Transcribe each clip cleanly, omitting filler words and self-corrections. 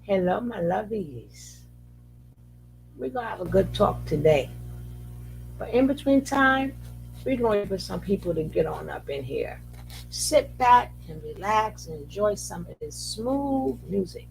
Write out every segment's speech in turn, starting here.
Hello, my lovies. We're going to have a good talk today. But in between time, we're going to wait for some people to get on up in here. Sit back and relax and enjoy some of this smooth music.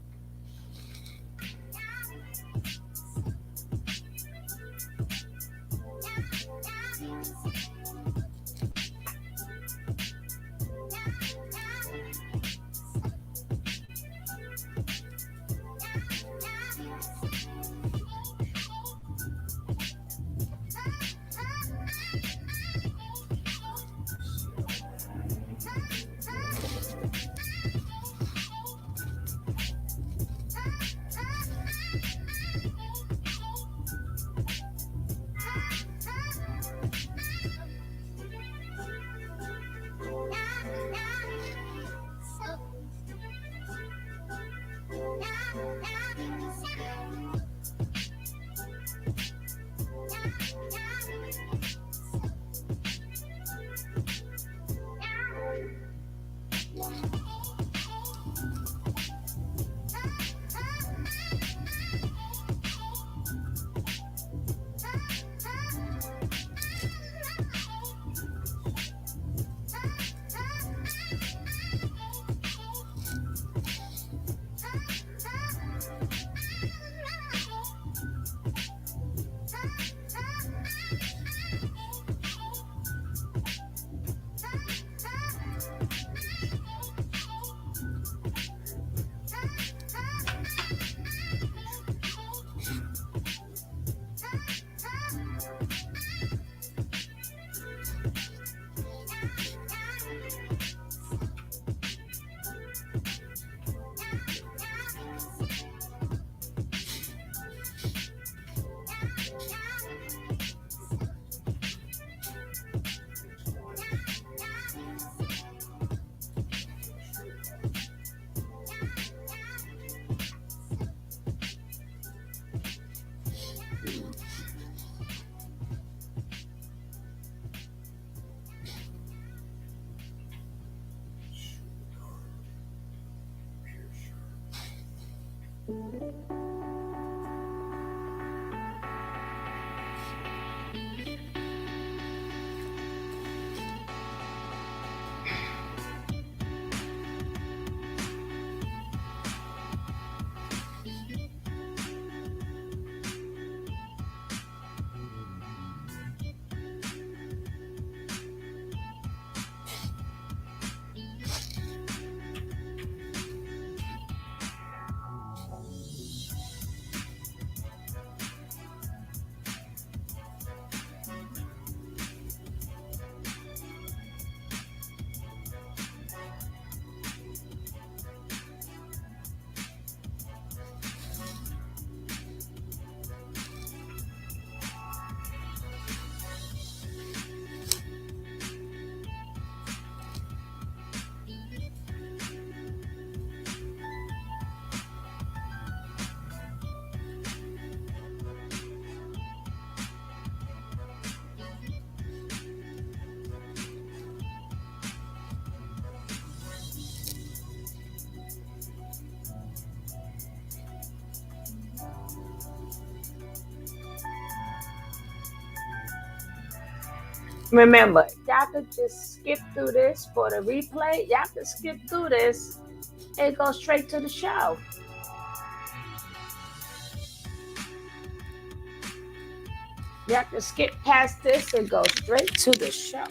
Remember, y'all could just skip through this for the replay. Y'all could skip through this and go straight to the show. Y'all could skip past this and go straight to the show.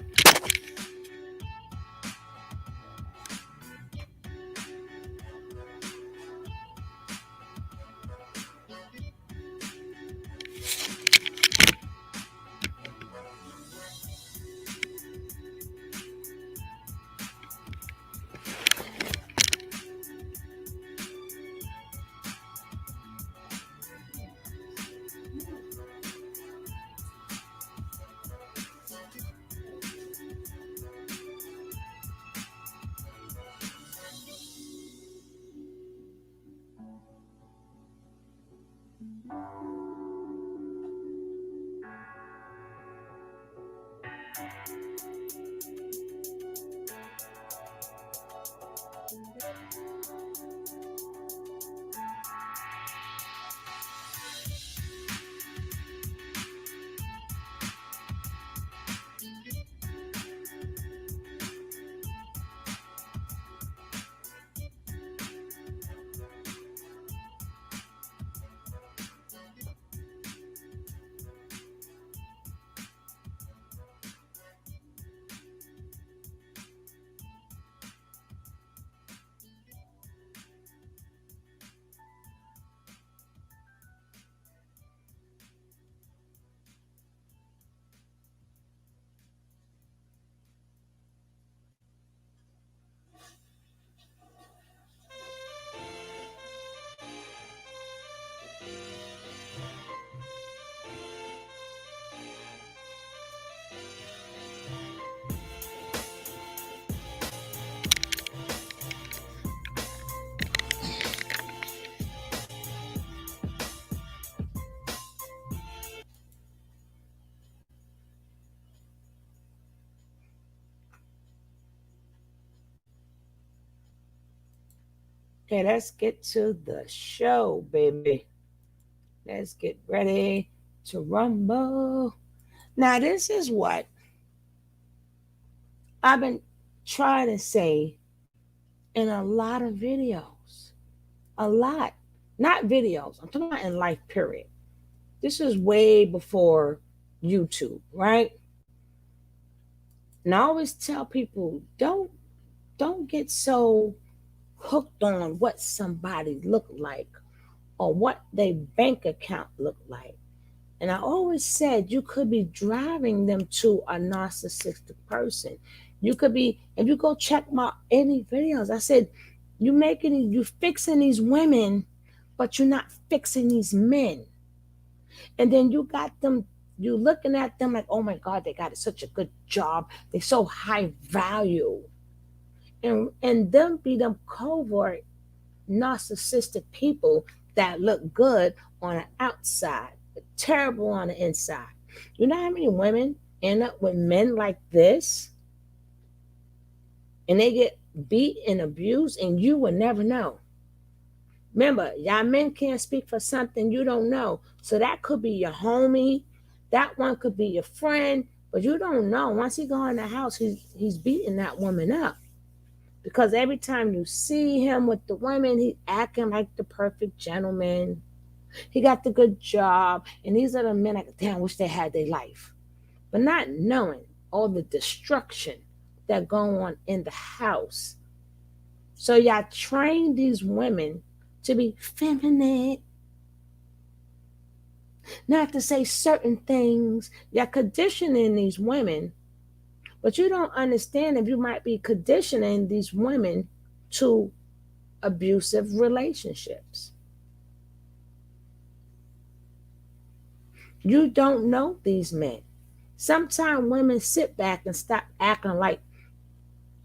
Okay, let's get to the show, baby. Let's get ready to rumble. Now, this is what I've been trying to say in a lot of videos. A lot. Not videos. I'm talking about in life, period. This is way before YouTube, right? And I always tell people don't get so hooked on what somebody look like or what their bank account look like. And I always said you could be driving them to a narcissistic person. You could be, if you go check my any videos, I said you fixing these women, but you're not fixing these men. And then you got them, you looking at them like, oh my God, they got such a good job. They're so high value. And them be them covert narcissistic people that look good on the outside, but terrible on the inside. You know how many women end up with men like this and they get beat and abused and you will never know. Remember, y'all men can't speak for something you don't know. So that could be your homie, that one could be your friend, but you don't know. Once he go in the house, he's beating that woman up. Because every time you see him with the women, he's acting like the perfect gentleman. He got the good job. And these are the men like, damn, wish they had their life. But not knowing all the destruction that go on in the house. So y'all train these women to be feminine, not to say certain things. Y'all conditioning these women, but you don't understand if you might be conditioning these women to abusive relationships. You don't know these men. Sometimes women sit back and stop acting like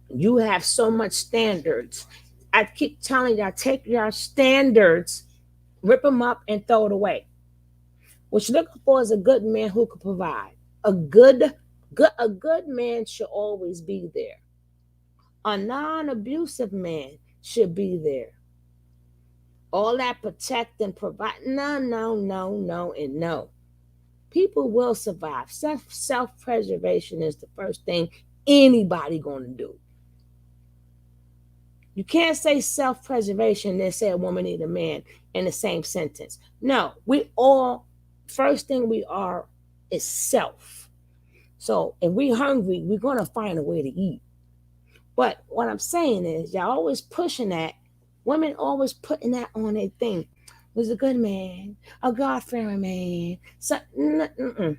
you have so much standards. I keep telling y'all, take your standards, rip them up, and throw it away. What you're looking for is a good man who can provide. A good man should always be there. A non-abusive man should be there. All that protect and provide. No, no, no, no, and no. People will survive. Self-preservation is the first thing anybody gonna do. You can't say self-preservation and then say a woman need a man in the same sentence. No, we all first thing we are is self. So if we hungry, we're gonna find a way to eat. But what I'm saying is, y'all always pushing that. Women always putting that on their thing. Was a good man, a God-fearing man. So, because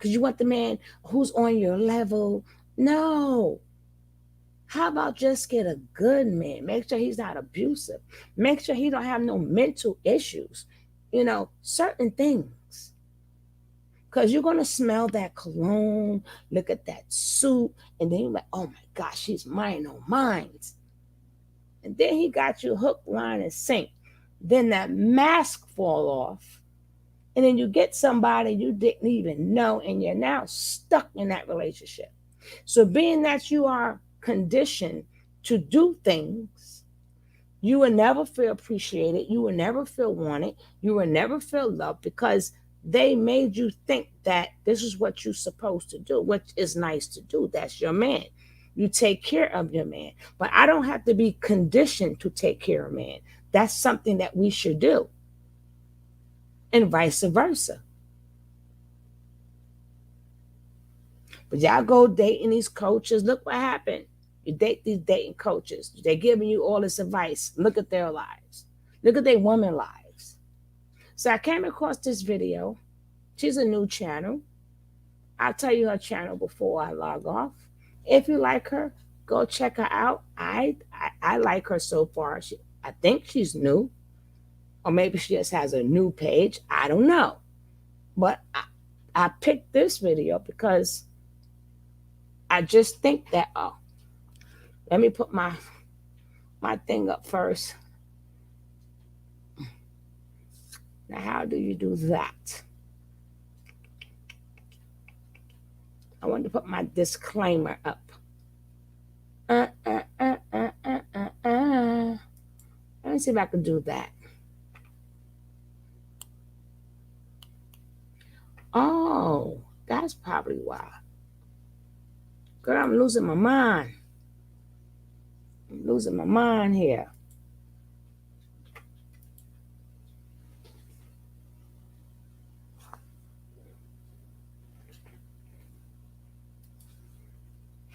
you want the man who's on your level. No. How about just get a good man? Make sure he's not abusive. Make sure he don't have no mental issues. Certain things. Because you're going to smell that cologne, look at that suit, and then you're like, oh my gosh, she's mine on mines. And then he got you hook, line, and sink. Then that mask fall off. And then you get somebody you didn't even know, and you're now stuck in that relationship. So being that you are conditioned to do things, you will never feel appreciated. You will never feel wanted. You will never feel loved because they made you think that this is what you're supposed to do, which is nice to do. That's your man. You take care of your man. But I don't have to be conditioned to take care of a man. That's something that we should do. And vice versa. But y'all go dating these coaches. Look what happened. You date these dating coaches. They're giving you all this advice. Look at their lives. Look at their women lives. So I came across this video. She's a new channel. I'll tell you her channel before I log off. If you like her, go check her out. I like her so far. I think she's new. Or maybe she just has a new page. I don't know. But I picked this video because I just think that, let me put my thing up first. Now, how do you do that? I want to put my disclaimer up. me see if I can do that. Oh, that's probably why. Girl, I'm losing my mind. I'm losing my mind here.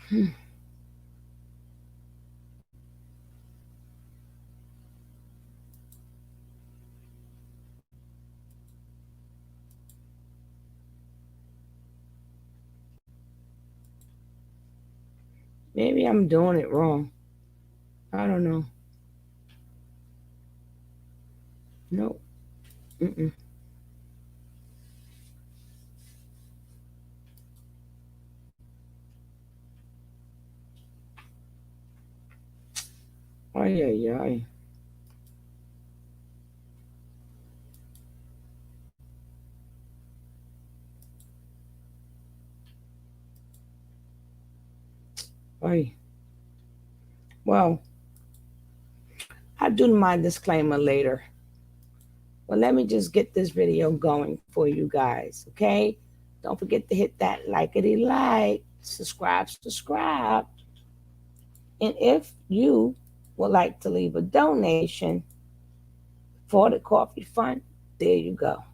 Hmm. Maybe I'm doing it wrong. I don't know. Nope. Mm-mm. Ay, ay, ay. Ay. Well, I'll do my disclaimer later. Well, let me just get this video going for you guys, okay? Don't forget to hit that likety like, subscribe. And if you would like to leave a donation for the coffee fund, there you go.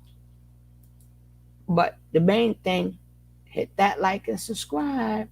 But the main thing, hit that like and subscribe.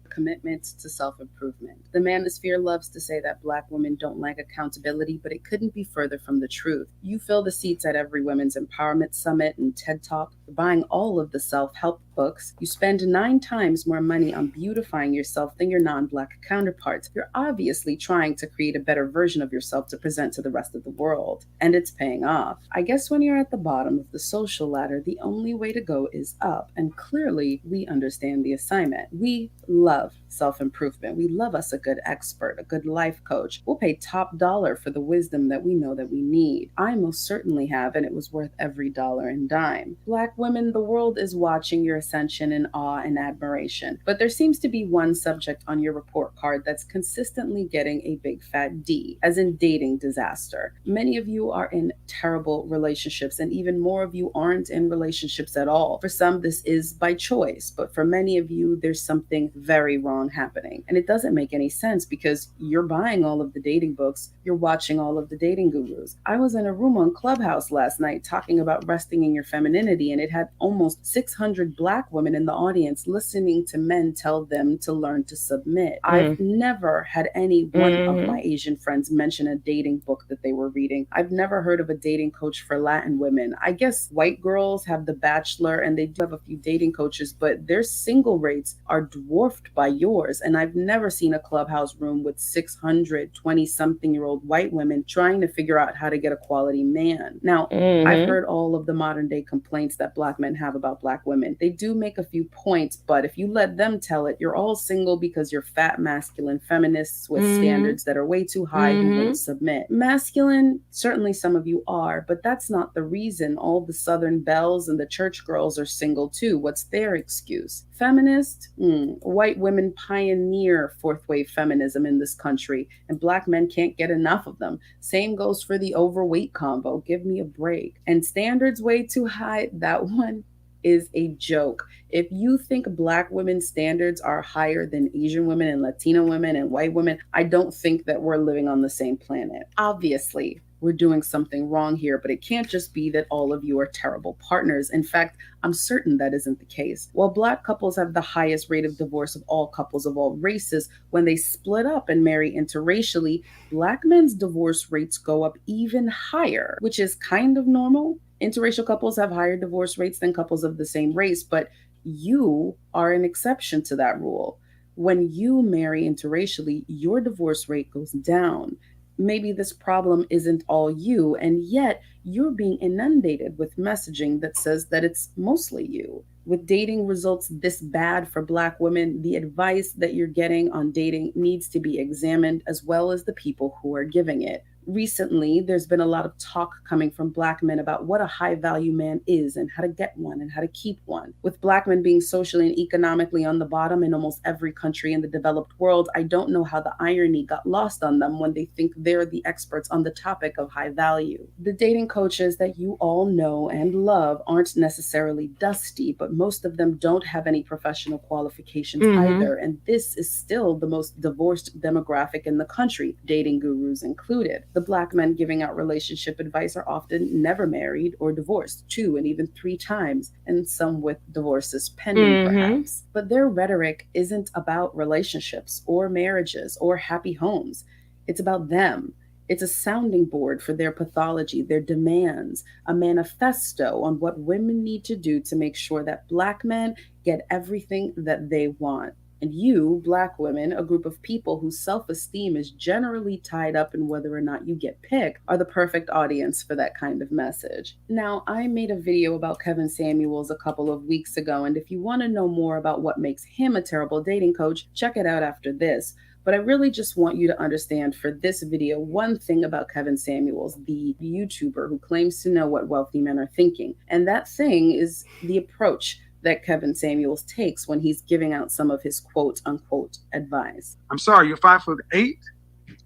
Commitment to self-improvement. The manosphere loves to say that Black women don't like accountability, but it couldn't be further from the truth. You fill the seats at every Women's Empowerment Summit and TED Talk. You're buying all of the self-help books. You spend 9 times more money on beautifying yourself than your non-Black counterparts. You're obviously trying to create a better version of yourself to present to the rest of the world. And it's paying off. I guess when you're at the bottom of the social ladder, the only way to go is up. And clearly, we understand the assignment. We love self-improvement. We love us a good expert, a good life coach. We'll pay top dollar for the wisdom that we know that we need. I most certainly have, and it was worth every dollar and dime. Black women, the world is watching your ascension in awe and admiration. But there seems to be one subject on your report card that's consistently getting a big fat D, as in dating disaster. Many of you are in terrible relationships, and even more of you aren't in relationships at all. For some, this is by choice, but for many of you, there's something very wrong happening. And it doesn't make any sense because you're buying all of the dating books, you're watching all of the dating gurus. I was in a room on Clubhouse last night talking about resting in your femininity, and it had almost 600 Black women in the audience listening to men tell them to learn to submit. I've never had any one of my Asian friends mention a dating book that they were reading. I've never heard of a dating coach for Latin women. I guess white girls have The Bachelor and they do have a few dating coaches, but their single rates are dwarfed by yours. And I've never seen a Clubhouse room with 620-something-year-old white women trying to figure out how to get a quality man. Now, I've heard all of the modern day complaints that Black men have about Black women. They do make a few points, but if you let them tell it, you're all single because you're fat, masculine feminists with standards that are way too high who won't submit. Masculine, certainly some of you are, but that's not the reason all the Southern belles and the church girls are single too. What's their excuse? Feminist? White women pioneer fourth wave feminism in this country, and Black men can't get enough of them. Same goes for the overweight convo. Give me a break. And standards way too high, that one is a joke. If you think Black women's standards are higher than Asian women and Latina women and white women, I don't think that we're living on the same planet. Obviously, we're doing something wrong here, but it can't just be that all of you are terrible partners. In fact, I'm certain that isn't the case. While Black couples have the highest rate of divorce of all couples of all races, when they split up and marry interracially, Black men's divorce rates go up even higher, which is kind of normal. Interracial couples have higher divorce rates than couples of the same race, but you are an exception to that rule. When you marry interracially, your divorce rate goes down. Maybe this problem isn't all you, and yet you're being inundated with messaging that says that it's mostly you. With dating results this bad for Black women, the advice that you're getting on dating needs to be examined as well as the people who are giving it. Recently, there's been a lot of talk coming from Black men about what a high value man is and how to get one and how to keep one. With Black men being socially and economically on the bottom in almost every country in the developed world, I don't know how the irony got lost on them when they think they're the experts on the topic of high value. The dating coaches that you all know and love aren't necessarily dusty, but most of them don't have any professional qualifications either, and this is still the most divorced demographic in the country, dating gurus included. The Black men giving out relationship advice are often never married or divorced 2 and even 3 times, and some with divorces pending perhaps. But their rhetoric isn't about relationships or marriages or happy homes. It's about them. It's a sounding board for their pathology, their demands, a manifesto on what women need to do to make sure that Black men get everything that they want. And you, Black women, a group of people whose self-esteem is generally tied up in whether or not you get picked, are the perfect audience for that kind of message. Now, I made a video about Kevin Samuels a couple of weeks ago, and if you want to know more about what makes him a terrible dating coach, check it out after this. But I really just want you to understand for this video one thing about Kevin Samuels, the YouTuber who claims to know what wealthy men are thinking. And that thing is the approach that Kevin Samuels takes when he's giving out some of his quote unquote advice. I'm sorry, you're 5'8"?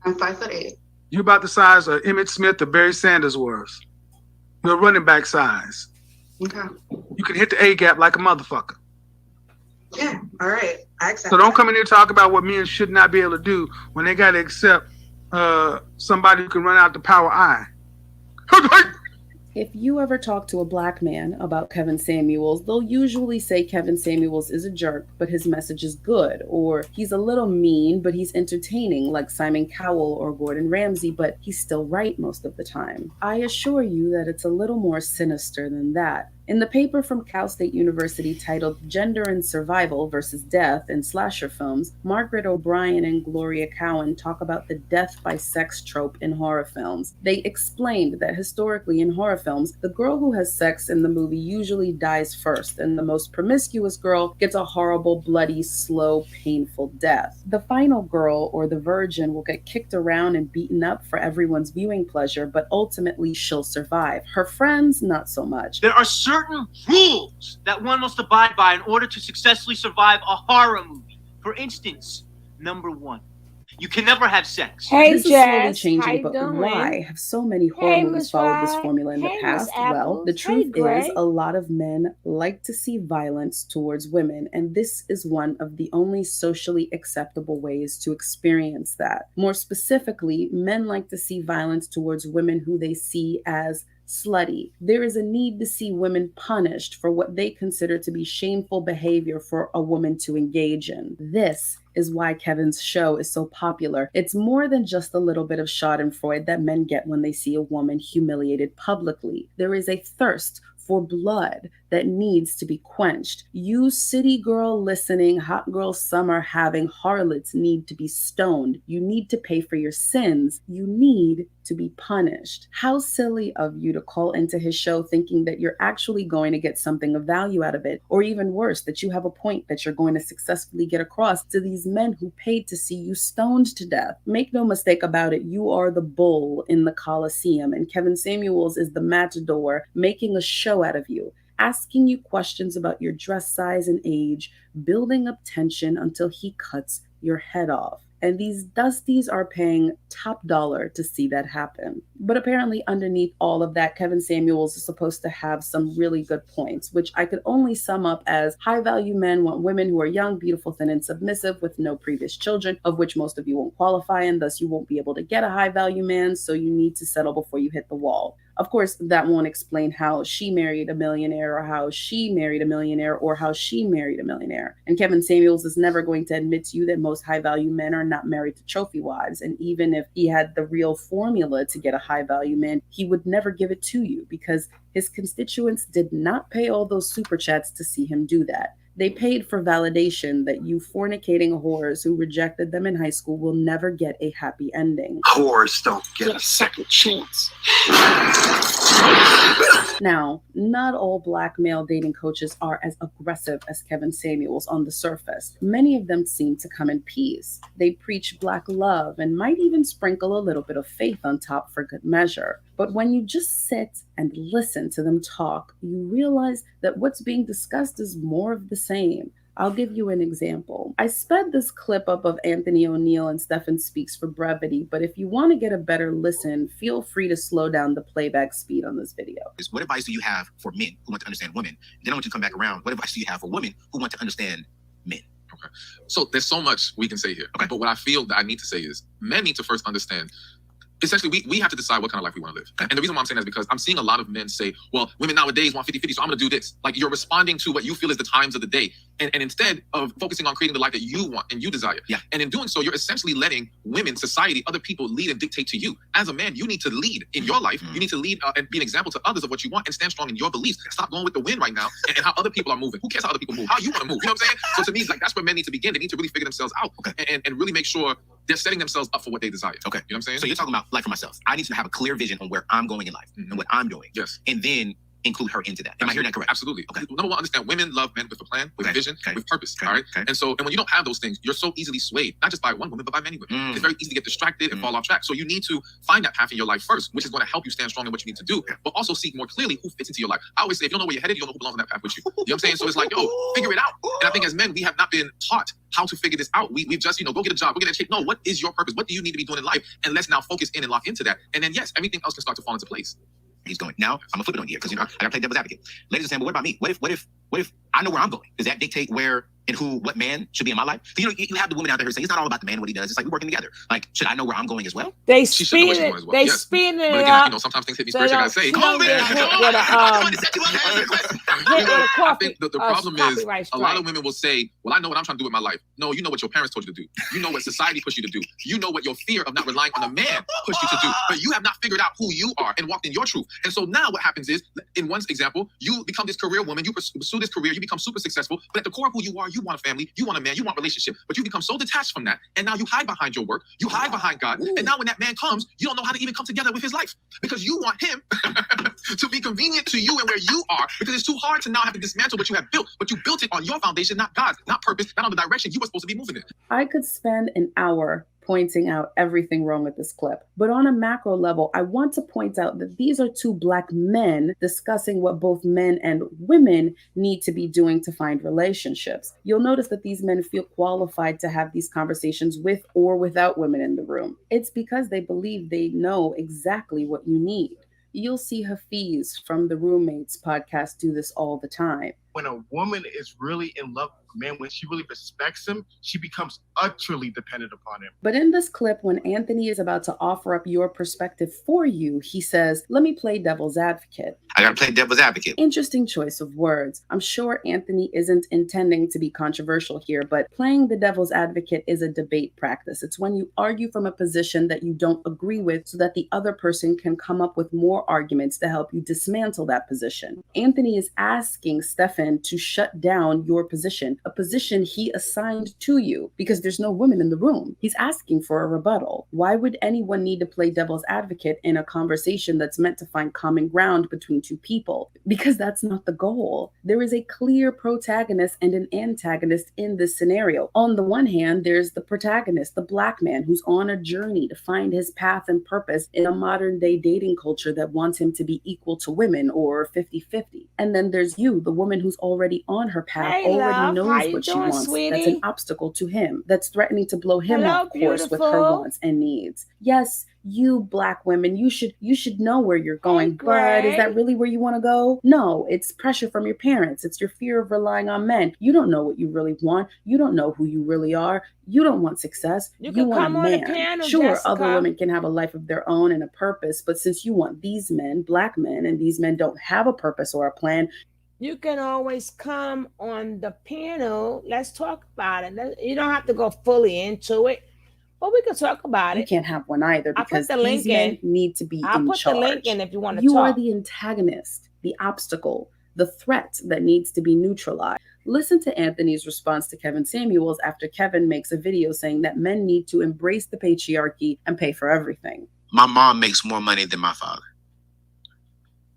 I'm 5'8". You're about the size of Emmett Smith or Barry Sanders was. You're running back size. Okay. You can hit the A gap like a motherfucker. Yeah, all right. I accept So don't that. come in here and talk about what men should not be able to do when they got to accept somebody who can run out the power I. If you ever talk to a Black man about Kevin Samuels, they'll usually say Kevin Samuels is a jerk, but his message is good, or he's a little mean, but he's entertaining, like Simon Cowell or Gordon Ramsay, but he's still right most of the time. I assure you that it's a little more sinister than that. In the paper from Cal State University titled Gender and Survival versus Death in Slasher Films, Margaret O'Brien and Gloria Cowan talk about the death by sex trope in horror films. They explained that historically in horror films, the girl who has sex in the movie usually dies first, and the most promiscuous girl gets a horrible, bloody, slow, painful death. The final girl, or the virgin, will get kicked around and beaten up for everyone's viewing pleasure, but ultimately she'll survive. Her friends, not so much. There are certain rules that one must abide by in order to successfully survive a horror movie. For instance, number 1, you can never have sex. Hey, This is slowly Jess, how changing, you but doing? why have so many horror Hey, movies Miss followed this Rye. formula in the Hey, past? Miss Well, the Apples. truth Hey, Gray. is a lot of men like to see violence towards women, and this is one of the only socially acceptable ways to experience that. More specifically, men like to see violence towards women who they see as slutty. There is a need to see women punished for what they consider to be shameful behavior for a woman to engage in. This is why Kevin's show is so popular. It's more than just a little bit of schadenfreude that men get when they see a woman humiliated publicly. There is a thirst for blood that needs to be quenched. You city girl listening, hot girl summer having harlots need to be stoned. You need to pay for your sins. You need to be punished. How silly of you to call into his show thinking that you're actually going to get something of value out of it, or even worse, that you have a point that you're going to successfully get across to these men who paid to see you stoned to death. Make no mistake about it, you are the bull in the Colosseum, and Kevin Samuels is the matador making a show out of you, asking you questions about your dress size and age, building up tension until he cuts your head off. And these dusties are paying top dollar to see that happen. But apparently underneath all of that, Kevin Samuels is supposed to have some really good points, which I could only sum up as high-value men want women who are young, beautiful, thin, and submissive with no previous children, of which most of you won't qualify, and thus you won't be able to get a high-value man, so you need to settle before you hit the wall. Of course, that won't explain how she married a millionaire, or how she married a millionaire, or how she married a millionaire. And Kevin Samuels is never going to admit to you that most high-value men are not married to trophy wives. And even if he had the real formula to get a high-value man, he would never give it to you because his constituents did not pay all those super chats to see him do that. They paid for validation that you fornicating whores who rejected them in high school will never get a happy ending. Whores don't get a second chance. Now, not all black male dating coaches are as aggressive as Kevin Samuels on the surface. Many of them seem to come in peace. They preach black love and might even sprinkle a little bit of faith on top for good measure. But when you just sit and listen to them talk, you realize that what's being discussed is more of the same. I'll give you an example. I sped this clip up of Anthony O'Neill and Stephen Speaks for brevity, but if you want to get a better listen, feel free to slow down the playback speed on this video. What advice do you have for men who want to understand women? Then I want you to come back around. What advice do you have for women who want to understand men? Okay. So there's so much we can say here. Okay. But what I feel that I need to say is men need to first understand, essentially, we have to decide what kind of life we want to live. And the reason why I'm saying that is because I'm seeing a lot of men say, well, women nowadays want 50-50, so I'm going to do this. Like, you're responding to what you feel is the times of the day. And instead of focusing on creating the life that you want and you desire. Yeah. And in doing so, you're essentially letting women, society, other people lead and dictate to you. As a man, you need to lead in your life. You need to lead and be an example to others of what you want and stand strong in your beliefs. Stop going with the wind right now and how other people are moving. Who cares how other people move? How you want to move? You know what I'm saying? So to me, like, that's where men need to begin. They need to really figure themselves out and really make sure they're setting themselves up for what they desire. Okay. You know what I'm saying? So you're talking about, like, for myself, I need to have a clear vision on where I'm going in life and what I'm doing. Yes. And then include her into that. Am I hearing that correct? Absolutely. Okay. Number one, understand women love men with a plan, with vision, with purpose. All right. And when you don't have those things, you're so easily swayed, not just by one woman, but by many women. It's very easy to get distracted and fall off track. So you need to find that path in your life first, which is going to help you stand strong in what you need to do, but also seek more clearly who fits into your life. I always say, if you don't know where you're headed, you don't know who belongs on that path with you. You know what I'm saying? So it's like, yo, figure it out. And I think as men, we have not been taught how to figure this out. We've just, go get a job, go get a chick. No, what is your purpose? What do you need to be doing in life? And let's now focus in and lock into that. And then, yes, everything else can start to fall into place. He's going. Now, I'm gonna flip it on here because I gotta play devil's advocate. Ladies and gentlemen, what about me? What if I know where I'm going? Does that dictate where and what man should be in my life? You have the woman out there who saying it's not all about the man and what he does. It's like we're working together. Like, should I know where I'm going as well? They spin it. Well. They spin it. But again, sometimes things hit me first. I gotta say, come on, man. I think the problem is a lot of women will say, well, I know what I'm trying to do with my life. No, you know what your parents told you to do. You know what society pushed you to do. You know what your fear of not relying on a man pushed you to do. But you have not figured out who you are and walked in your truth. And so now what happens is, in one example, you become this career woman, you pursue this career, you become super successful, but at the core of who you are, you want a family, you want a man, you want a relationship, but you become so detached from that. And now you hide behind your work, you hide behind God. And now when that man comes, you don't know how to even come together with his life because you want him to be convenient to you and where you are, because it's too hard to now have to dismantle what you have built, but you built it on your foundation, not God's, not purpose, not on the direction you were supposed to be moving in. I could spend an hour pointing out everything wrong with this clip. But on a macro level, I want to point out that these are two Black men discussing what both men and women need to be doing to find relationships. You'll notice that these men feel qualified to have these conversations with or without women in the room. It's because they believe they know exactly what you need. You'll see Hafiz from the Roommates podcast do this all the time. When a woman is really in love with a man, when she really respects him, she becomes utterly dependent upon him. But in this clip, when Anthony is about to offer up your perspective for you, he says, let me play devil's advocate. I gotta play devil's advocate. Interesting choice of words. I'm sure Anthony isn't intending to be controversial here, but playing the devil's advocate is a debate practice. It's when you argue from a position that you don't agree with so that the other person can come up with more arguments to help you dismantle that position. Anthony is asking Stefan to shut down your position, a position he assigned to you because there's no women in the room. He's asking for a rebuttal. Why would anyone need to play devil's advocate in a conversation that's meant to find common ground between two people? Because that's not the goal. There is a clear protagonist and an antagonist in this scenario. On the one hand, there's the protagonist, the Black man who's on a journey to find his path and purpose in a modern day dating culture that wants him to be equal to women or 50-50. And then there's you, the woman who's already on her path, already knows what she wants. Sweetie? That's an obstacle to him, that's threatening to blow him off course with her wants and needs. Yes, you Black women, you should know where you're going, but is that really where you want to go? No, it's pressure from your parents. It's your fear of relying on men. You don't know what you really want. You don't know who you really are. You don't want success. You want a man. Sure, other women can have a life of their own and a purpose, but since you want these men, Black men, and these men don't have a purpose or a plan, you can always come on the panel. Let's talk about it. You don't have to go fully into it, but we can talk about it. You can't have one either because these men need to be in charge. I'll put the link in if you want to talk. You are the antagonist, the obstacle. the threat that needs to be neutralized. Listen to Anthony's response to Kevin Samuels after Kevin makes a video saying that men need to embrace the patriarchy and pay for everything. My mom makes more money than my father.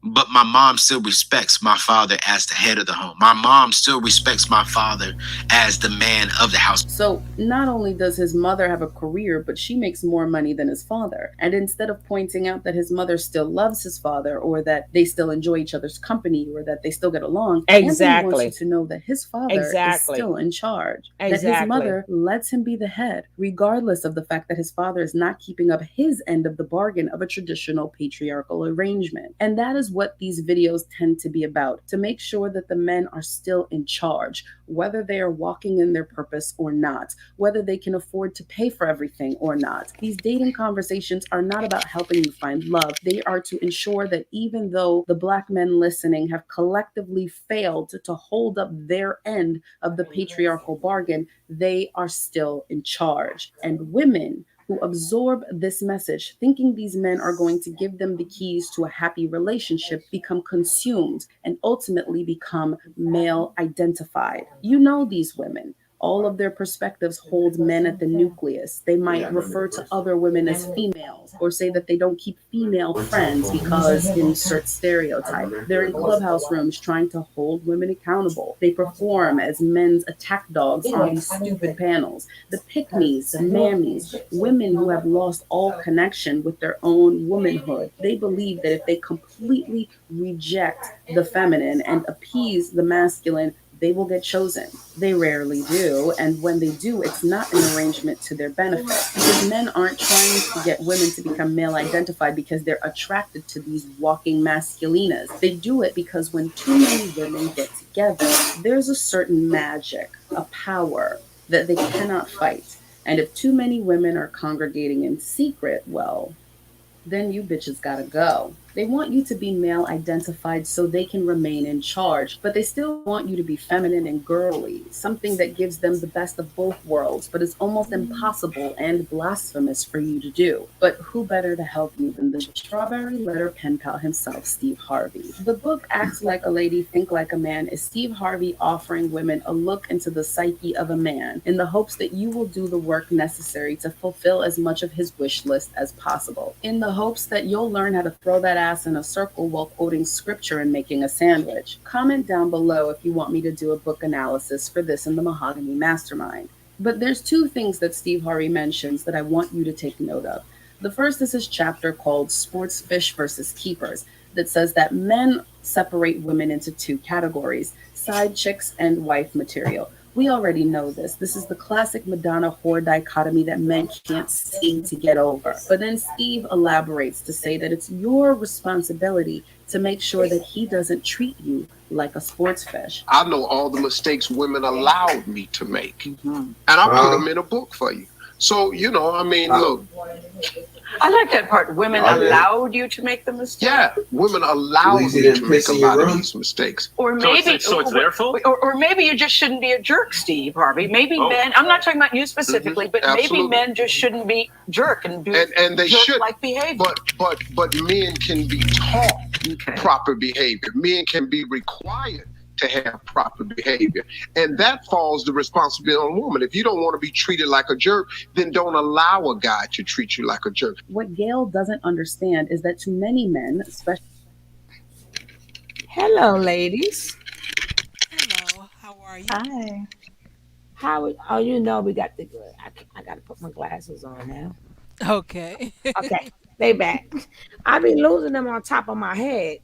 But my mom still respects my father as the head of the home. My mom still respects my father as the man of the house. So not only does his mother have a career, but she makes more money than his father. And instead of pointing out that his mother still loves his father, or that they still enjoy each other's company, or that they still get along, Anthony wants you to know that his father is still in charge. That his mother lets him be the head, regardless of the fact that his father is not keeping up his end of the bargain of a traditional patriarchal arrangement. And that is what these videos tend to be about, to make sure that the men are still in charge, whether they are walking in their purpose or not, whether they can afford to pay for everything or not. These dating conversations are not about helping you find love. They are to ensure that even though the Black men listening have collectively failed to hold up their end of the patriarchal bargain, they are still in charge. And women who absorb this message, thinking these men are going to give them the keys to a happy relationship, become consumed and ultimately become male identified. You know these women. All of their perspectives hold men at the nucleus. They might refer to other women as females, or say that they don't keep female friends because insert stereotype. They're in clubhouse rooms trying to hold women accountable. They perform as men's attack dogs on these stupid panels. The pick-me's, the mammies, women who have lost all connection with their own womanhood. They believe that if they completely reject the feminine and appease the masculine, they will get chosen. They rarely do, and when they do, it's not an arrangement to their benefit, because men aren't trying to get women to become male identified because they're attracted to these walking masculinas. They do it because when too many women get together, there's a certain magic, a power that they cannot fight. And if too many women are congregating in secret, well, then you bitches gotta go. They want you to be male identified so they can remain in charge, but they still want you to be feminine and girly, something that gives them the best of both worlds, but is almost impossible and blasphemous for you to do. But who better to help you than the strawberry letter pen pal himself, Steve Harvey? The book Act Like a Lady, Think Like a Man is Steve Harvey offering women a look into the psyche of a man in the hopes that you will do the work necessary to fulfill as much of his wish list as possible, in the hopes that you'll learn how to throw that ass in a circle while quoting scripture and making a sandwich. Comment down below if you want me to do a book analysis for this in the Mahogany Mastermind. But there's two things that Steve Harvey mentions that I want you to take note of. The first is his chapter called Sports Fish versus Keepers, that says that men separate women into two categories, side chicks and wife material. We already know this. This is the classic Madonna whore dichotomy that men can't seem to get over. But then Steve elaborates to say that it's your responsibility to make sure that he doesn't treat you like a sports fish. I know all the mistakes women allowed me to make. And I put them in a book for you. So, look. I like that part. Women allowed you to make the mistake. Yeah, women allowed me to make a lot of these mistakes. Or maybe so it's their fault? Or maybe you just shouldn't be a jerk, Steve Harvey. Maybe men. I'm not talking about you specifically, but maybe men just shouldn't be jerk and do and they should like behavior. But men can be taught proper behavior. Men can be required to have proper behavior, and that falls the responsibility on a woman. If you don't want to be treated like a jerk, then don't allow a guy to treat you like a jerk. What Gail doesn't understand is that to many men, especially... Hello, ladies. Hello, how are you? Hi. We got the good. I got to put my glasses on now. Okay. Okay, they back. I be losing them on top of my head.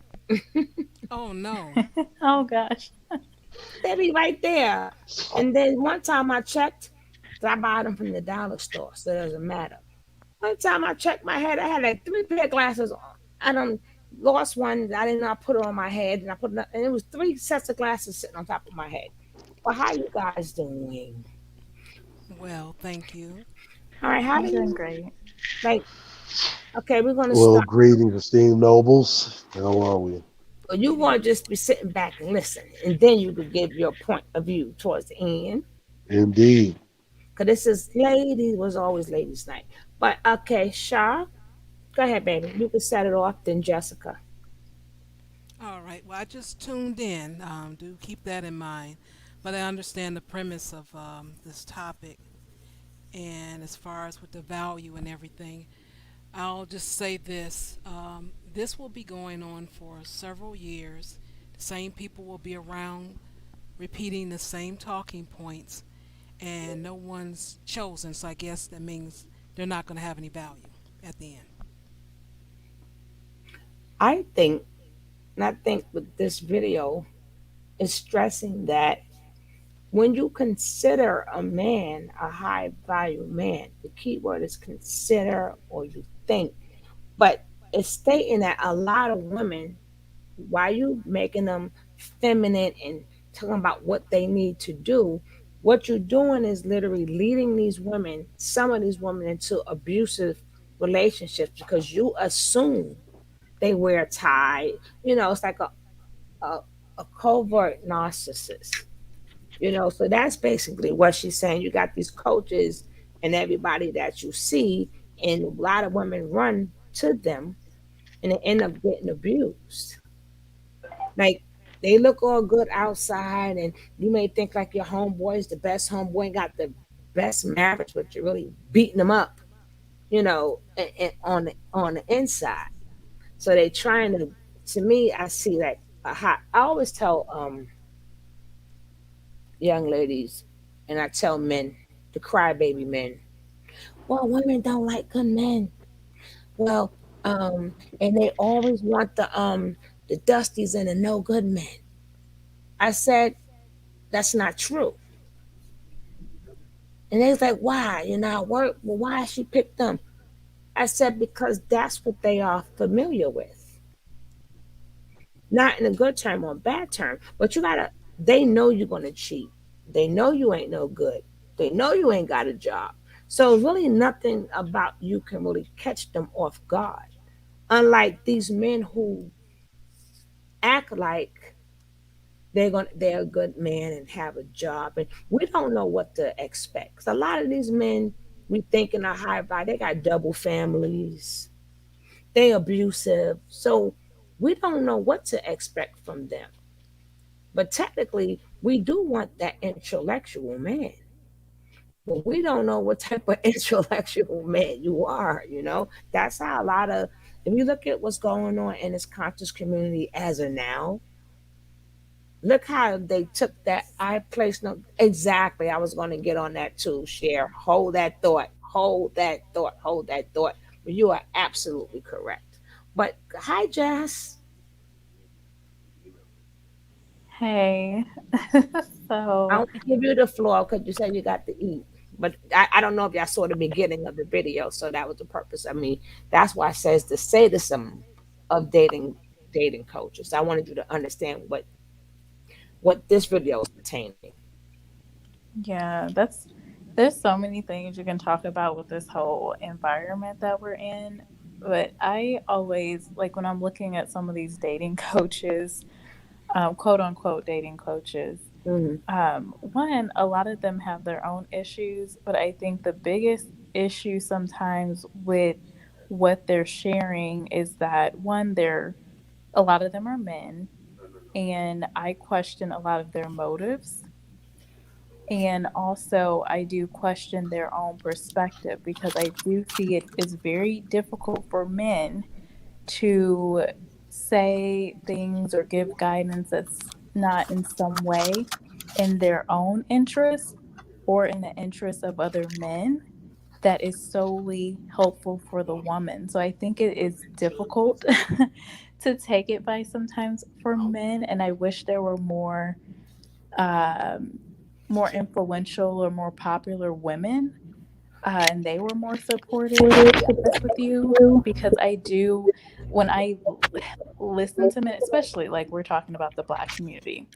Oh no. Oh gosh. They be right there. And then one time I checked, I buy them from the dollar store, so it doesn't matter. One time I checked my head, I had like 3 pair of glasses on. I done lost one. I didn't know I put it on my head, and I put it, and it was 3 sets of glasses sitting on top of my head. Well, how you guys doing? Well, thank you. All right, how I'm do doing you? great. Like, okay, we're gonna Well, start. greetings, esteemed nobles. How are we? Well, you want to just be sitting back and listen, and then you could give your point of view towards the end. Indeed. Because this is was always ladies' night. But okay, Shah, go ahead, baby. You can set it off, then Jessica. All right. Well, I just tuned in. Do keep that in mind. But I understand the premise of this topic. And as far as with the value and everything, I'll just say this. This will be going on for several years. The same people will be around repeating the same talking points, and no one's chosen. So I guess that means they're not going to have any value at the end. I think, and I think with this video is stressing that when you consider a man a high value man, the key word is consider or you think, but it's stating that a lot of women, why you making them feminine and talking about what they need to do, what you're doing is literally leading these women, some of these women, into abusive relationships because you assume they wear a tie. It's like a, a covert narcissist. So that's basically what she's saying. You got these coaches and everybody that you see, and a lot of women run to them and they end up getting abused. Like they look all good outside, and you may think like your homeboy is the best homeboy and got the best marriage, but you're really beating them up, and on the inside. So they trying to. To me, I see like a hot. I always tell young ladies, and I tell men, the crybaby men. Well, women don't like good men. Well, and they always want the dusties and the no good men. I said that's not true. And they was like, why? I work. Well, why she picked them? I said because that's what they are familiar with. Not in a good term or a bad term, but they know you're gonna cheat. They know you ain't no good. They know you ain't got a job. So really nothing about you can really catch them off guard. Unlike these men who act like they're a good man and have a job, and we don't know what to expect. 'Cause a lot of these men we think in a high value, they got double families, they abusive, so we don't know what to expect from them. But technically we do want that intellectual man, but we don't know what type of intellectual man you are. That's how a lot of, if you look at what's going on in this conscious community as of now, look how they took that. I placed no, exactly. I was going to get on that too. Share. Hold that thought. Hold that thought. Hold that thought. But you are absolutely correct. But hi, Jess. Hey. I So, want to give you the floor because you said you got to eat. But I don't know if y'all saw the beginning of the video, so that was the purpose. I mean, that's why it says the sadism of dating coaches. I wanted you to understand what this video is pertaining. yeah, there's so many things you can talk about with this whole environment that we're in. But I always, like, when I'm looking at some of these dating coaches, quote unquote dating coaches, Mhm. one, a lot of them have their own issues, but I think the biggest issue sometimes with what they're sharing is that one, a lot of them are men, and I question a lot of their motives. And also, I do question their own perspective because I do see it is very difficult for men to say things or give guidance that's not in some way in their own interest or in the interest of other men that is solely helpful for the woman. So I think it is difficult to take advice sometimes for men, and I wish there were um, more influential or more popular women, and they were more supportive, to be honest with you, because I do, when I listen to men, especially like we're talking about the Black community,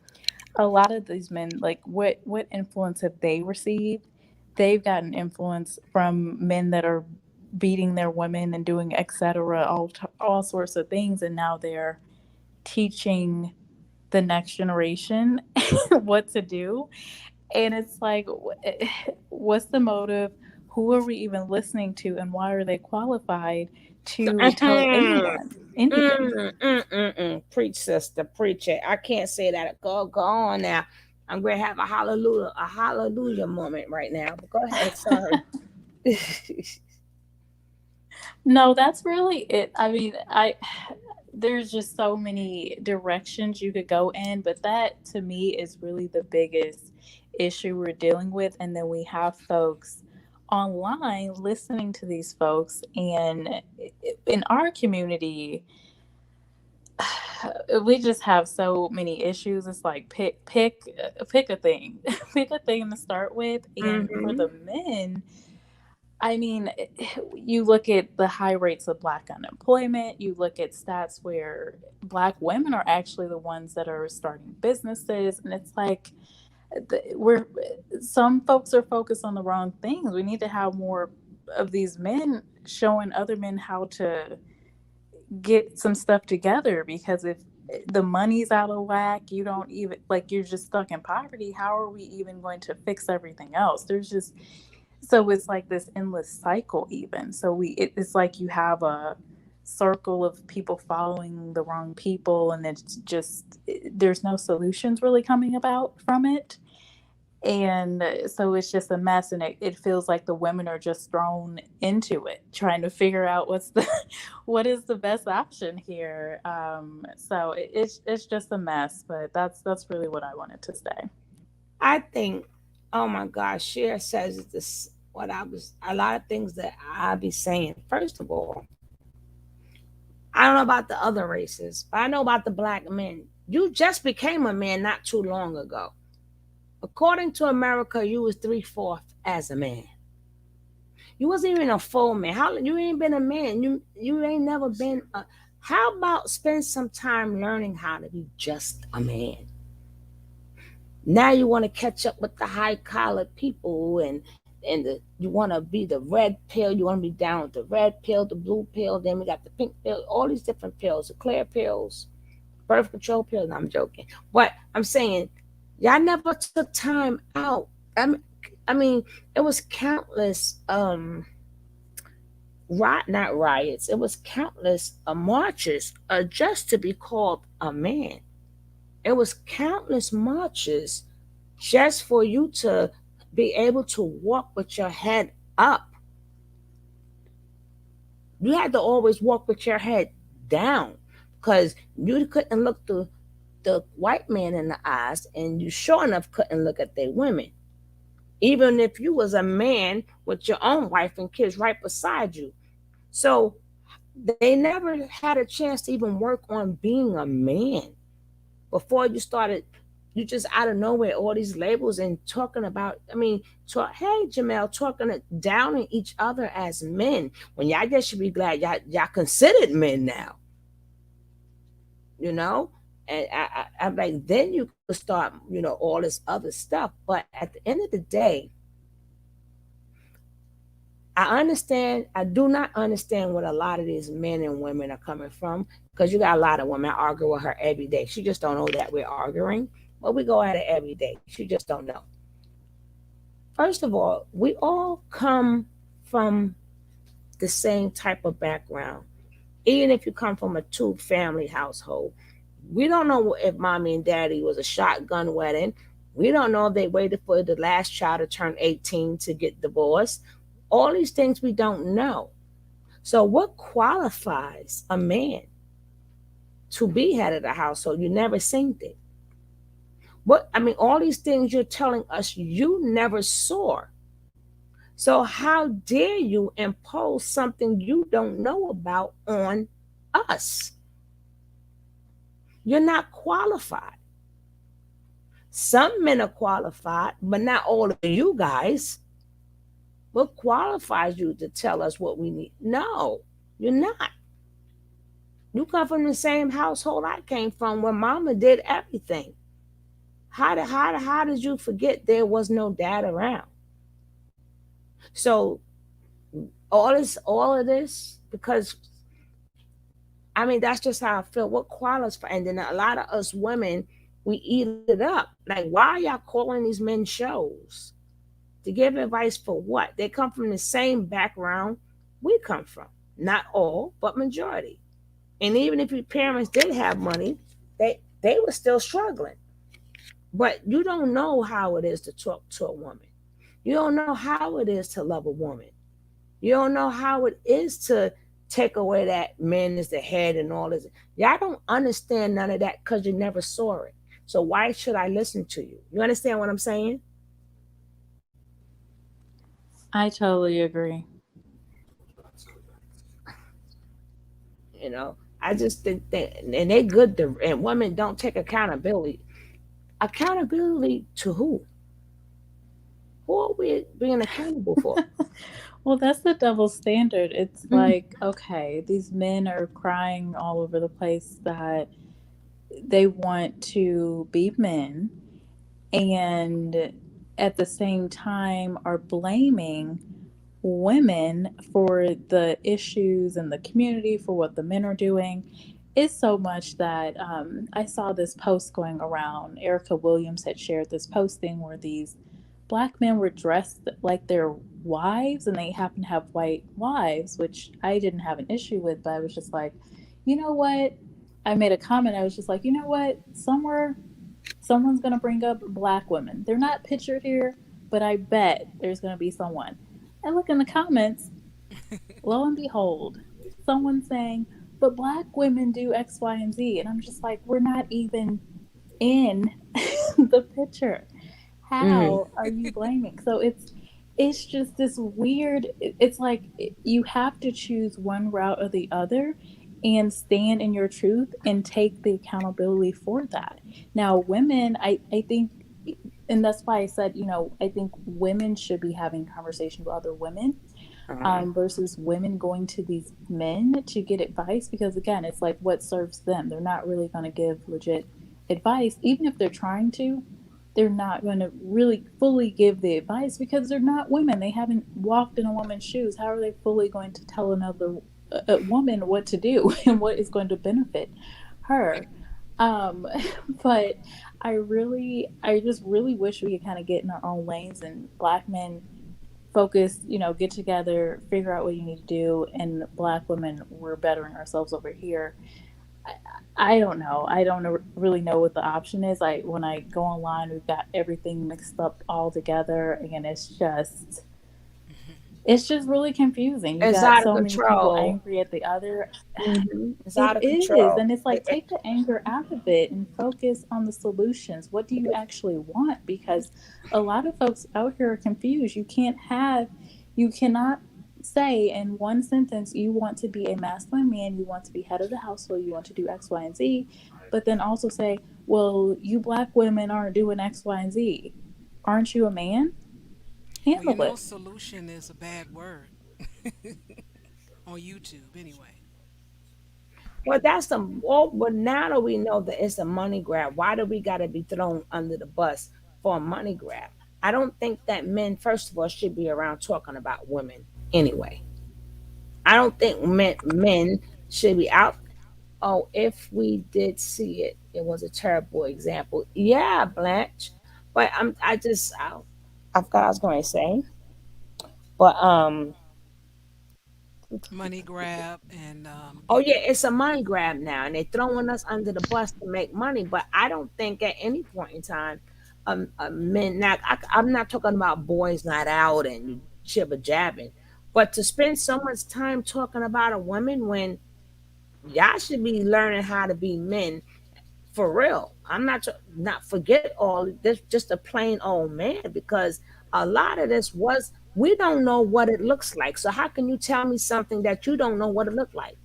a lot of these men, like what influence have they received? They've gotten influence from men that are beating their women and doing etc. All sorts of things, and now they're teaching the next generation what to do. And it's like, what's the motive? who are we even listening to, and why are they qualified to tell anyone? Preach, sister, preach it. I can't say that. Go on now. I'm going to have a hallelujah moment right now. But go ahead. Sorry. No, that's really it. I mean, there's just so many directions you could go in, but that to me is really the biggest issue we're dealing with. And then we have folks online listening to these folks, and in our community, we just have so many issues. It's like pick a thing, pick a thing to start with. And for the men, I mean, you look at the high rates of Black unemployment, you look at stats where Black women are actually the ones that are starting businesses, and it's like some folks are focused on the wrong things. We need to have more of these men showing other men how to get some stuff together, because if the money's out of whack, you don't even, like, you're just stuck in poverty, how are we even going to fix everything else? So it's like this endless cycle even. So it's like you have a circle of people following the wrong people, and it's just, there's no solutions really coming about from it. And so it's just a mess, and it feels like the women are just thrown into it, trying to figure out what is the best option here. So it's just a mess, but that's really what I wanted to say. I think, oh my gosh, Cher says this, a lot of things that I be saying. First of all, I don't know about the other races, but I know about the Black men. You just became a man not too long ago. According to America, you was 3/4 as a man. You wasn't even a full man. You ain't been a man. You ain't never been a. How about spend some time learning how to be just a man? Now you want to catch up with the high collared people, and you want to be the red pill. You want to be down with the red pill, the blue pill. Then we got the pink pill. All these different pills, the clear pills, birth control pills. No, I'm joking. But I'm saying, y'all never took time out. I mean, it was countless not riots. It was countless marches just to be called a man. It was countless marches just for you to be able to walk with your head up. You had to always walk with your head down, because you couldn't look the white man in the eyes, and you sure enough couldn't look at their women. Even if you was a man with your own wife and kids right beside you. So they never had a chance to even work on being a man before you started. You just out of nowhere, all these labels and talking about, hey Jamel, talking it down on each other as men, when y'all just should be glad y'all considered men now. You know? And I'm like, then you could start, all this other stuff. But at the end of the day, I do not understand what a lot of these men and women are coming from, because you got a lot of women. I argue with her every day. She just don't know that we're arguing, but we go at it every day. She just don't know. First of all, we all come from the same type of background. Even if you come from a two-family household, we don't know if mommy and daddy was a shotgun wedding. We don't know if they waited for the last child to turn 18 to get divorced. All these things we don't know. So what qualifies a man to be head of the household? You never seen it. All these things you're telling us you never saw. So how dare you impose something you don't know about on us? You're not qualified. Some men are qualified, but not all of you guys. What qualifies you to tell us what we need? No, you're not. You come from the same household I came from, where mama did everything. How did you forget there was no dad around? So all of this, because that's just how I feel. What qualifies? And then a lot of us women, we eat it up. Like, why are y'all calling these men shows? To give advice for what? They come from the same background we come from. Not all, but majority. And even if your parents did have money, they were still struggling. But you don't know how it is to talk to a woman. You don't know how it is to love a woman. You don't know how it is to take away that man is the head and all this. Y'all don't understand none of that because you never saw it. So why should I listen to you? You understand what I'm saying? I totally agree. You know, I just think that, and they good to, and women don't take accountability. Accountability to who? Who are we being accountable for? Well, that's the double standard. It's Mm. like, okay, these men are crying all over the place that they want to be men, and at the same time are blaming women for the issues in the community, for what the men are doing. It's so much that I saw this post going around. Erica Williams had shared this posting where these black men were dressed like their wives, and they happen to have white wives, which I didn't have an issue with, but I was just like, you know what? I made a comment. I was just like, you know what? Somewhere someone's going to bring up black women. They're not pictured here, but I bet there's going to be someone. I look in the comments, lo and behold, someone saying, but black women do X, Y, and Z. And I'm just like, we're not even in the picture. Mm. How are you blaming? So it's just this weird, it's like you have to choose one route or the other and stand in your truth and take the accountability for that. Now women, I think, and that's why I said, I think women should be having conversation with other women, Uh-huh. versus women going to these men to get advice, because again, it's like what serves them. They're not really going to give legit advice. Even if they're trying to, they're not going to really fully give the advice because they're not women. They haven't walked in a woman's shoes. How are they fully going to tell another a woman what to do and what is going to benefit her? um but I just really wish we could kind of get in our own lanes, and black men focus, get together, figure out what you need to do, and black women, we're bettering ourselves over here. I, I don't know. I don't really know what the option is. Like when I go online, we've got everything mixed up all together, and it's just really confusing. You It's got out of so many people control. angry at the other. It's It out of is. control. And it's like, take the anger out of it and focus on the solutions. What do you actually want? Because a lot of folks out here are confused. You cannot say in one sentence, you want to be a masculine man, you want to be head of the household, you want to do X, Y, and Z, but then also say, well, you black women aren't doing X, Y, and Z. Aren't you a man? Well, you Handle know, it. solution is a bad word on YouTube, anyway. Well, that's the well. But now that we know that it's a money grab, why do we got to be thrown under the bus for a money grab? I don't think that men, first of all, should be around talking about women anyway. I don't think men should be out. Oh, if we did see it, it was a terrible example. Yeah, Blanche. But I forgot what I was going to say. But Money grab and oh yeah, it's a money grab now, and they're throwing us under the bus to make money. But I don't think at any point in time, men. Now I'm not talking about boys not out and jibber jabbing, but to spend so much time talking about a woman when y'all should be learning how to be men for real. I'm not forget all this, just a plain old man, because a lot of this was we don't know what it looks like. So how can you tell me something that you don't know what it looked like?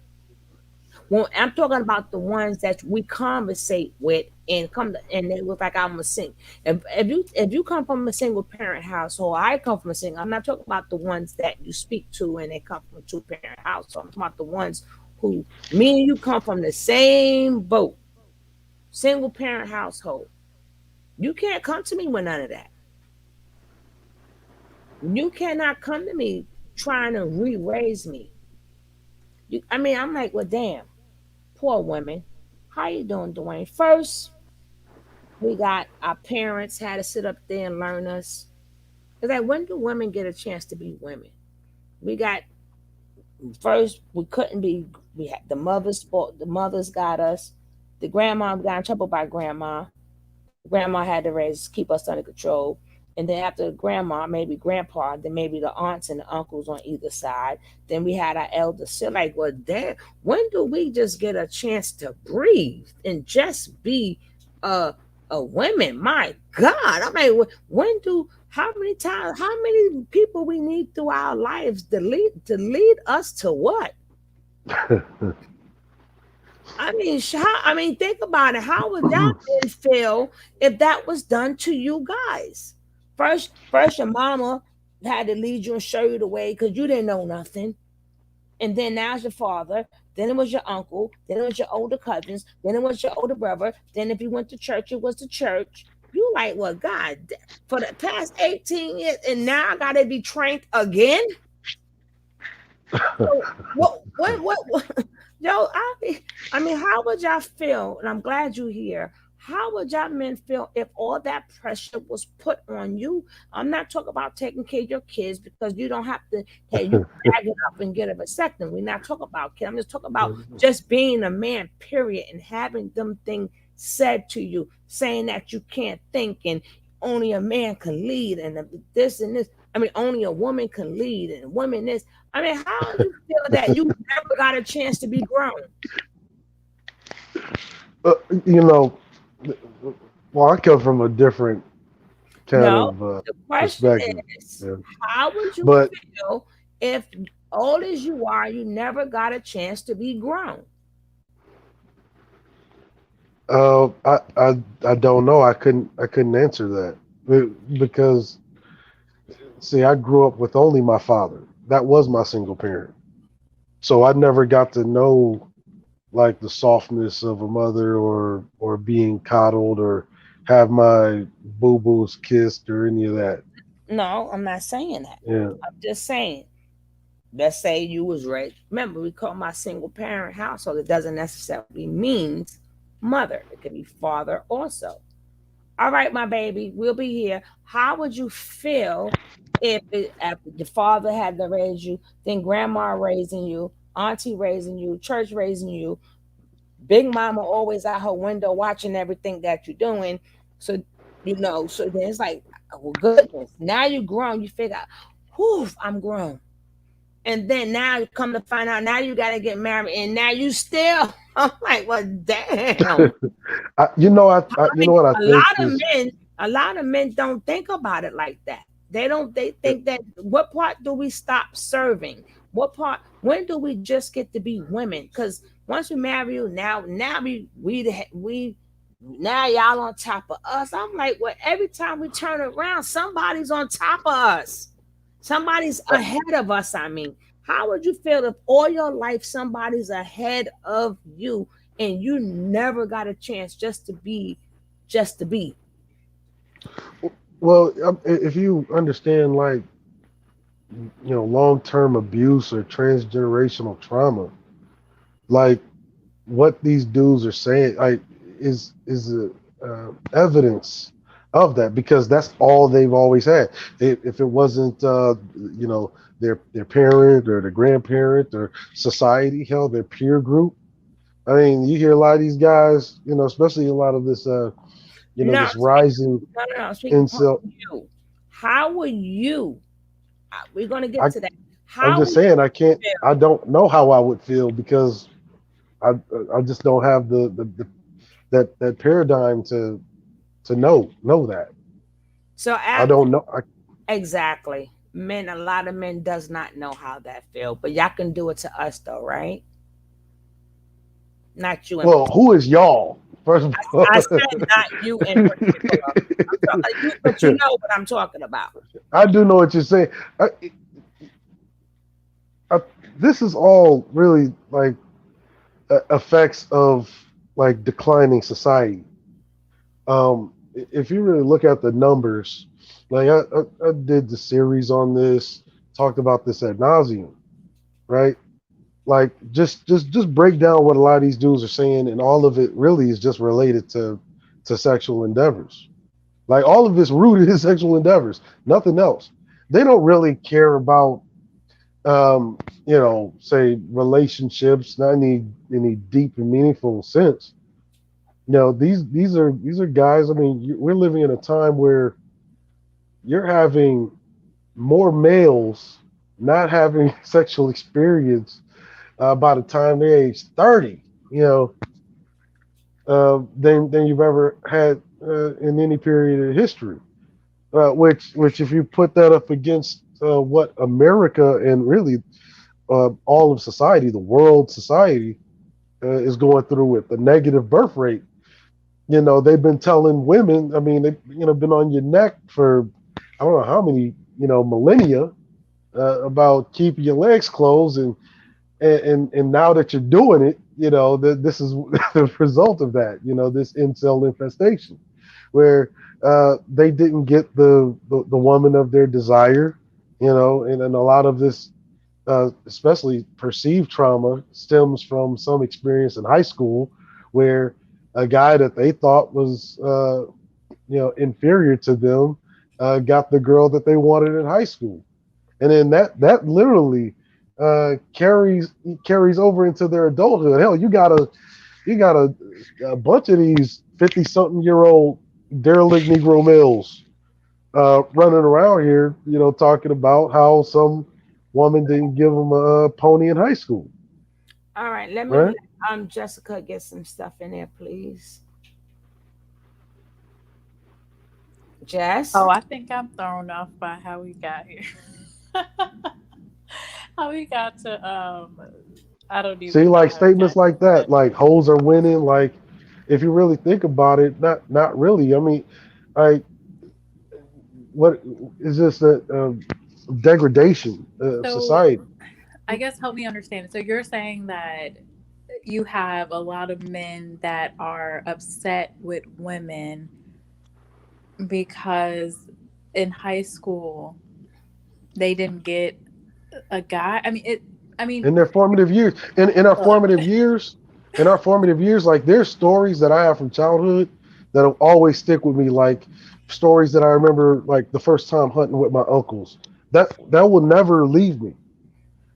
Well, I'm talking about the ones that we conversate with and and they look like I'm a sing. If you come from a single parent household, I come from a single. I'm not talking about the ones that you speak to and they come from a two parent household. I'm talking about the ones who me and you come from the same boat, single parent household. You can't come to me with none of that. You cannot come to me trying to re-raise me. I mean, I'm like, well, damn, poor women. How you doing, Dwayne? First, we got our parents had to sit up there and learn us. It's like, when do women get a chance to be women? We got first, we couldn't be. We had the mothers. The mothers got us. The grandma got in trouble by grandma. Grandma had to raise, keep us under control. And then after grandma, maybe grandpa, then maybe the aunts and the uncles on either side. Then we had our elders. So like, well, damn, when do we just get a chance to breathe and just be a women? My God. I mean, when do, how many times, how many people we need through our lives to lead us to what? I mean, think about it. How would that men feel if that was done to you guys? First, your mama had to lead you and show you the way because you didn't know nothing, and then now's your father. Then it was your uncle. Then it was your older cousins. Then it was your older brother. Then if you went to church, it was the church. You like, well, God, for the past 18 years, and now I gotta be trained again. So, what? Yo, I mean, how would y'all feel? And I'm glad you're here. How would y'all men feel if all that pressure was put on you? I'm not talking about taking care of your kids because you don't have to. Hey, you bag it up and get a vasectomy. We're not talking about kids. I'm just talking about just being a man, period, and having them things said to you, saying that you can't think and only a man can lead, and this and this. I mean, only a woman can lead, and women this. I mean, how do you feel that you never got a chance to be grown? You know, well, I come from a different kind of the question perspective. is, how would you feel if, old as you are, you never got a chance to be grown? I don't know. I couldn't answer that because, see, I grew up with only my father. That was my single parent. So I never got to know like the softness of a mother or being coddled or have my boo-boos kissed or any of that. No, I'm not saying that. Yeah. I'm just saying, let's say you was raised. Remember, we call my single parent household. It doesn't necessarily mean mother. It could be father also. All right, my baby, we'll be here. How would you feel if after the father had to raise you, then grandma raising you, auntie raising you, church raising you, big mama always out her window watching everything that you're doing? So, so then it's like, well, goodness, now you're grown. You figure out, whew, I'm grown. And then now you come to find out, now you got to get married, and now you still, I'm like, well, damn. You know what I think a lot of men don't think about it like that. They think that, what part do we stop serving? What part, when do we just get to be women? Because once we marry you, now we now y'all on top of us. I'm like, well, every time we turn around, somebody's on top of us. Somebody's ahead of us. I mean, how would you feel if all your life somebody's ahead of you and you never got a chance just to be? Well, if you understand, like, long-term abuse or transgenerational trauma, like what these dudes are saying, like, is evidence of that, because that's all they've always had. If it wasn't, their parent or their grandparent or society, hell, their peer group. I mean, you hear a lot of these guys, especially a lot of this, this rising. No. How would you? We're gonna get to that. I'm just saying, I don't know how I would feel because I just don't have that paradigm to know that. So I don't know. Exactly. Men, a lot of men does not know how that feel, but y'all can do it to us though, right? Not you. Well, who is y'all? First of all, I said not you in particular. I'm talking you, but you know what I'm talking about. I do know what you're saying. This is all really like effects of like declining society. If you really look at the numbers, like I did the series on this, talked about this ad nauseum, right? Like just break down what a lot of these dudes are saying, and all of it really is just related to sexual endeavors. Like all of it's rooted in sexual endeavors, nothing else. they don't really care about say relationships, not any deep and meaningful sense. These are guys. I mean, we're living in a time where you're having more males not having sexual experience by the time they age 30. Than you've ever had in any period of history. Which if you put that up against what America and really all of society, the world society, is going through with the negative birth rate. They've been telling women. I mean, they've been on your neck for I don't know how many millennia about keeping your legs closed, and now that you're doing it, this is the result of that. This incel infestation, where they didn't get the woman of their desire, and a lot of this, especially perceived trauma, stems from some experience in high school, where a guy that they thought was inferior to them got the girl that they wanted in high school, and then that literally carries over into their adulthood. Hell, you got a bunch of these 50-something-year-old derelict Negro males running around here, talking about how some woman didn't give them a pony in high school. All right, let me Right? let Jessica get some stuff in there, please. Jess? Oh, I think I'm thrown off by how we got here. How we got to I don't even See, know like how we got statements like here, that, like hoes are winning. Like, if you really think about it, not really. I mean, like, what is this a degradation of so society? I guess help me understand. So you're saying that you have a lot of men that are upset with women because in high school they didn't get a guy. I mean, In their formative years, in our look. formative years, like there's stories that I have from childhood that'll always stick with me, like stories that I remember, like the first time hunting with my uncles. That will never leave me.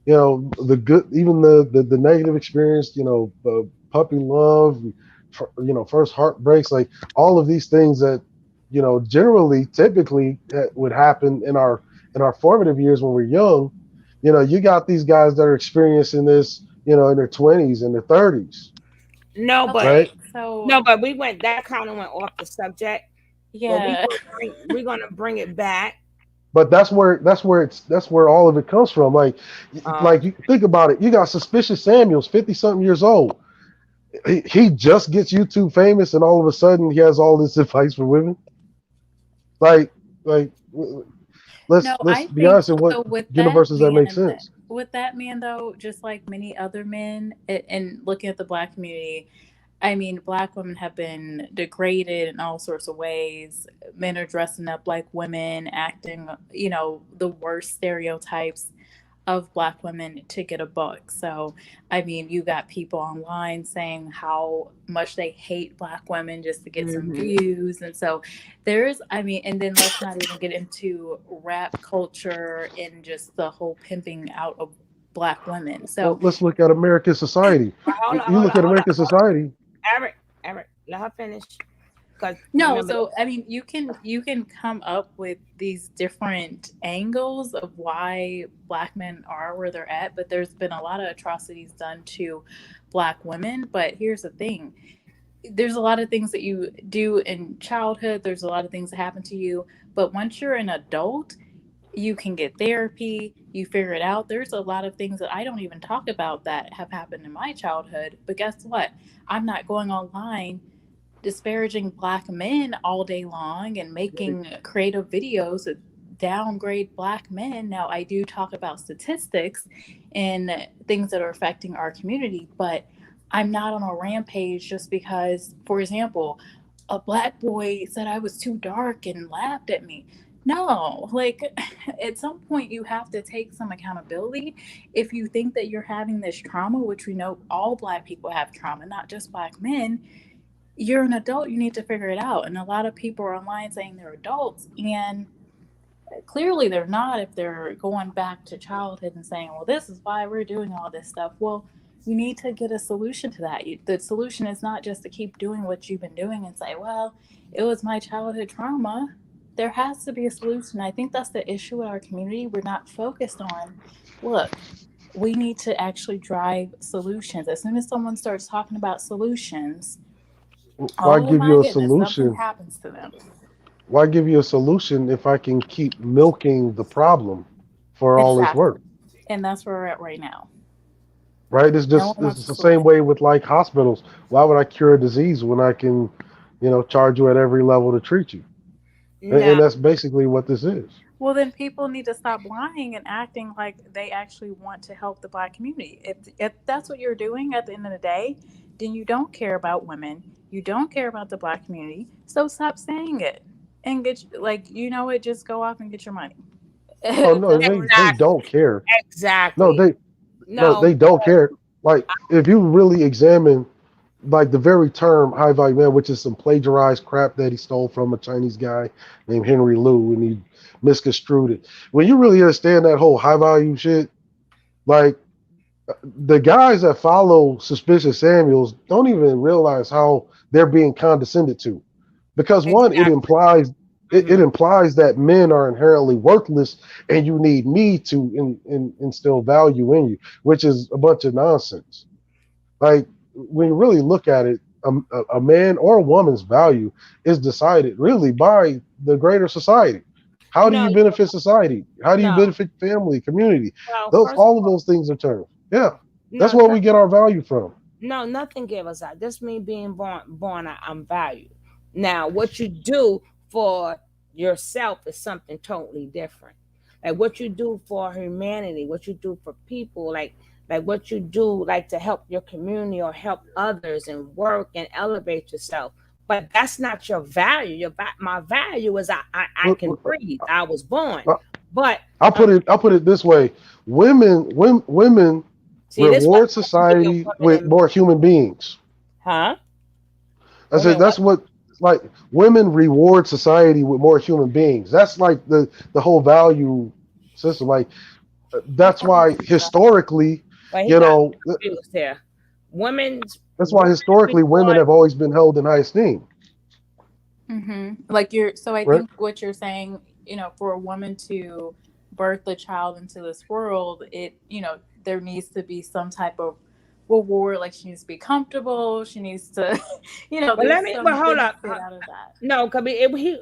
The good, even the negative experience, the puppy love, first heartbreaks, like all of these things that generally typically would happen in our formative years when we're young. You got these guys that are experiencing this, in their 20s and their 30s, No, but right? Okay, so no, but we went that kind of went off the subject. But yeah. we're gonna bring it back. But that's where all of it comes from. Like you think about it, you got Suspicious Samuels, 50 something years old. He just gets YouTube famous, and all of a sudden he has all this advice for women. Like, like let's No, let's I be think honest. In what so. universes that make sense? With that man though, just like many other men, and looking at the black community, I mean, black women have been degraded in all sorts of ways. Men are dressing up like women, acting, the worst stereotypes of black women to get a buck. So, I mean, you got people online saying how much they hate black women just to get some Mm-hmm. views. And so and then let's not even get into rap culture and just the whole pimping out of black women. Well, So, let's look at American society. Hold on, You hold on, look at hold on, American hold on. society. Eric, let her finish. Because no, remember, so I mean, you can come up with these different angles of why black men are where they're at, but there's been a lot of atrocities done to black women. But here's the thing: there's a lot of things that you do in childhood. There's a lot of things that happen to you, but once you're an adult, you can get therapy. You figure it out. There's a lot of things that I don't even talk about that have happened in my childhood. But guess what? I'm not going online disparaging black men all day long and making creative videos that downgrade black men. Now, I do talk about statistics and things that are affecting our community, but I'm not on a rampage just because, for example, a black boy said I was too dark and laughed at me. No, like at some point you have to take some accountability. If you think that you're having this trauma, which we know all black people have trauma, not just black men, you're an adult, you need to figure it out. And a lot of people are online saying they're adults, and Clearly, they're not if they're going back to childhood and saying, well, this is why we're doing all this stuff. Well, you need to get a solution to that. The solution is not just to keep doing what you've been doing and say, well, it was my childhood trauma. There has to be a solution. I think that's the issue with our community. We're not focused on, look, we need to actually drive solutions. As soon as someone starts talking about solutions, Why oh give my you a goodness, something solution? happens to them. Why give you a solution if I can keep milking the problem for all it's Exactly. worth? And that's where we're at right now. Right? It's No just one wants it's a the same solution. way with like hospitals. Why would I cure a disease when I can, charge you at every level to treat you? And No, that's basically what this is. Well, then people need to stop lying and acting like they actually want to help the black community. If that's what you're doing at the end of the day, then you don't care about women. You don't care about the black community. So stop saying it and get like just go off and get your money. Oh If no, that's all they exactly, don't care. No, exactly. no, No, they don't care. Like if you really examine like the very term high value man, which is some plagiarized crap that he stole from a Chinese guy named Henry Liu, and he misconstrued it. When you really understand that whole high value shit, like the guys that follow Suspicious Samuels don't even realize how they're being condescended to, because one, it exactly. implies it Hmm. implies that men are inherently worthless, and you need me to instill value in you, which is a bunch of nonsense. Like when you really look at it, a man or a woman's value is decided really by the greater society. How do No, you benefit society? How do you no. benefit family, community? Well, Those first of all of all, those things are terms. Yeah, that's no, where we get our value from. no, nothing give us that. This me being born, I'm valued. Now, what you do for yourself is something totally different. Like what you do for humanity, what you do for people, like what you do, like to help your community or help others and work and elevate yourself. But that's not your value. My value is I can breathe. I was born. Uh, But I'll put it this way: women see, this what reward be a society woman with in me, more human beings. huh? I said Women that's what? what like women reward society with more human beings. That's like the whole value system. Like that's why historically, But he you got know, confused here. Women's that's why women historically women reward. have always been held in high esteem. Like so I Right? think what you're saying, for a woman to birth a child into this world, there needs to be some type of reward. Like she needs to be comfortable. She needs to, But let there's me. some Well, hold up. benefit out of that. No, because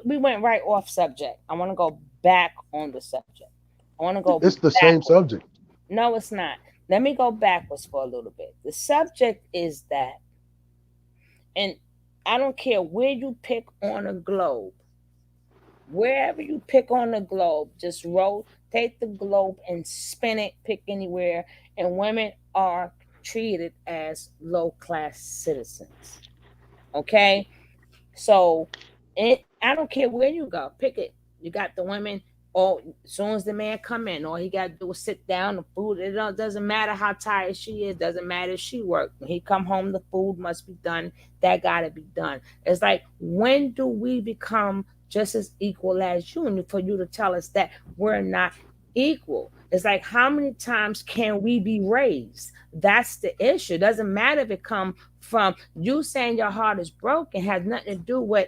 we went right off subject. I want to go back on the subject. I want to go It's the same backwards. subject. No, it's not. Let me go backwards for a little bit. The subject is that, and I don't care where you pick on a globe, wherever you pick on the globe, just rotate the globe and spin it, pick anywhere, and women are treated as low class citizens. Okay? So I don't care where you go, pick it. You got the women, or as soon as the man come in, all he got to do is sit down, the food, doesn't matter how tired she is, doesn't matter if she worked. When he come home, the food must be done. That got to be done. It's like, when do we become just as equal as you? And for you to tell us that we're not equal. It's like, how many times can we be raised? That's the issue. It doesn't matter if it come from you saying your heart is broken, has nothing to do with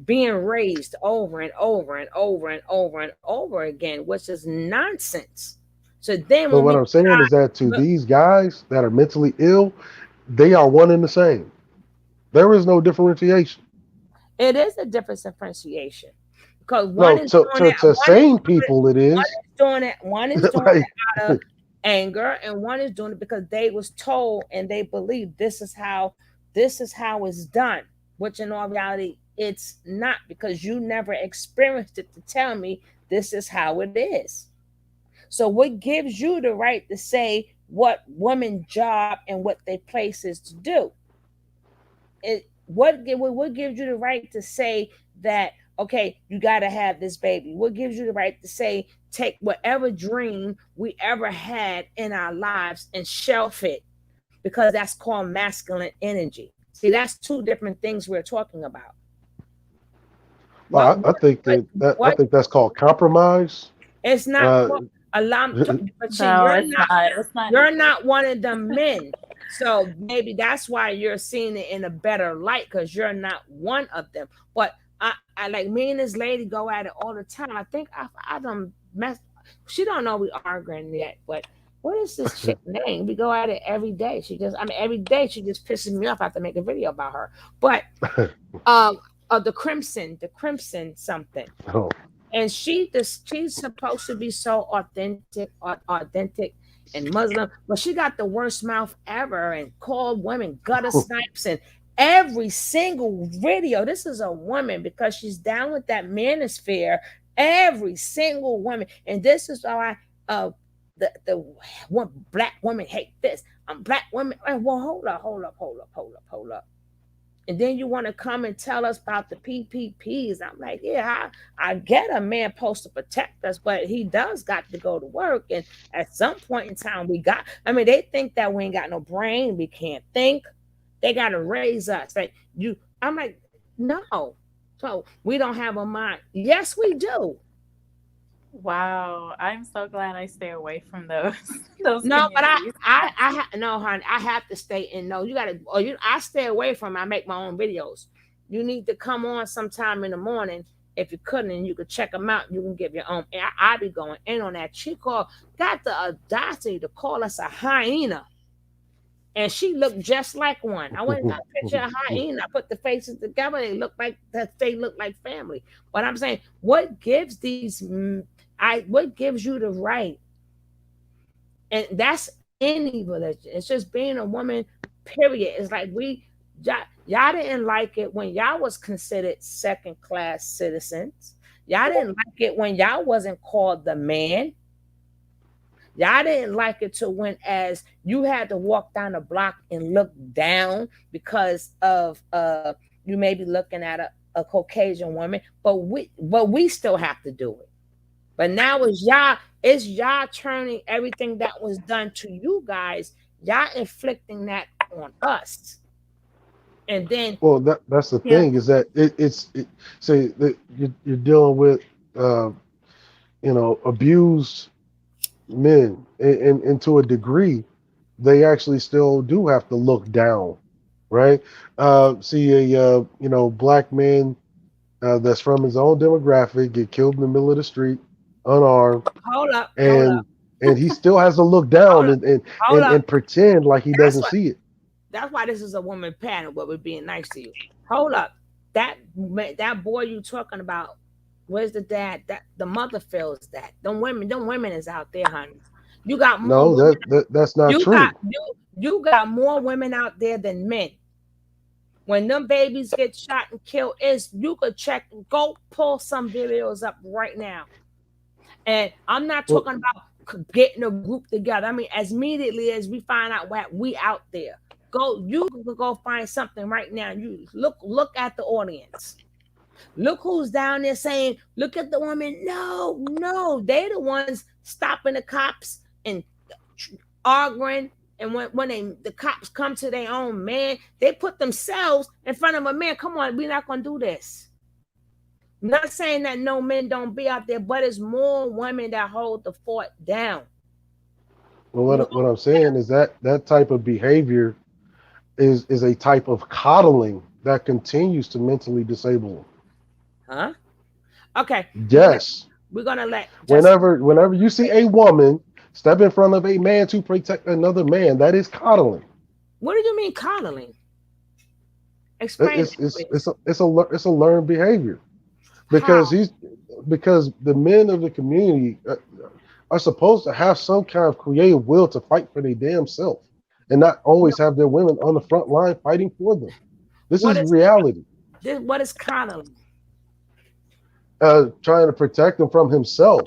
being raised over and over and over and over and over again, which is nonsense. So then But when what we I'm saying is that to look, these guys that are mentally ill, they are one and the same. There is no differentiation. it is a differentiation because one No, is to doing it, sane people it one is. is doing it, one is doing Like it out of anger, and one is doing it because they was told and they believe this is how it's done, which in all reality it's not, because you never experienced it to tell me this is how it is. So what gives you the right to say what women's job and what their place is to do? What gives you the right to say that, okay, you got to have this baby? What gives you the right to say take whatever dream we ever had in our lives and shelf it because that's called masculine energy? See, that's two different things we're talking about. What, I think what, I what? think that's called compromise. It's not Uh, called alarm. But see, No, it's not. It's not. you're not one of the men. So maybe that's why you're seeing it in a better light because you're not one of them. But I like me and this lady go at it all the time. I think I don't mess. She don't know we arguing yet, but what is this chick name? We go at it every day. Every day she just pisses me off. I have to make a video about her. But the crimson something. oh, And she's supposed to be so authentic and Muslim, but she got the worst mouth ever and called women gutter snipes and every single video. This is a woman because she's down with that manosphere. Every single woman, and this is why the one black women hate this. I'm black women. Well, hold up. And then you want to come and tell us about the PPPs. I'm like, yeah, I get a man supposed to protect us, but he does got to go to work. And at some point in time, they think that we ain't got no brain. We can't think. They got to raise us. I'm like, no. So we don't have a mind. Yes, we do. Wow, I'm so glad I stay away from those. Those No, but communities. no, honey, I have to stay in. No, I stay away from. I make my own videos. You need to come on sometime in the morning if you couldn't, and you could check them out. You can give your own. I be going in on that. She got the audacity to call us a hyena, and she looked just like one. I went and got a picture of hyena. I put the faces together. They look like family. But I'm saying, what gives what gives you the right? And that's any religion. It's just being a woman, period. It's like y'all didn't like it when y'all was considered second-class citizens. Y'all didn't like it when y'all wasn't called the man. Y'all didn't like it to when as you had to walk down the block and look down because of you may be looking at a Caucasian woman, but we still have to do it. But now it's y'all turning everything that was done to you guys, y'all inflicting that on us. And then that's the thing is that say that you're dealing with abused men, and to a degree they actually still do have to look down, right? See a black man that's from his own demographic get killed in the middle of the street unarmed. Hold up. And he still has to look down and pretend like he doesn't see it. That's why this is a woman panel where we're being nice to you. Hold up. That boy you talking about, where's the dad? That the mother feels that. Them women is out there, honey. You got more. No, that's not true. You got more women out there than men. When them babies get shot and killed, you could go pull some videos up right now. And I'm not talking about getting a group together. I mean, as immediately as we find out what we out there, you could go find something right now. You look at the audience. Look who's down there saying, look at the woman. No, they the ones stopping the cops and arguing. And when the cops come to their own man, they put themselves in front of a man. Come on, we're not going to do this. I'm not saying that no men don't be out there, but it's more women that hold the fort down. Well, what I'm saying is that type of behavior is a type of coddling that continues to mentally disable them. Huh? Okay. Yes. We're gonna let whenever you see a woman step in front of a man to protect another man, that is coddling. What do you mean coddling? Explain. It's a learned behavior. Because the men of the community are supposed to have some kind of creative will to fight for their damn self, and not always have their women on the front line fighting for them. This is reality. What is coddling? Trying to protect him from himself.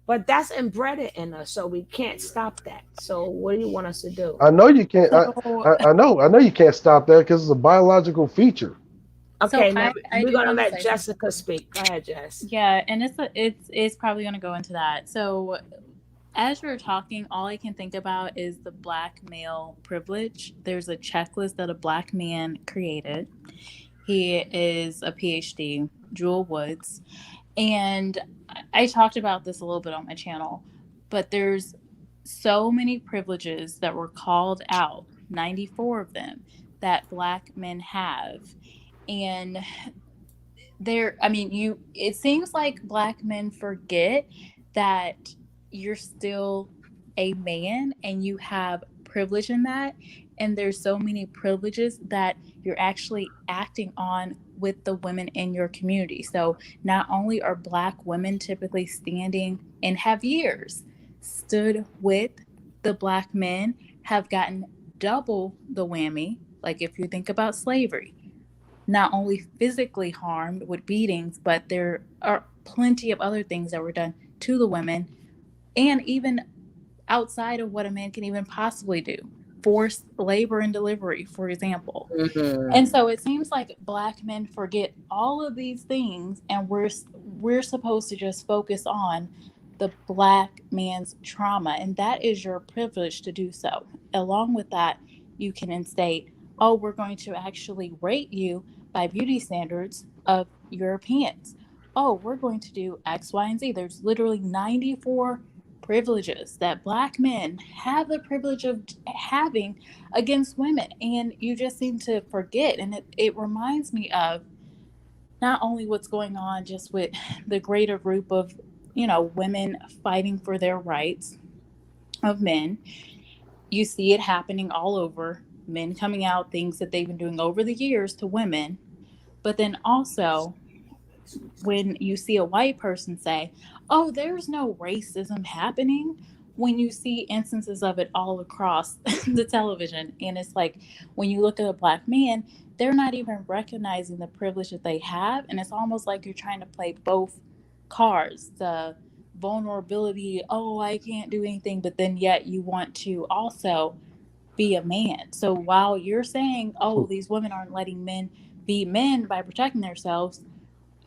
But that's inbred in us, so we can't stop that. So what do you want us to do? I know you can't. I know you can't stop that because it's a biological feature. Okay, So now I we're do gonna wanna let say Jessica speak. Go ahead, Jess. Yeah, and it's probably going to go into that. So as you're talking, all I can think about is the black male privilege. There's a checklist that a black man created. He is a PhD, Jewel Woods. And I talked about this a little bit on my channel, but there's so many privileges that were called out, 94 of them, that Black men have. And it seems like Black men forget that you're still a man and you have privilege in that. And there's so many privileges that you're actually acting on with the women in your community. So not only are Black women typically standing and have years stood with the Black men, have gotten double the whammy. Like if you think about slavery, not only physically harmed with beatings, but there are plenty of other things that were done to the women, and even outside of what a man can even possibly do. Forced labor and delivery, for example. Mm-hmm. And so it seems like Black men forget all of these things, and we're supposed to just focus on the Black man's trauma, and that is your privilege to do so. Along with that, you can instate, oh, we're going to actually rate you by beauty standards of Europeans. Oh, we're going to do X, Y, and Z. There's literally 94 privileges that Black men have the privilege of having against women, and you just seem to forget. And it reminds me of not only what's going on just with the greater group of women fighting for their rights of men. You see it happening all over, men coming out things that they've been doing over the years to women. But then also when you see a white person say, oh, there's no racism happening, when you see instances of it all across the television. And it's like, when you look at a Black man, they're not even recognizing the privilege that they have. And it's almost like you're trying to play both cards, the vulnerability, oh, I can't do anything, but then yet you want to also be a man. So while you're saying, oh, these women aren't letting men be men by protecting themselves,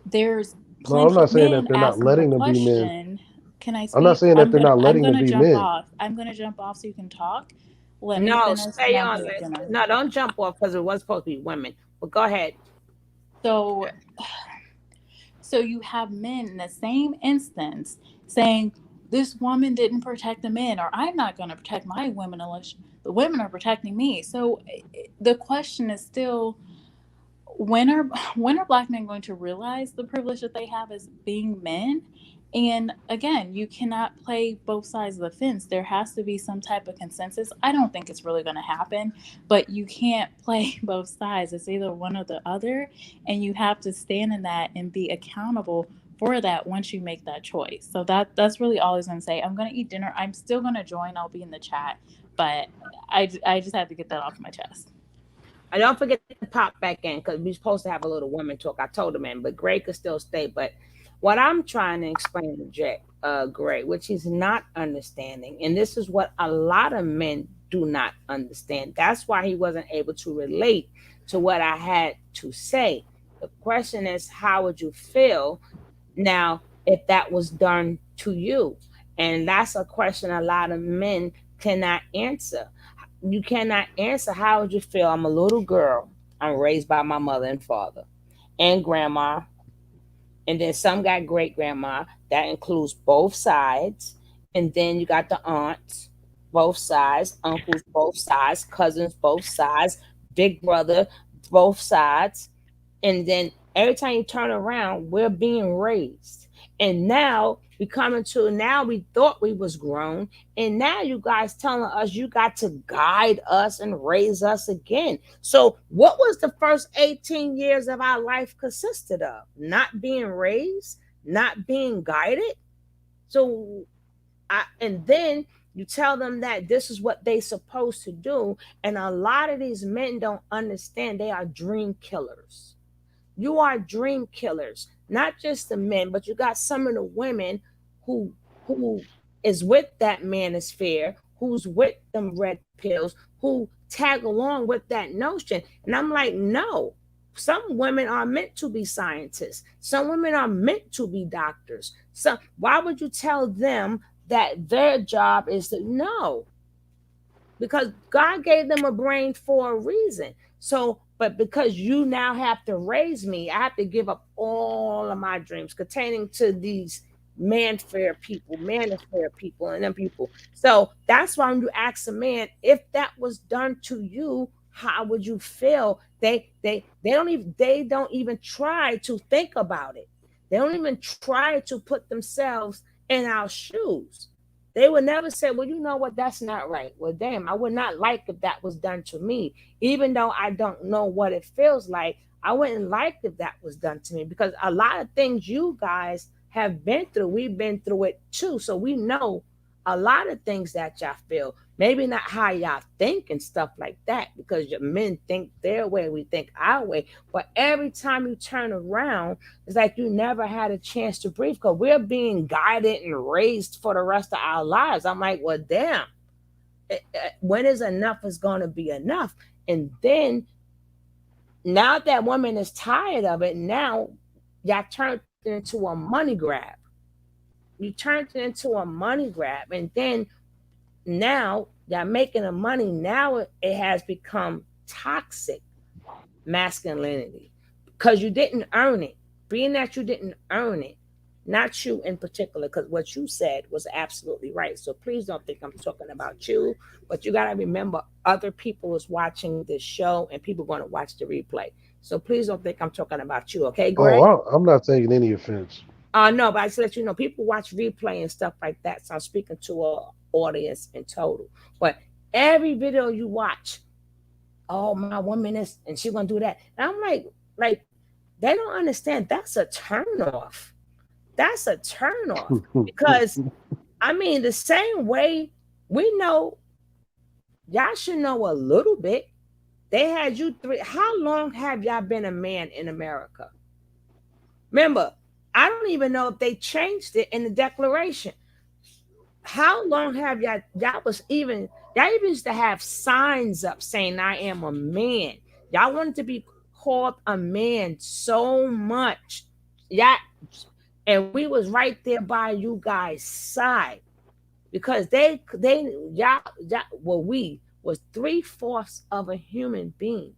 there's No, I'm plenty not of saying that men they're not asking the letting them be men. question. Can I speak? I'm not saying that they're not I'm letting them gonna be jump men. off. I'm gonna jump off so you can talk. Let me No, finish stay and I'll on. get dinner. No, don't jump off because it was supposed to be women. But go ahead. So you have men in the same instance saying, this woman didn't protect the men, or I'm not going to protect my women unless the women are protecting me. So the question is still, when are Black men going to realize the privilege that they have as being men? And again, you cannot play both sides of the fence. There has to be some type of consensus. I don't think it's really going to happen, but you can't play both sides. It's either one or the other, and you have to stand in that and be accountable for that once you make that choice. So that's really all I was going to say. I'm going to eat dinner. I'm still going to join. I'll be in the chat, but I just had to get that off my chest. I don't forget to pop back in because we're supposed to have a little women talk. I told him, man, but Gray could still stay. But what I'm trying to explain to Gray, which he's not understanding, and this is what a lot of men do not understand. That's why he wasn't able to relate to what I had to say. The question is, how would you feel now if that was done to you? And that's a question a lot of men cannot answer. You cannot answer, how would you feel? I'm a little girl. I'm raised by my mother and father and grandma. And then some got great grandma. That includes both sides. And then you got the aunts, both sides, uncles, both sides, cousins, both sides, big brother, both sides. And then every time you turn around, we're being raised. And now we we thought we was grown. And now you guys telling us you got to guide us and raise us again. So what was the first 18 years of our life consisted of? Not being raised, not being guided. So and then you tell them that this is what they supposed to do. And a lot of these men don't understand they are dream killers. You are dream killers, not just the men, but you got some of the women who is with that manosphere, who's with them red pills, who tag along with that notion. And I'm like, no, some women are meant to be scientists. Some women are meant to be doctors. So why would you tell them that their job is to know? Because God gave them a brain for a reason. So But because you now have to raise me, I have to give up all of my dreams containing to these manosphere people, and them people. So that's why when you ask a man if that was done to you, how would you feel? They don't even try to think about it. They don't even try to put themselves in our shoes. They would never say, well, you know what, that's not right. Well, damn, I would not like if that was done to me. Even though I don't know what it feels like, I wouldn't like if that was done to me, because a lot of things you guys have been through, we've been through it too. So we know a lot of things that y'all feel. Maybe not how y'all think and stuff like that, because your men think their way, we think our way. But every time you turn around, it's like you never had a chance to breathe, because we're being guided and raised for the rest of our lives. I'm like, well, damn, when is enough is going to be enough? And then now that woman is tired of it, now y'all turned it into a money grab. You turned it into a money grab. And then now y'all making the money. Now it has become toxic masculinity, because you didn't earn it. Being that you didn't earn it, not you in particular, because what you said was absolutely right. So please don't think I'm talking about you, but you got to remember other people is watching this show and people going to watch the replay. So please don't think I'm talking about you. Okay, Greg? I'm not taking any offense. No, but I just let you know people watch replay and stuff like that. So I'm speaking to a audience in total. But every video you watch, oh, my woman is, and she gonna do that. And I'm like, they don't understand that's a turn off. That's a turn off. Because I mean, the same way we know, y'all should know a little bit. They had you three. How long have y'all been a man in America? Remember, I don't even know if they changed it in the Declaration. How long have y'all even used to have signs up saying I am a man. Y'all wanted to be called a man so much. Yeah, and we was right there by you guys' side, because we was 3/4 of a human being.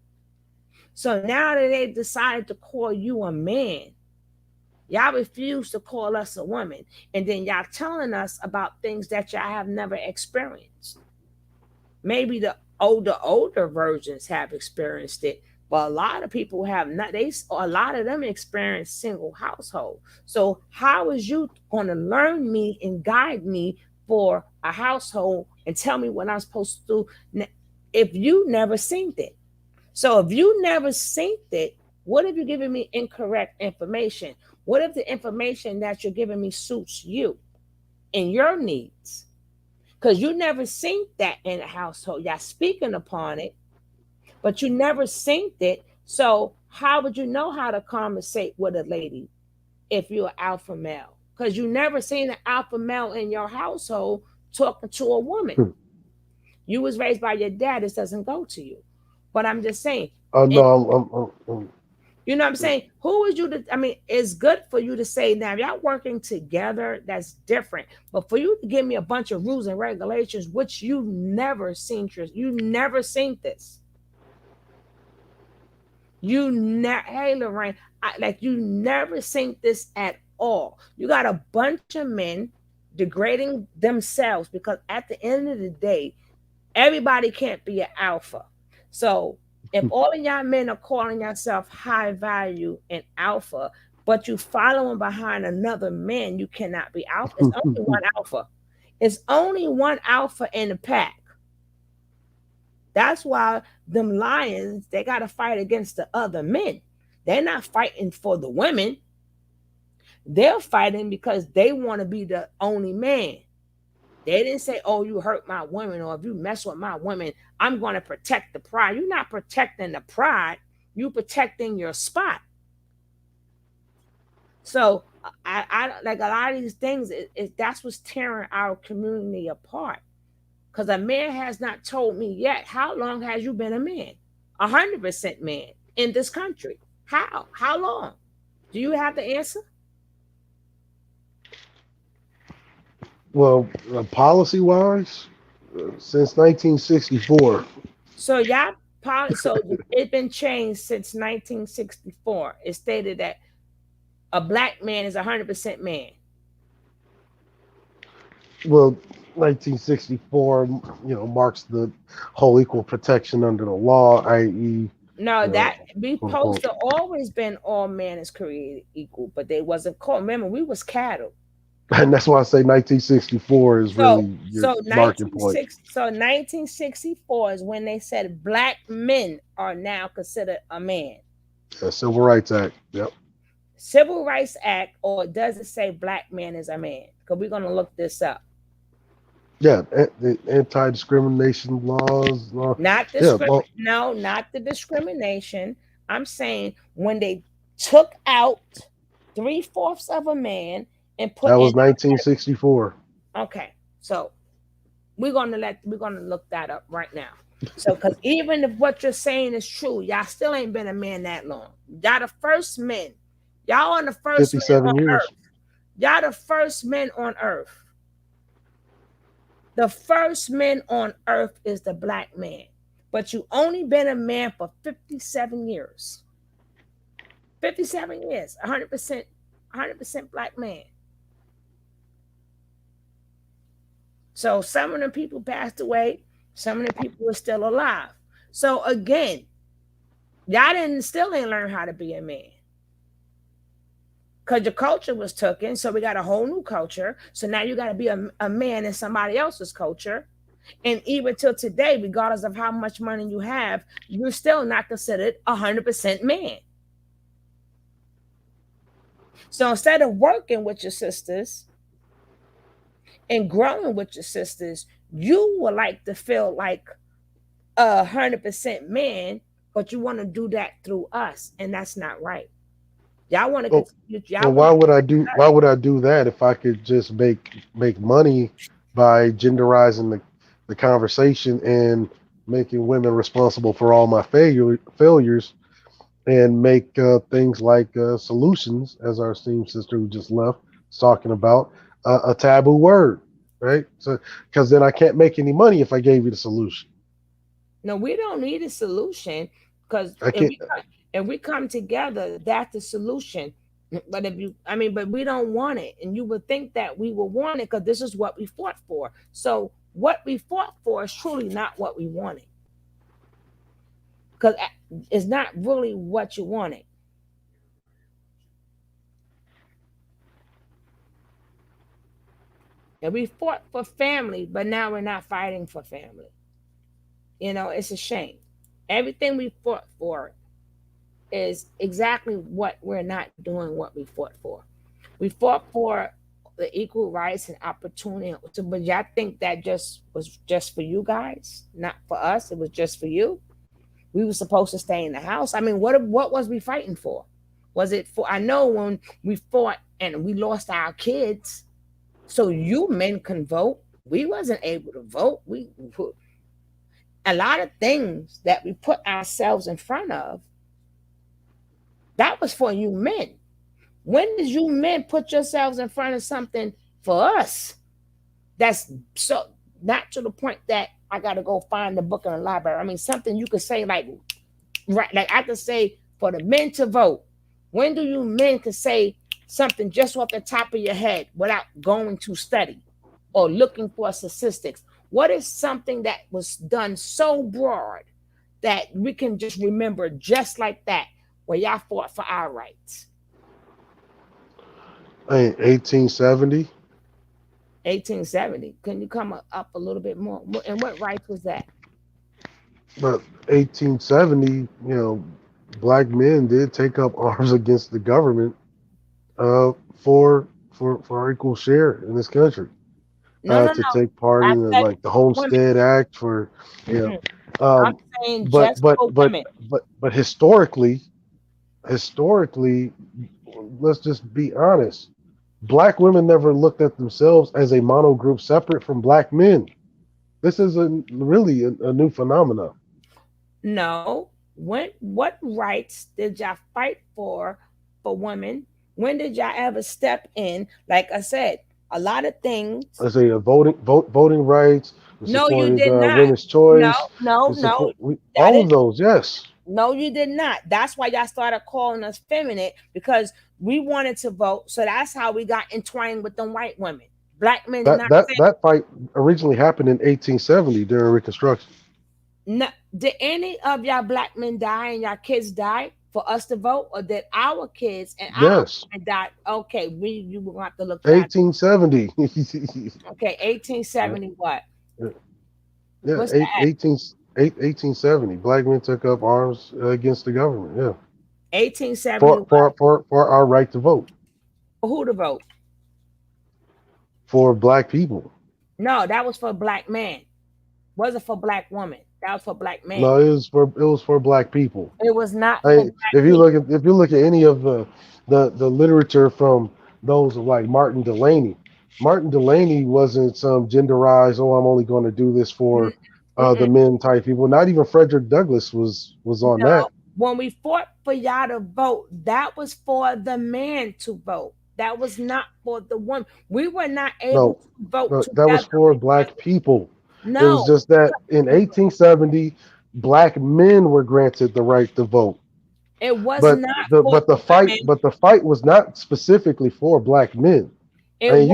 So now that they decided to call you a man, y'all refuse to call us a woman. And then y'all telling us about things that y'all have never experienced. Maybe the older versions have experienced it, but a lot of people have not. A lot of them experience single household. So how is you going to learn me and guide me for a household and tell me what I'm supposed to do if you never seen it? So if you never seen it, what if you're giving me incorrect information? What if the information that you're giving me suits you and your needs? Because you never seen that in a household. Y'all speaking upon it, but you never seen it. So how would you know how to conversate with a lady if you're an alpha male? Because you never seen an alpha male in your household talking to a woman. You was raised by your dad. This doesn't go to you. But I'm just saying. No, you know what I'm saying? Who is you to, I mean, it's good for you to say now, if y'all working together, that's different. But for you to give me a bunch of rules and regulations, which you never seen this. Hey, Lorraine, you never seen this at all. You got a bunch of men degrading themselves, because at the end of the day, everybody can't be an alpha. So if all of y'all men are calling yourself high value and alpha, but you following behind another man, you cannot be alpha. It's only one alpha. It's only one alpha in the pack. That's why them lions, they got to fight against the other men. They're not fighting for the women. They're fighting because they want to be the only man. They didn't say, oh, you hurt my women, or if you mess with my women, I'm going to protect the pride. You're not protecting the pride. You're protecting your spot. So I like a lot of these things, that's what's tearing our community apart. Because a man has not told me yet, how long has you been a man? 100% man in this country. How? How long? Do you have the answer? Well, policy-wise, since 1964. So y'all So it's been changed since 1964. It stated that a black man is 100% man. Well, 1964, marks the whole equal protection under the law, i.e., No, that we quote, supposed to unquote. always been all man is created equal, but they wasn't called. Remember, we was cattle. And that's why I say 1964 is really your marking point. 1964 is when they said black men are now considered a man. The Civil Rights Act. Yep. Civil Rights Act, or does it say black man is a man? Because we're gonna look this up. Yeah, the anti-discrimination laws. Not not the discrimination. I'm saying when they took out 3/4 of a man and put that was 1964. Okay, so we're gonna look that up right now. So, because even if what you're saying is true, y'all still ain't been a man that long. Y'all the first men. Y'all on the first 57 men on years. earth. Y'all the first men on earth. The first men on earth is the black man. But you only been a man for 57 years. 57 years, 100% black man. So some of the people passed away, some of the people are still alive. So again, y'all still ain't learn how to be a man. Because your culture was taken, so we got a whole new culture. So now you got to be a man in somebody else's culture. And even till today, regardless of how much money you have, you're still not considered 100% man. So instead of working with your sisters and growing with your sisters, you would like to feel like 100% man, but you want to do that through us, and that's not right. Y'all want to well, why would I do that if I could just make money by genderizing the conversation and making women responsible for all my failures, and make things like solutions, as our esteemed sister who just left was talking about, a taboo word, right? So because then I can't make any money if I gave you the solution. No, we don't need a solution, because if we come together, that's the solution. But but we don't want it, and you would think that we will want it because this is what we fought for. So what we fought for is truly not what we wanted, because it's not really what you wanted. And we fought for family, but now we're not fighting for family. It's a shame. Everything we fought for is exactly what we're not doing what we fought for. We fought for the equal rights and opportunity. But y'all think that was just for you guys, not for us. It was just for you. We were supposed to stay in the house. What was we fighting for? Was it for? I know when we fought and we lost our kids, so you men can vote. We wasn't able to vote. We put a lot of things that we put ourselves in front of. That was for you men. When did you men put yourselves in front of something for us? That's so not to the point that I got to go find the book in the library. Something you could say like I could say for the men to vote. When do you men could say something just off the top of your head without going to study or looking for statistics? What is something that was done so broad that we can just remember just like that? Where y'all fought for our rights. 1870. 1870. Can you come up a little bit more? And what rights was that? But 1870, black men did take up arms against the government for our equal share in this country. No. Take part in the Homestead Act for I'm saying just for women. But historically, let's just be honest. Black women never looked at themselves as a mono group separate from black men. This is really a new phenomenon. No. What rights did y'all fight for women? When did y'all ever step in? Like I said, a lot of things. I say voting rights. We No, you supported did not. women's No, choice. no, We no. support all of those. Yes. No, you did not. That's why y'all started calling us feminine, because we wanted to vote. So that's how we got entwined with them white women. Black men not saying. That fight originally happened in 1870 during Reconstruction. No, did any of y'all black men die and y'all kids die for us to vote, or did our kids and our women die? Okay, you will have to look that 1870. Okay, 1870 what? Yeah, What's that? 1870. Black men took up arms against the government. Yeah. 1870 for our right to vote. For who to vote? For black people. No, that was for black men. Wasn't for black women. That was for black men. No, it was for black people. It was not. If you look at any of the literature from those of like Martin Delaney wasn't some genderized, I'm only going to do this for the men type people. Not even Frederick Douglass was on that. When we fought for y'all to vote, that was for the man to vote. That was not for the woman. We were not able to vote. No, that was for black people. No. It was just that in 1870, black men were granted the right to vote. It was not. But the fight was not specifically for black men. It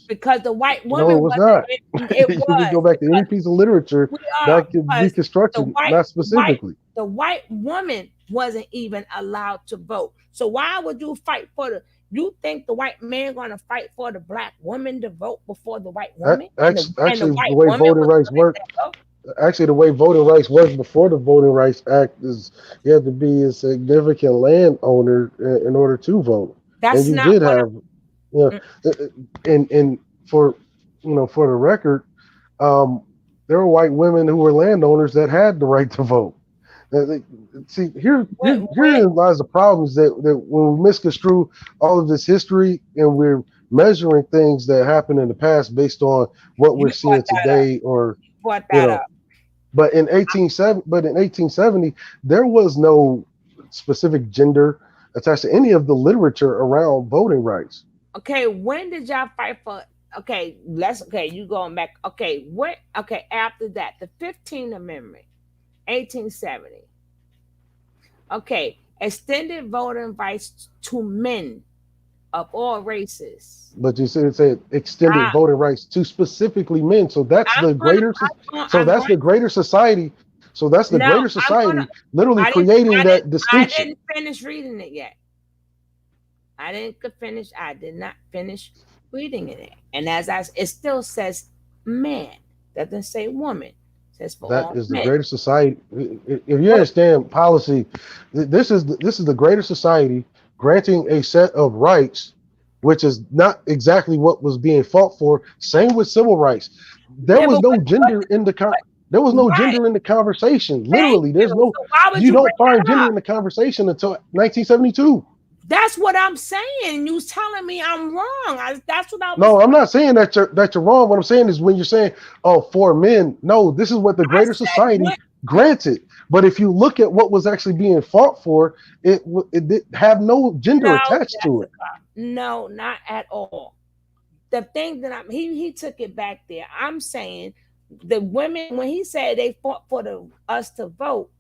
because the white woman. No, it was not. It You can go back to any piece of literature back in Reconstruction, not specifically. The white woman wasn't even allowed to vote. So why would you fight for the? You think the white man going to fight for the black woman to vote before the white woman? Actually, the way voting rights work. Actually, the way voting rights worked before the Voting Rights Act is you had to be a significant landowner in order to vote. That's and you not did have, and for for the record, there were white women who were landowners that had the right to vote. See, herein lies the problems that when we misconstrue all of this history and we're measuring things that happened in the past based on what we're seeing today, But in 1870, there was no specific gender attached to any of the literature around voting rights. Okay, when did y'all fight for? Okay, you going back. Okay, after that, the 15th Amendment, 1870. Okay, extended voting rights to men of all races. But you said extended voting rights to specifically men. So that's the greater society. So that's the greater society literally creating that distinction. I didn't finish reading it yet. I did not finish reading it. And it still says man. Doesn't say woman. It says for all that is men. the greater society. If you understand policy, this is the greater society granting a set of rights, which is not exactly what was being fought for. Same with civil rights. There was no gender in the gender in the conversation. Literally, there's no. You don't find gender in the conversation until 1972. That's what I'm saying. You telling me I'm wrong. That's what I was. No, I'm not saying that you're wrong. What I'm saying is when you're saying, for men, no, this is what the greater society granted. But if you look at what was actually being fought for, it did have no gender attached to it. No, not at all. The thing that he took it back there. I'm saying the women, when he said they fought for us to vote,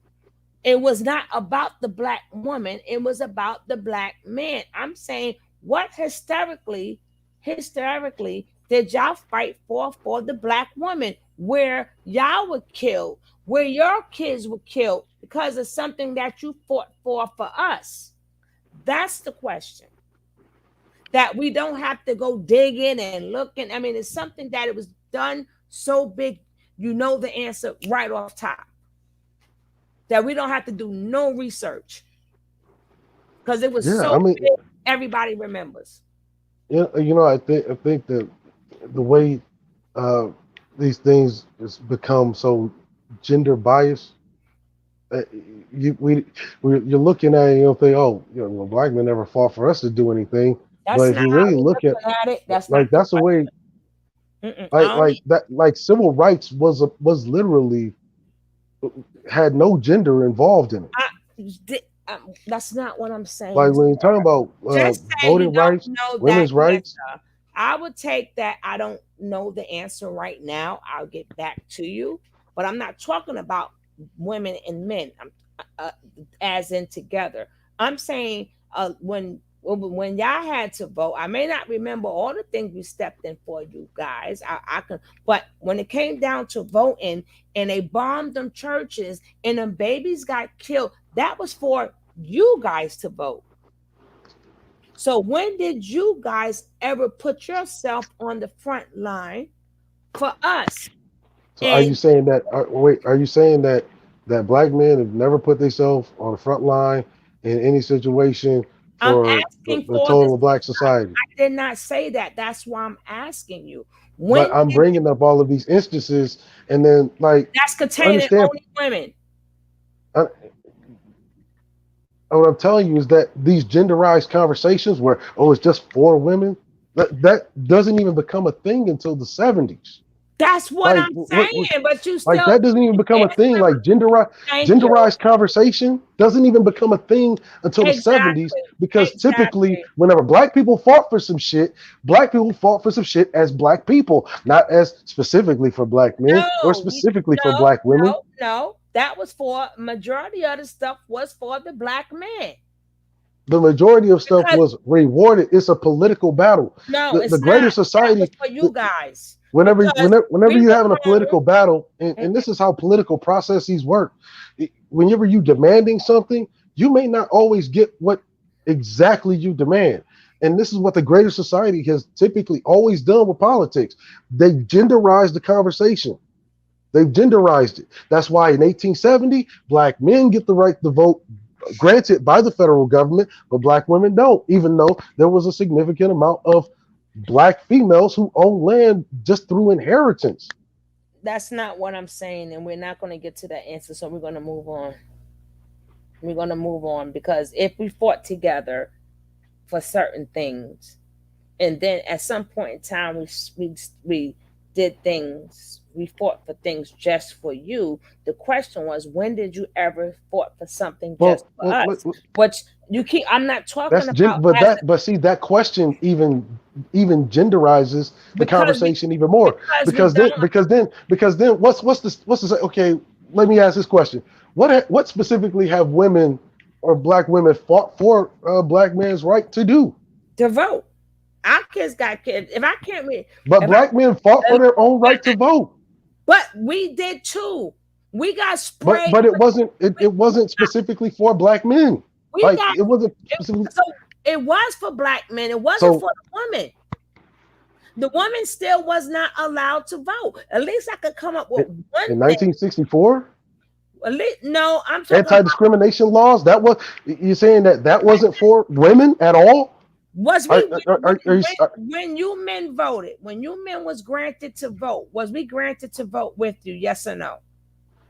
it was not about the black woman. It was about the black man. I'm saying, what hysterically did y'all fight for the black woman, where y'all were killed, where your kids were killed because of something that you fought for us? That's the question. That we don't have to go digging and looking. I mean, it's something that it was done so big, you know the answer right off top. That we don't have to do no research. Because it was big, everybody remembers. Yeah, I think that the way these things has become so gender biased, you're looking at it, think, black men never fought for us to do anything. But if you really look at it, that's the way. Like civil rights was literally had no gender involved in it. That's not what I'm saying. Like when you're talking about voting rights, women's rights. I would take that. I don't know the answer right now. I'll get back to you. But I'm not talking about women and men. As in together. I'm saying when y'all had to vote, I may not remember all the things we stepped in for you guys. I can, but when it came down to voting and they bombed them churches and them babies got killed, that was for you guys to vote. So when did you guys ever put yourself on the front line for us? So are you saying that? Are you saying that black men have never put themselves on the front line in any situation I'm for asking the for total this. of black society? I did not say that. That's why I'm asking you. But When I'm bringing up all of these instances, and then like that's containing understand. only women. What I'm telling you is that these genderized conversations where, oh, it's just for women, that doesn't even become a thing until the 70s. That's what I'm saying, but you like still that doesn't even become a thing. Like genderized conversation doesn't even become a thing until the 70s, because typically whenever black people fought for some shit as black people, not as specifically for black men or specifically for black women. No, that was for majority of the stuff was for the black man. The majority of stuff was rewarded. It's a political battle. No, it's the greater not. society That was for you guys. Whenever you're having a political battle, and this is how political processes work. Whenever you demanding something, you may not always get what exactly you demand. And this is what the greater society has typically always done with politics. They genderized the conversation. They've genderized it. That's why in 1870, black men get the right to vote, granted by the federal government, but black women don't, even though there was a significant amount of black females who own land just through inheritance. That's not what I'm saying, and we're not going to get to that answer, so we're going to move on. We're going to move on, because if we fought together for certain things, and then at some point in time we did things, we fought for things just for you. The question was, when did you ever fought for something just for us? Which you keep. I'm not talking about. But see, that question even genderizes the conversation even more. Because then what's the okay? Let me ask this question: What specifically have women or black women fought for black men's right to do? To vote. Our kids got kids. If I can't read, but black men fought for their own right to vote. But we did too. We got sprayed. But it wasn't specifically for black men. It wasn't specifically. So it was for black men. It wasn't for the women. The woman still was not allowed to vote. At least I could come up with one. In 1964. No, I'm talking anti-discrimination laws. That was, you're saying that wasn't for women at all? Was when you men voted, when you men was granted to vote, was we granted to vote with you? Yes or no?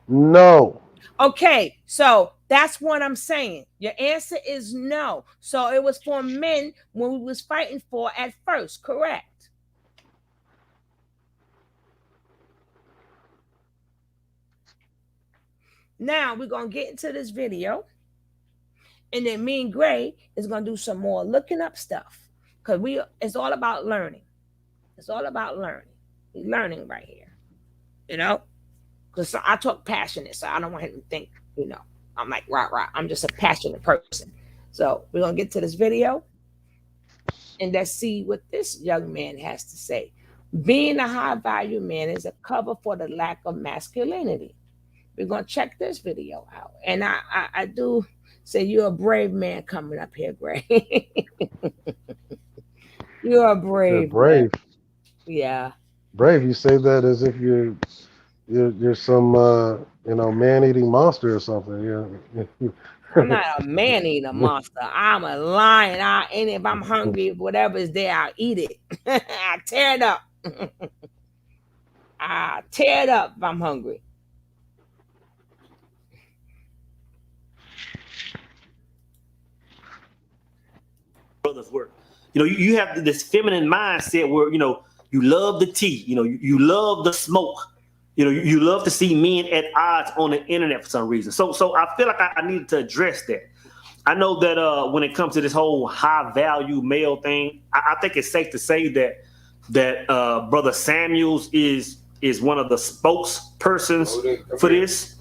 No. Okay, so that's what I'm saying. Your answer is no. So it was for men when we was fighting for at first, correct? Now we're gonna get into this video. And then me and Gray is gonna do some more looking up stuff, because it's all about learning. It's all about learning. We're learning right here, because I talk passionate, so I don't want him to think, I'm like rah. I'm just a passionate person. So we're gonna get to this video, and let's see what this young man has to say. Being a high value man is a cover for the lack of masculinity. We're gonna check this video out, and I do. Say you're a brave man coming up here, Gray. You're a brave. Brave. Man. Yeah. Brave. You say that as if you're some man-eating monster or something. Yeah. I'm not a man-eating monster. I'm a lion. And if I'm hungry, whatever is there, I'll eat it. I tear it up. I tear it up if I'm hungry. Brothers work. You have this feminine mindset where you love the tea, you love the smoke, you love to see men at odds on the internet for some reason. So I feel like I needed to address that. I know that when it comes to this whole high value male thing, I think it's safe to say that that Brother Samuels is one of the spokespersons for this.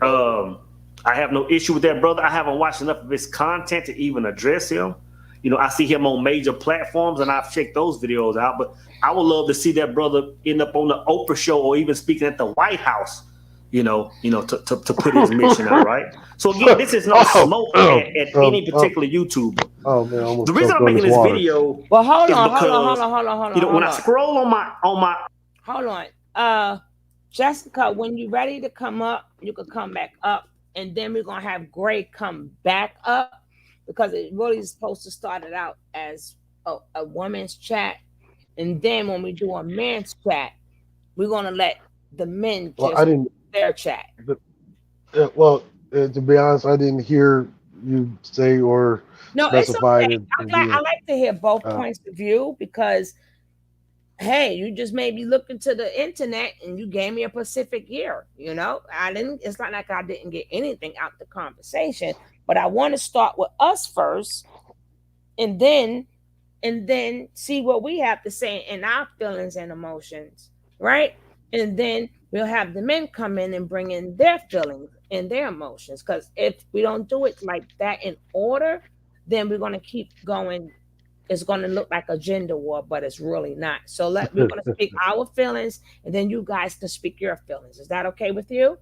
I have no issue with that brother. I haven't watched enough of his content to even address him. You know, I see him on major platforms, and I've checked those videos out. But I would love to see that brother end up on the Oprah show or even speaking at the White House. To put his mission out, right? So again, this is no smoke at any particular YouTuber. Oh man, the reason I'm making this video, well, hold on. When I scroll on my, hold on, Jessica, when you're ready to come up, you can come back up, and then we're gonna have Gray come back up because it really is supposed to start it out as a woman's chat, and then when we do a man's chat, we're gonna let the men their chat. To be honest, I didn't hear you say or specify it. I like to hear both points of view because, hey, you just made me look into the internet and you gave me a Pacific ear. You know, it's not like I didn't get anything out the conversation, but I want to start with us first, and then see what we have to say in our feelings and emotions, right? And then we'll have the men come in and bring in their feelings and their emotions. Because if we don't do it like that in order, then we're going to keep going. It's going to look like a gender war, but it's really not. So we're going to speak our feelings, and then you guys can speak your feelings. Is that okay with you?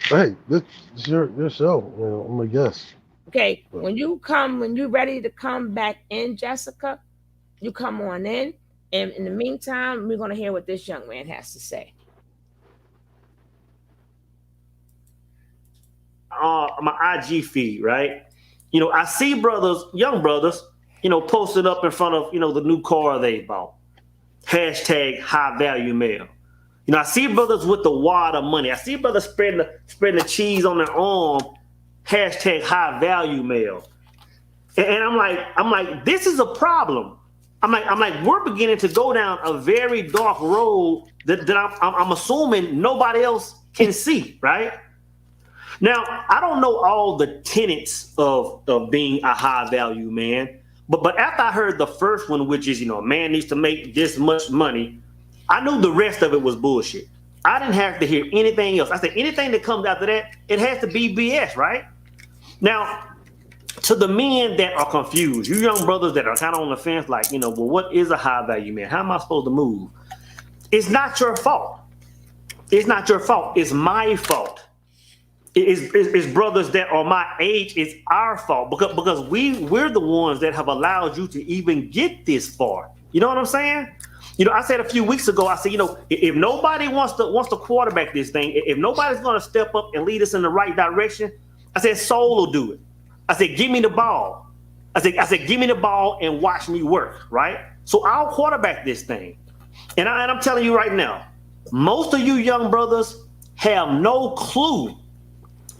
Hey, this is your show. You know, I'm a guest. Okay. When you're ready to come back in, Jessica, you come on in. And in the meantime, we're going to hear what this young man has to say. My IG feed, right? You know, I see young brothers, posted up in front of, the new car they bought. Hashtag high value male. You know, I see brothers with the wad of money. I see brothers spreading the cheese on their arm. Hashtag high value male. And I'm like, this is a problem. I'm like, we're beginning to go down a very dark road that I'm assuming nobody else can see, right? Now, I don't know all the tenets of being a high value man, but after I heard the first one, which is, a man needs to make this much money, I knew the rest of it was bullshit. I didn't have to hear anything else. I said, anything that comes after that, it has to be BS, right? Now, to the men that are confused, you young brothers that are kind of on the fence, like, well, what is a high value man? How am I supposed to move? It's not your fault. It's not your fault. It's my fault. It's brothers that are my age. It's our fault because we're the ones that have allowed you to even get this far. You know what I'm saying? I said a few weeks ago, I said, if nobody wants to quarterback this thing, if nobody's going to step up and lead us in the right direction, I said, Soul will do it. I said, give me the ball. I said, give me the ball and watch me work, right? So I'll quarterback this thing. And I'm telling you right now, most of you young brothers have no clue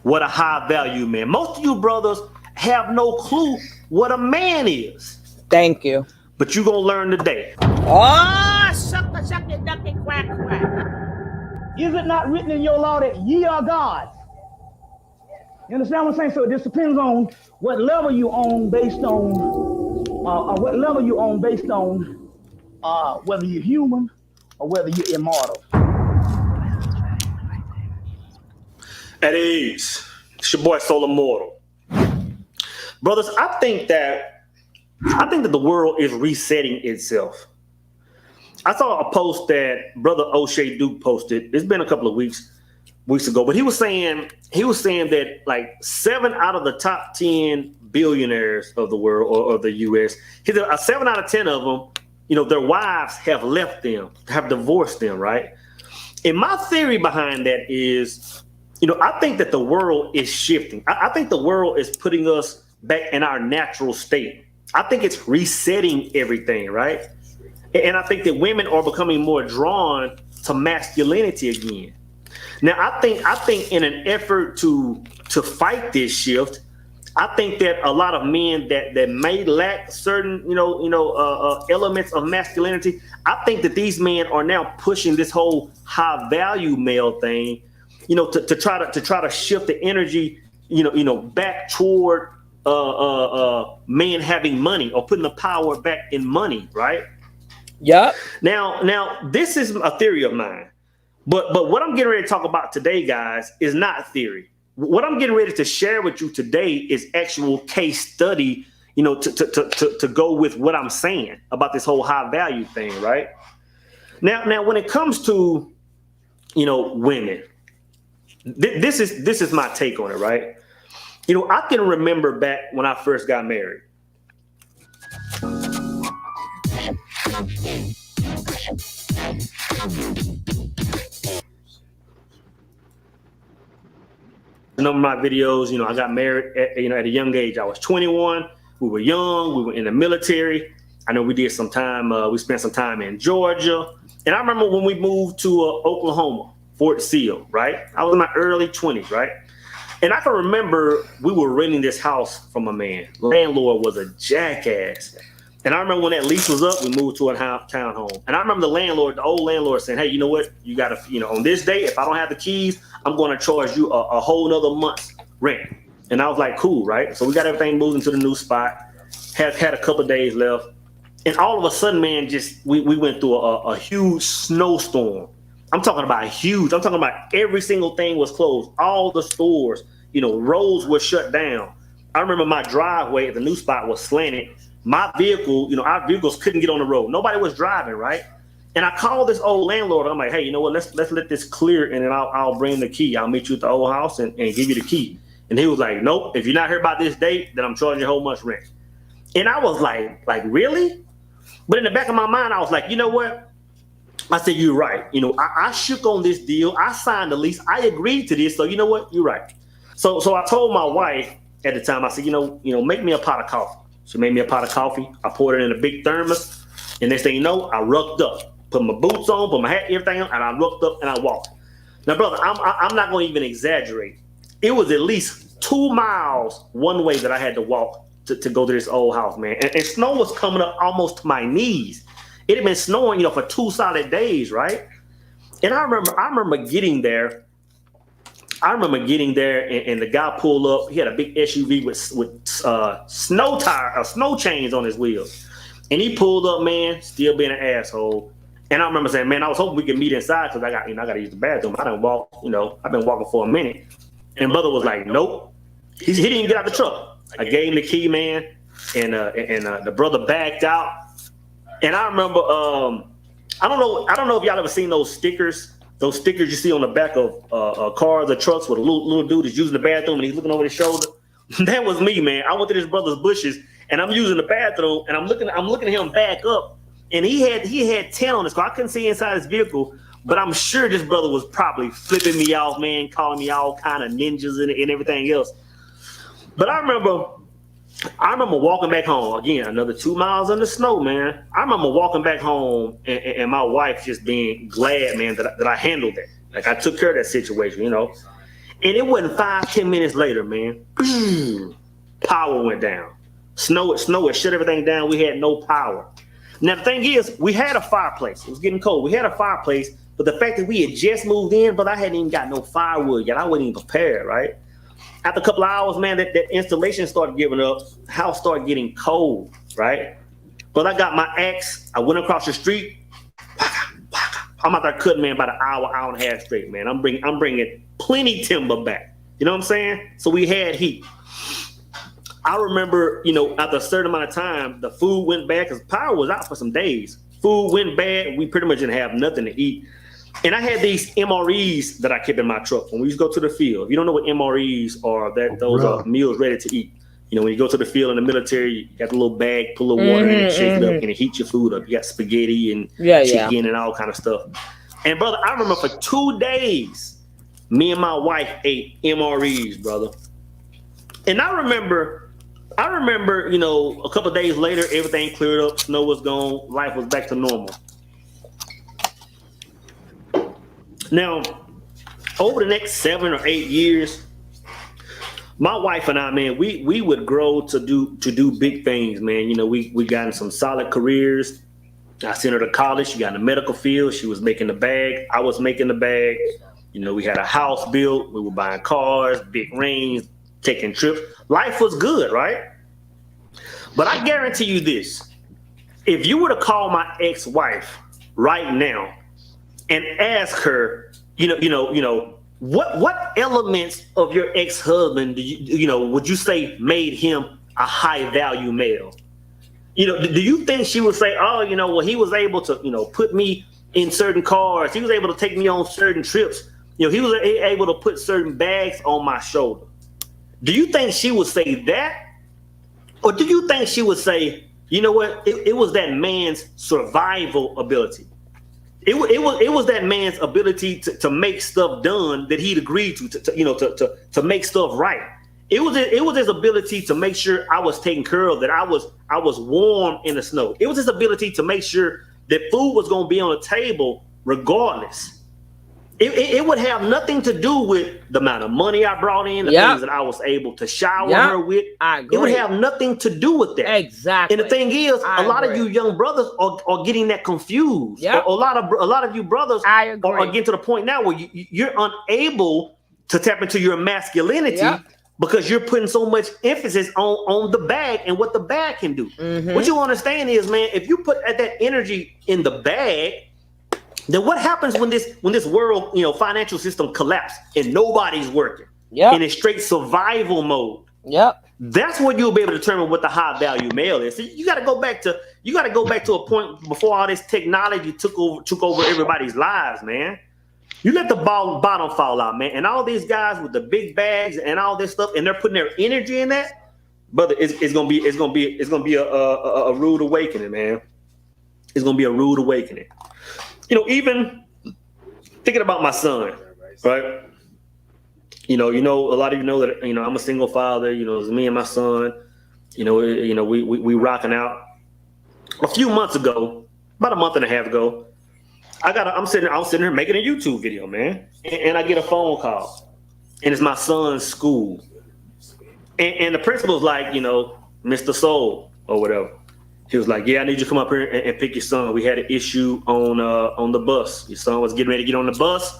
what a high value man. Most of you brothers have no clue what a man is. Thank you. But you're going to learn today. Oh, suck it, duck it, quack, quack. Is it not written in your law that ye are gods? You understand what I'm saying? So it just depends on what level you own based on, whether you're human or whether you're immortal. At ease. It's your boy Soul Immortal. Brothers, I think that the world is resetting itself. I saw a post that Brother O'Shea Duke posted. It's been a couple of weeks ago, but he was saying that like 7 out of the top 10 billionaires of the world or the U.S., 7 out of 10 of them, their wives have left them, have divorced them, right? And my theory behind that is, I think that the world is shifting. I think the world is putting us back in our natural state. I think it's resetting everything, right? And I think that women are becoming more drawn to masculinity again. Now, I think in an effort to fight this shift, I think that a lot of men that may lack certain, elements of masculinity, I think that these men are now pushing this whole high value male thing, to try to shift the energy, back toward men having money or putting the power back in money, right? Yep. Now this is a theory of mine, but what I'm getting ready to talk about today, guys, is not theory. What I'm getting ready to share with you today is actual case study, you know, to go with what I'm saying about this whole high value thing, right? Now when it comes to, you know, women, this is my take on it, right? You know, I can remember back when I first got married. A number of my videos, you know, I got married at a young age. I was 21. We were young. We were in the military. I know we did some time. We spent some time in Georgia. And I remember when we moved to Oklahoma, Fort Sill, right? I was in my early 20s, right? And I can remember we were renting this house from a man. Landlord was a jackass. And I remember when that lease was up, we moved to a townhome. And I remember the old landlord saying, hey, you know what? You got to, you know, on this day, if I don't have the keys, I'm going to charge you a whole nother month's rent. And I was like, cool, right? So we got everything moved into the new spot, had a couple of days left. And all of a sudden, man, we went through a huge snowstorm. I'm talking about huge. I'm talking about every single thing was closed. All the stores, you know, roads were shut down. I remember my driveway at the new spot was slanted. My vehicle, you know, our vehicles couldn't get on the road. Nobody was driving, right? And I called this old landlord. I'm like, hey, you know what? Let's let this clear, and then I'll bring the key. I'll meet you at the old house and give you the key. And he was like, nope. If you're not here by this date, then I'm charging you a whole month's rent. And I was like really? But in the back of my mind, I was like, you know what? I said, you're right. You know, I shook on this deal. I signed the lease. I agreed to this. So you know what? You're right. So I told my wife at the time, I said, you know, make me a pot of coffee. She made me a pot of coffee. I poured it in a big thermos. And next thing you know, I rucked up, put my boots on, put my hat, everything on, and I rucked up and I walked. Now, brother, I'm not going to even exaggerate. It was at least 2 miles one way that I had to walk to go to this old house, man. And snow was coming up almost to my knees. It had been snowing, you know, for 2 solid days, right? And I remember getting there. And the guy pulled up. He had a big SUV with snow chains on his wheels. And he pulled up, man, still being an asshole. And I remember saying, man, I was hoping we could meet inside because I got to use the bathroom. I done walk, you know, I've been walking for a minute. And brother was like, nope. He didn't even get out the truck. I gave him the key, man, and the brother backed out. And I remember, I don't know if y'all ever seen those stickers you see on the back of cars or trucks where the little dude is using the bathroom and he's looking over his shoulder. That was me, man. I went to this brother's bushes and I'm using the bathroom and I'm looking at him back up, and he had 10 on his car. I couldn't see inside his vehicle, but I'm sure this brother was probably flipping me off, man, calling me all kind of ninjas and everything else. But I remember walking back home. Again, another 2 miles in the snow, man. I remember walking back home and my wife just being glad, man, that I handled that. Like, I took care of that situation, you know. And it wasn't 5-10 minutes later, man. Power went down. Snow had shut everything down. We had no power. Now, the thing is, we had a fireplace. It was getting cold. We had a fireplace, but the fact that we had just moved in, but I hadn't even got no firewood yet. I wasn't even prepared, right? After a couple of hours, man, that installation started giving up. House started getting cold, right? But I got my axe. I went across the street. I'm out there cutting, man, about an hour and a half straight, man. I'm bringing plenty timber back. You know what I'm saying? So we had heat. I remember, you know, after a certain amount of time, the food went bad because power was out for some days. Food went bad. We pretty much didn't have nothing to eat. And I had these MREs that I kept in my truck when we used to go to the field. If you don't know what MREs are, those are meals ready to eat. You know, when you go to the field in the military, you got the little bag, put a little water in it, shake it up, and it heats your food up. You got spaghetti and chicken and all kind of stuff. And brother, I remember for 2 days, me and my wife ate MREs, brother. And I remember, you know, a couple of days later, everything cleared up, snow was gone, life was back to normal. Now, over the next 7 or 8 years, my wife and I, man, we would grow to do big things, man. You know, we got in some solid careers. I sent her to college. She got in the medical field. She was making the bag. I was making the bag. You know, we had a house built. We were buying cars, big rings, taking trips. Life was good, right? But I guarantee you this. if you were to call my ex-wife right now and ask her, what elements of your ex-husband would you say made him a high value male? Do you think she would say, oh, well, he was able to, put me in certain cars. He was able to take me on certain trips. He was able to put certain bags on my shoulder. Do you think she would say that? Or do you think she would say, you know what? It was that man's survival ability. It was that man's ability to make stuff done that he'd agreed to make stuff right. It was his ability to make sure I was taken care of, that I was warm in the snow. It was his ability to make sure that food was going to be on the table regardless. It would have nothing to do with the amount of money I brought in, the things that I was able to shower her with. I agree. It would have nothing to do with that. Exactly. And the thing is, a lot of you young brothers are getting that confused. Yep. A lot of you brothers are getting to the point now where you're unable to tap into your masculinity because you're putting so much emphasis on the bag and what the bag can do. Mm-hmm. What you understand is, man, if you put that energy in the bag, then what happens when this world, financial system collapses and nobody's working? Yeah. In a straight survival mode. Yep. That's when you'll be able to determine what the high value male is. So you got to go back to a point before all this technology took over everybody's lives, man. You let the bottom fall out, man. And all these guys with the big bags and all this stuff, and they're putting their energy in that, brother. It's gonna be a rude awakening, man. It's gonna be a rude awakening. Even thinking about my son, right? A lot of you know that I'm a single father. It's me and my son. We rocking out. A few months ago, about a month and a half ago, I'm sitting here making a YouTube video, man, and I get a phone call, and it's my son's school, and the principal's like, Mr. Soul or whatever. He was like, yeah, I need you to come up here and pick your son. We had an issue on the bus. Your son was getting ready to get on the bus.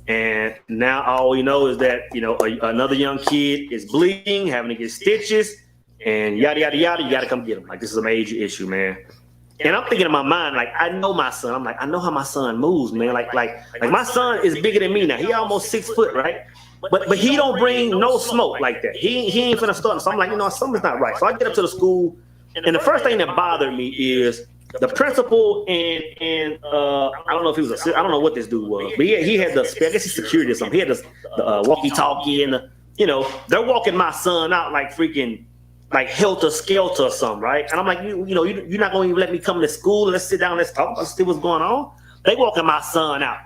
And now all we know is that, another young kid is bleeding, having to get stitches, and yada, yada, yada. You got to come get him. Like, this is a major issue, man. And I'm thinking in my mind, like, I know my son. I'm like, I know how my son moves, man. Like my son is bigger than me now. He almost 6 foot, right? But he don't bring no smoke like that. He ain't finna start. So I'm like, something's not right. So I get up to the school. And the first thing that bothered me is the principal and I don't know if he was I don't know what this dude was, but he had I guess he's security or something. He had the walkie-talkie and they're walking my son out like freaking like helter skelter or something, right? And I'm like, you're not gonna even let me come to school. Let's sit down, let's talk, let's see what's going on. They walking my son out,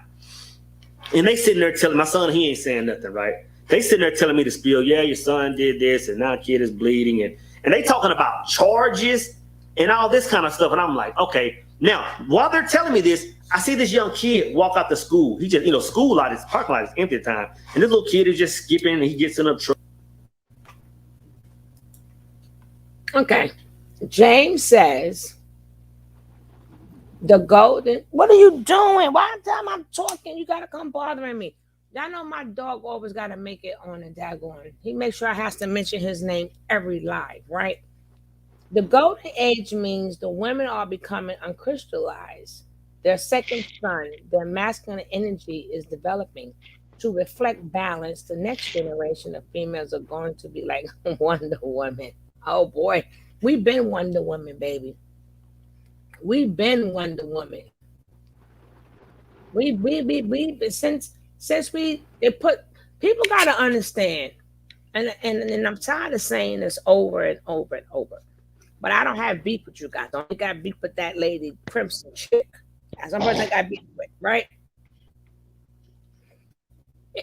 and they sitting there telling my son he ain't saying nothing, right? They sitting there telling me to spill, yeah, your son did this, and now kid is bleeding, and they talking about charges and all this kind of stuff. And I'm like, okay. Now, while they're telling me this, I see this young kid walk out the school. He just, school lot, his parking lot is empty at the time. And this little kid is just skipping and he gets in a truck. Okay. James says, what are you doing? Why time I'm talking, you got to come bothering me? Y'all know my dog always got to make it on a daggone. He makes sure I has to mention his name every live, right? The golden age means the women are becoming uncrystallized. Their second sun, their masculine energy is developing to reflect balance. The next generation of females are going to be like Wonder Woman. Oh boy, we've been Wonder Woman, baby. We've been Wonder Woman. We since we put people got to understand, and I'm tired of saying this over and over and over. But I don't have beef with you guys. I only got beef with that lady Crimson chick. Some person I got beef with, right?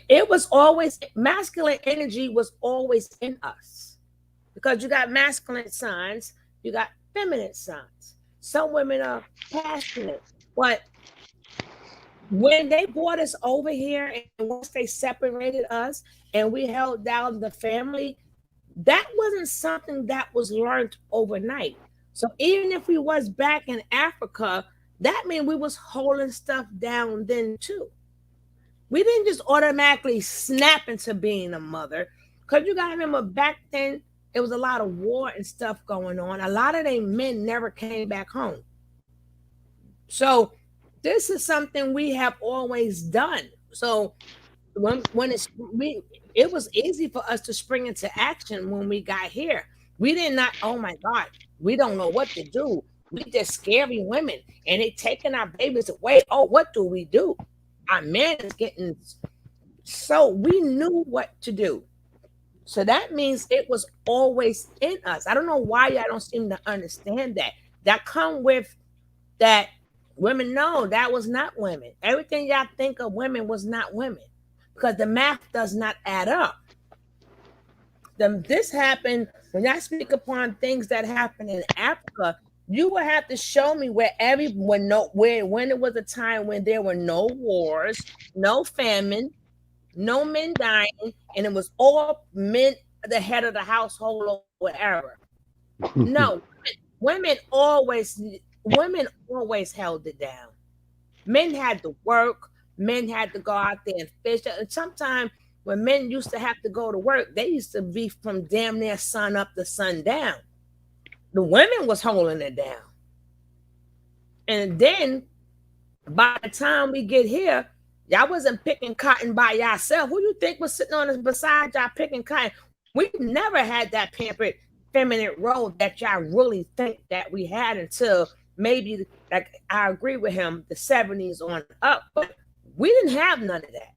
It was always masculine energy was always in us, because you got masculine signs, you got feminine signs. Some women are passionate, but when they brought us over here and once they separated us and we held down the family, that wasn't something that was learned overnight. So even if we was back in Africa, that meant we was holding stuff down then too. We didn't just automatically snap into being a mother, because you got to remember back then, it was a lot of war and stuff going on. A lot of them men never came back home. So this is something we have always done. So when it was easy for us to spring into action when we got here. We did not, oh my God, we don't know what to do. We just scary women and they taking our babies away. Oh, what do we do? Our man is getting, so we knew what to do. So that means it was always in us. I don't know why y'all don't seem to understand that. That come with that women know that was not women. Everything y'all think of women was not women because the math does not add up. This happened when I speak upon things that happened in Africa. You will have to show me when it was a time when there were no wars, no famine, no men dying, and it was all men the head of the household or whatever. No, women always held it down. Men had to work, men had to go out there and fish. And sometimes when men used to have to go to work, they used to be from damn near sun up to sundown. The women was holding it down. And then by the time we get here, y'all wasn't picking cotton by yourself. Who you think was sitting on us beside y'all picking cotton? We never had that pampered feminine role that y'all really think that we had until maybe, like I agree with him, the 70s on up. But we didn't have none of that.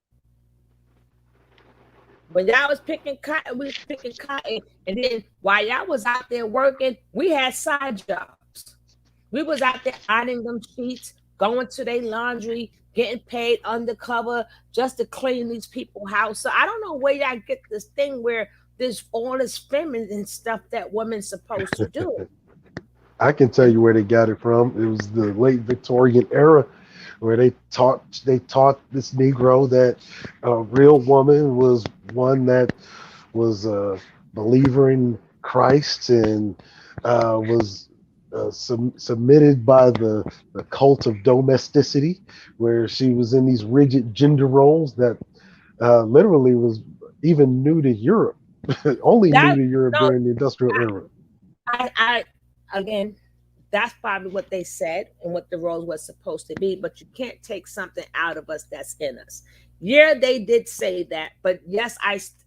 When y'all was picking cotton, we was picking cotton. And then while y'all was out there working, we had side jobs. We was out there ironing them sheets, going to their laundry, getting paid undercover just to clean these people's house. So I don't know where y'all get this thing where there's all this feminine stuff that women's supposed to do. I can tell you where they got it from. It was the late Victorian era, where they taught this Negro that a real woman was one that was a believer in Christ and was submitted by the cult of domesticity, where she was in these rigid gender roles that literally was even new to Europe, only new to Europe during the industrial era. I again, that's probably what they said and what the roles was supposed to be, but you can't take something out of us that's in us. Yeah, they did say that, but yes,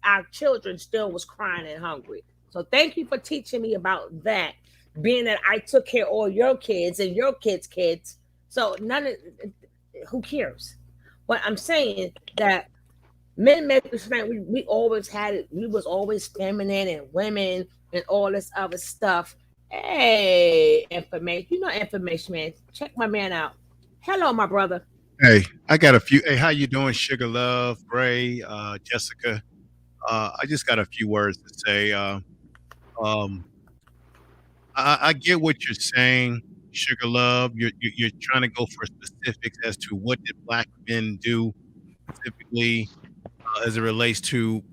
our children still was crying and hungry. So thank you for teaching me about that, being that I took care of all your kids and your kids. So who cares? But I'm saying that men make us we always had it. We was always feminine and women and all this other stuff. Hey, information, man. Check my man out. Hello, my brother. Hey, I got a few. Hey, how you doing, Sugar Love, Bray, Jessica? I just got a few words to say. I get what you're saying, Sugar Love. You're trying to go for specifics as to what did black men do specifically as it relates to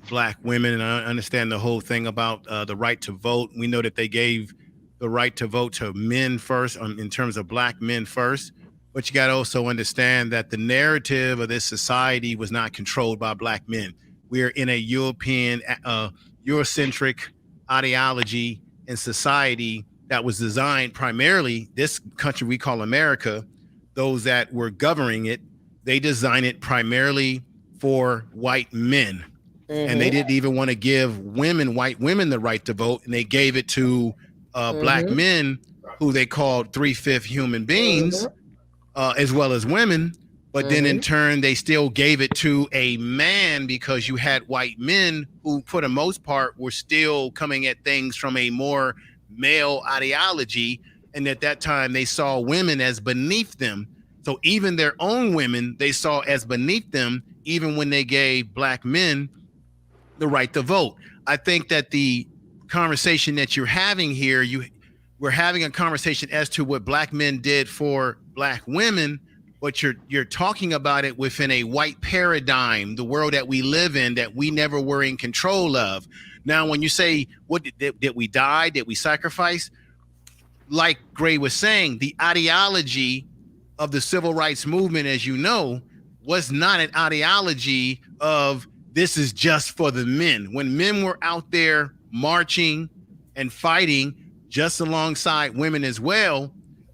black women, and I understand the whole thing about the right to vote. We know that they gave the right to vote to men first, in terms of black men first. But you got to also understand that the narrative of this society was not controlled by black men. We're in a European, Eurocentric ideology and society that was designed primarily, this country we call America, those that were governing it, they designed it primarily for white men. And they didn't even want to give white women the right to vote, and they gave it to black men, who they called 3/5 human beings, as well as women. But then in turn, they still gave it to a man, because you had white men who, for the most part, were still coming at things from a more male ideology. And at that time, they saw women as beneath them. So even their own women, they saw as beneath them, even when they gave black men the right to vote. I think that the conversation that you're having here, we're having a conversation as to what black men did for black women, but you're talking about it within a white paradigm, the world that we live in, that we never were in control of. Now, when you say, what did we die? Did we sacrifice? Like Gray was saying, the ideology of the civil rights movement, as you know, was not an ideology of this is just for the men. When men were out there marching and fighting just alongside women as well,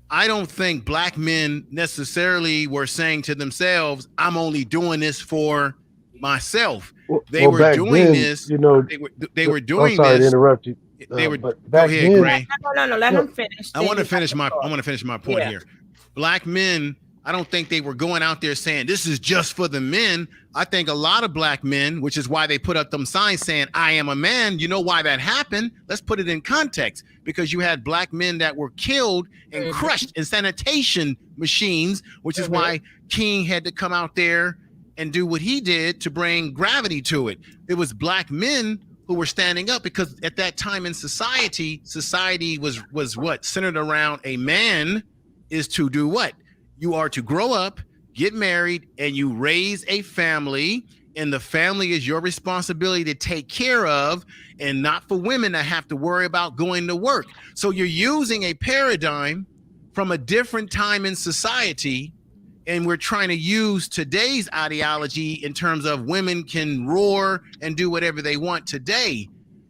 I don't think black men necessarily were saying to themselves, I'm only doing this for myself. They were back doing then, this. you know, They were I'm doing sorry to this. interrupt you, They were. but Go back ahead, then, Gray. No, let him finish. I want to finish my point Yeah. here. Black men, I don't think they were going out there saying this is just for the men. I think a lot of black men, which is why they put up them signs saying I am a man. You know why that happened? Let's put it in context. Because you had black men that were killed and crushed in sanitation machines, which is why King had to come out there and do what he did to bring gravity to it. It was black men who were standing up, because at that time in society was what? Centered around a man is to do what? You are to grow up, get married, and you raise a family, and the family is your responsibility to take care of, and not for women that have to worry about going to work. So you're using a paradigm from a different time in society, and we're trying to use today's ideology in terms of women can roar and do whatever they want today.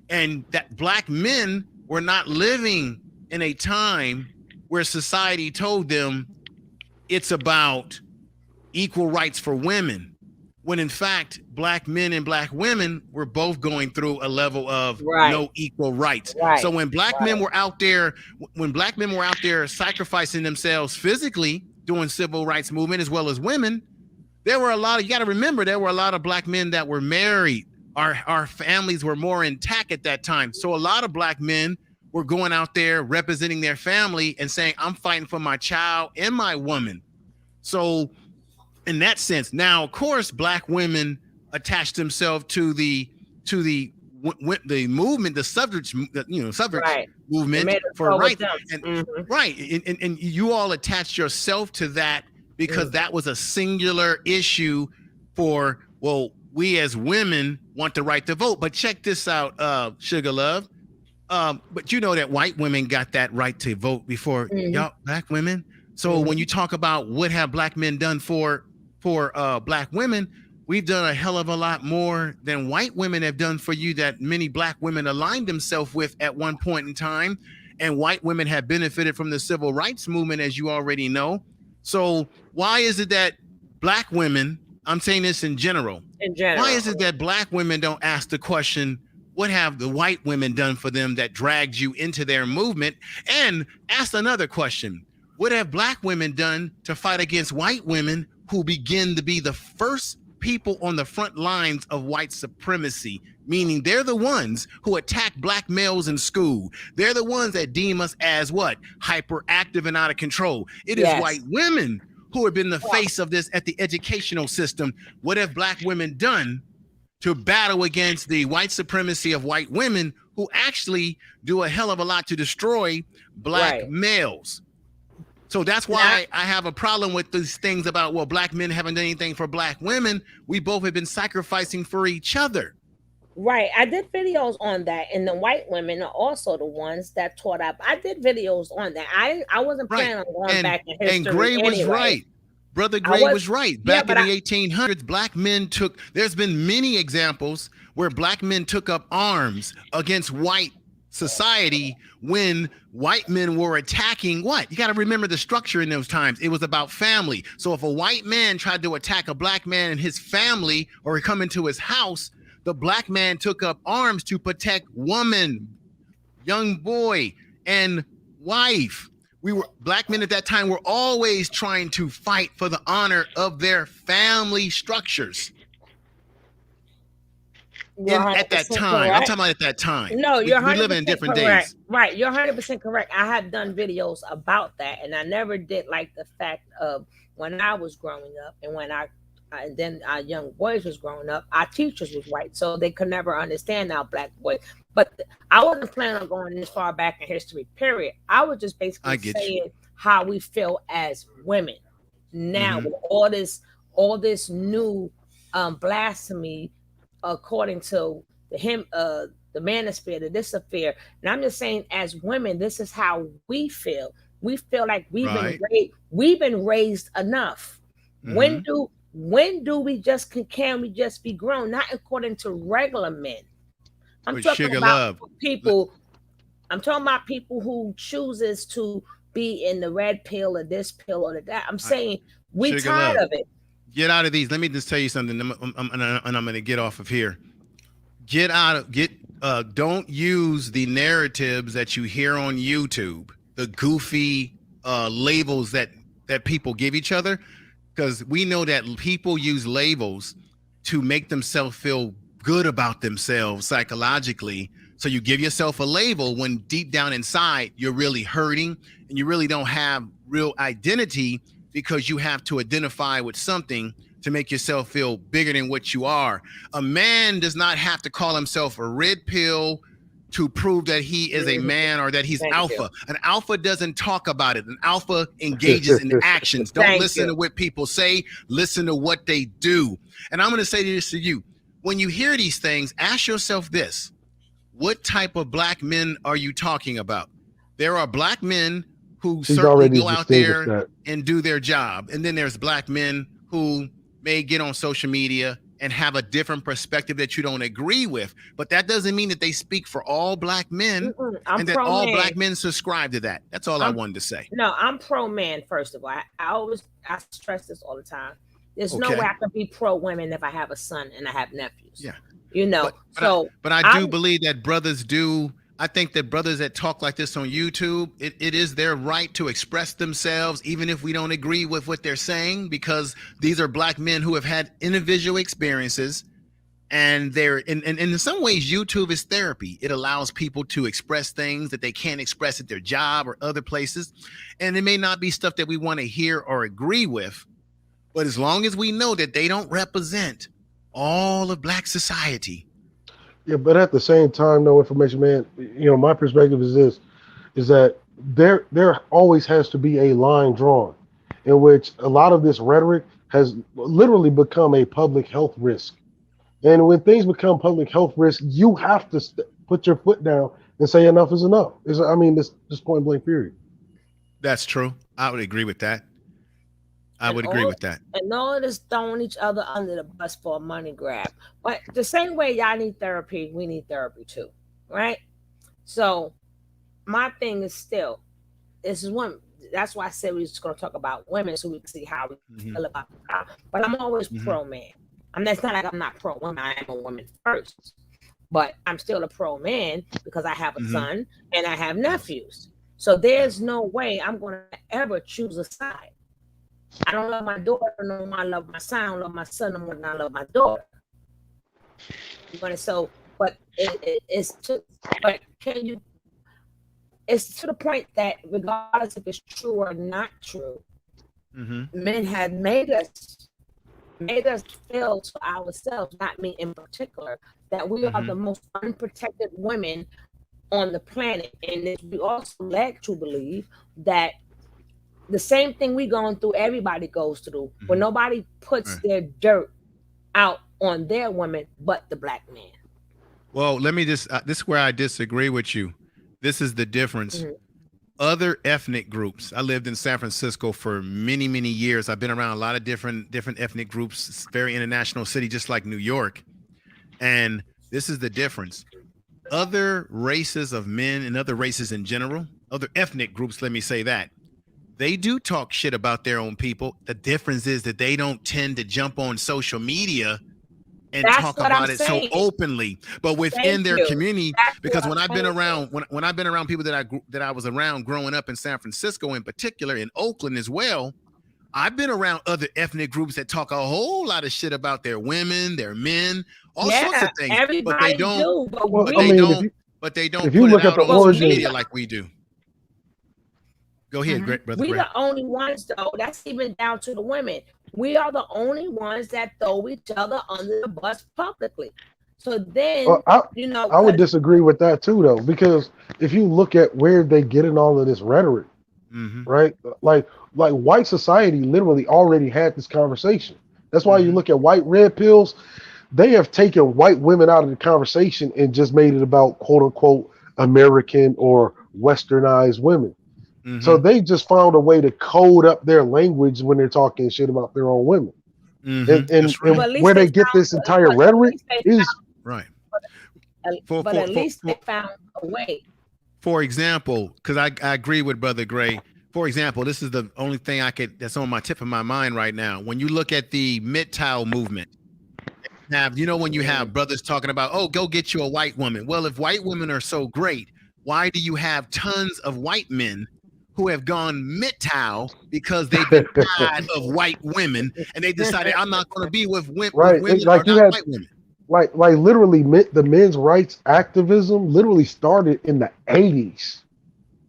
And that black men were not living in a time where society told them it's about equal rights for women, when in fact, black men and black women were both going through a level of no equal rights. So when black men were out there, sacrificing themselves physically, doing civil rights movement, as well as women, there were a lot of, you got to remember, there were a lot of black men that were married. Our families were more intact at that time. So a lot of black men were going out there representing their family and saying, I'm fighting for my child and my woman. So in that sense, now, of course, black women attached themselves to the movement, the suffrage, movement for rights, and you all attached yourself to that because that was a singular issue for, well, we as women want the right to vote. But check this out, Sugar Love. But you know that white women got that right to vote before y'all black women. So when you talk about what have black men done for black women, we've done a hell of a lot more than white women have done for you, that many black women aligned themselves with at one point in time. And white women have benefited from the civil rights movement, as you already know. So why is it that black women, I'm saying this in general, why is it that black women don't ask the question, what have the white women done for them that dragged you into their movement? And ask another question, what have black women done to fight against white women who begin to be the first people on the front lines of white supremacy? Meaning they're the ones who attack black males in school. They're the ones that deem us as what? Hyperactive and out of control. It is white women who have been the face of this at the educational system. What have black women done to battle against the white supremacy of white women who actually do a hell of a lot to destroy black males? So that's why I have a problem with these things about, well, black men haven't done anything for black women. We both have been sacrificing for each other. Right. I did videos on that, and the white women are also the ones that taught up. I did videos on that. I wasn't planning on going back in history. And Gray was right. Brother Gray was right. Back in the 1800s, black men took, there's been many examples where black men took up arms against white society when white men were attacking what? You got to remember the structure in those times. It was about family. So if a white man tried to attack a black man and his family or come into his house, the black man took up arms to protect woman, young boy, and wife. Black men at that time were always trying to fight for the honor of their family structures. At that time, I'm talking about at that time. No, you're 100% we live in different correct. days. Right, you're 100% correct. I have done videos about that, and I never did like the fact of when I was growing up, and when and then our young boys was growing up, our teachers was white, so they could never understand our black boys. But I wasn't planning on going this far back in history, period. I was just basically saying how we feel as women now with all this new blasphemy according to the manosphere, the disappear. And I'm just saying, as women, this is how we feel. We feel like we've been raised enough. When do we can we just be grown? Not according to regular men. I'm talking about people. I'm talking about people who chooses to be in the red pill or this pill or that. I'm saying we Sugar tired love. of it. Get out of these. Let me just tell you something, and I'm going to get off of here. Don't use the narratives that you hear on YouTube, the goofy labels that people give each other, because we know that people use labels to make themselves feel good about themselves psychologically. So you give yourself a label when deep down inside you're really hurting and you really don't have real identity, because you have to identify with something to make yourself feel bigger than what you are. A man does not have to call himself a red pill to prove that he is a man or that he's alpha. An alpha doesn't talk about it. An alpha engages in actions. Don't listen to what people say, listen to what they do. And I'm going to say this to you. When you hear these things, ask yourself this: what type of black men are you talking about? There are black men who certainly go out there and do their job. And then there's black men who may get on social media and have a different perspective that you don't agree with. But that doesn't mean that they speak for all black men and that all black men subscribe to that. That's all I wanted to say. No, I'm pro-man, first of all. I stress this all the time. There's no way I can be pro-women if I have a son and I have nephews. Yeah. You know, but I do believe that brothers do. I think that brothers that talk like this on YouTube, it is their right to express themselves, even if we don't agree with what they're saying, because these are black men who have had individual experiences, and they're in some ways YouTube is therapy. It allows people to express things that they can't express at their job or other places. And it may not be stuff that we want to hear or agree with, but as long as we know that they don't represent all of black society. Yeah, but at the same time, no information, man. You know, my perspective is this: is that there always has to be a line drawn, in which a lot of this rhetoric has literally become a public health risk. And when things become public health risk, you have to put your foot down and say enough is enough. It's just point blank period. That's true. I would agree with that. I would agree with that. And all of this throwing each other under the bus for a money grab. But the same way y'all need therapy, we need therapy too, right? So my thing is still, this is one. That's why I said we was just going to talk about women so we can see how we feel about it. But I'm always pro-man. It's not like I'm not pro-woman. I am a woman first. But I'm still a pro-man because I have a son and I have nephews. So there's no way I'm going to ever choose a side. I don't love my daughter no more. I love my son. I don't love my son no more than I love my daughter. But it's to the point that regardless if it's true or not true, men have made us feel to ourselves, not me in particular, that we are the most unprotected women on the planet. And we also led to believe that the same thing we going through, everybody goes through, but nobody puts their dirt out on their women but the black man. Well, let me just, this is where I disagree with you. This is the difference. Other ethnic groups, I lived in San Francisco for many, many years. I've been around a lot of different ethnic groups. It's a very international city, just like New York. And this is the difference. Other races of men and other races in general, other ethnic groups, let me say that, they do talk shit about their own people. The difference is that they don't tend to jump on social media and talk about it so openly. But within their community, because when I've been around, when I've been around people that I was around growing up in San Francisco, in particular, in Oakland as well, I've been around other ethnic groups that talk a whole lot of shit about their women, their men, all sorts of things. But they don't. But they don't put it out on social media like we do. Go ahead, brother. We the only ones, though. That's even down to the women. We are the only ones that throw each other under the bus publicly. So then, I would disagree with that too, though, because if you look at where they get in all of this rhetoric, right? Like white society literally already had this conversation. That's why you look at white red pills. They have taken white women out of the conversation and just made it about quote unquote American or westernized women. So they just found a way to code up their language when they're talking shit about their own women. And where they get this entire rhetoric is right. But at least they found a way. For example, because I agree with Brother Gray, for example, this is the only thing that's on my tip of my mind right now. When you look at the MGTOW movement, when you have brothers talking about, oh, go get you a white woman. Well, if white women are so great, why do you have tons of white men who have gone MGTOW because they've been tired of white women and they decided I'm not going to be with women like or you not had, white women. Like literally, the men's rights activism literally started in the 80s.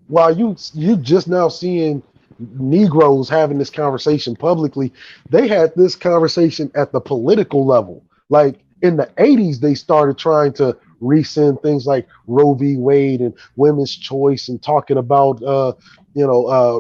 While you just now seeing Negroes having this conversation publicly, they had this conversation at the political level. Like in the 80s, they started trying to rescind things like Roe v. Wade and women's choice and talking about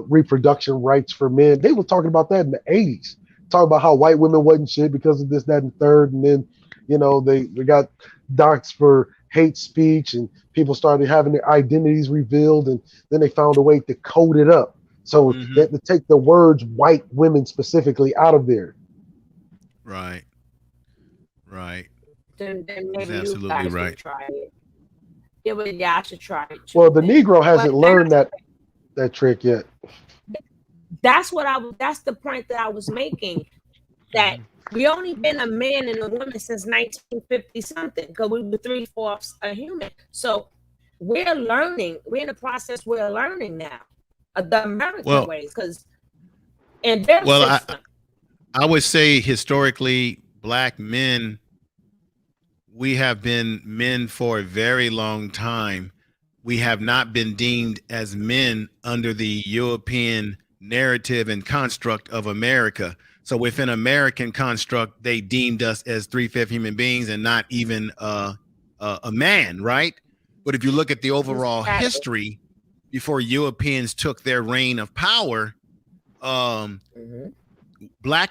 reproduction rights for men. They were talking about that in the 80s, talking about how white women wasn't shit because of this, that, and third. And then, they got docs for hate speech and people started having their identities revealed. And then they found a way to code it up. So they had to take the words white women specifically out of there. Right. Then maybe That's you absolutely guys right. should try it. Yeah, but I should try it too. Well, the Negro hasn't learned that trick yet. That's the point that I was making. That we only been a man and a woman since 1950 something, because we were 3/4 a human. So we're learning. We're in the process. We're learning now the American ways, because and their system. I would say historically, black men, we have been men for a very long time. We have not been deemed as men under the European narrative and construct of America. So within American construct, they deemed us as 3/5 human beings and not even a man, right? But if you look at the overall history, before Europeans took their reign of power, black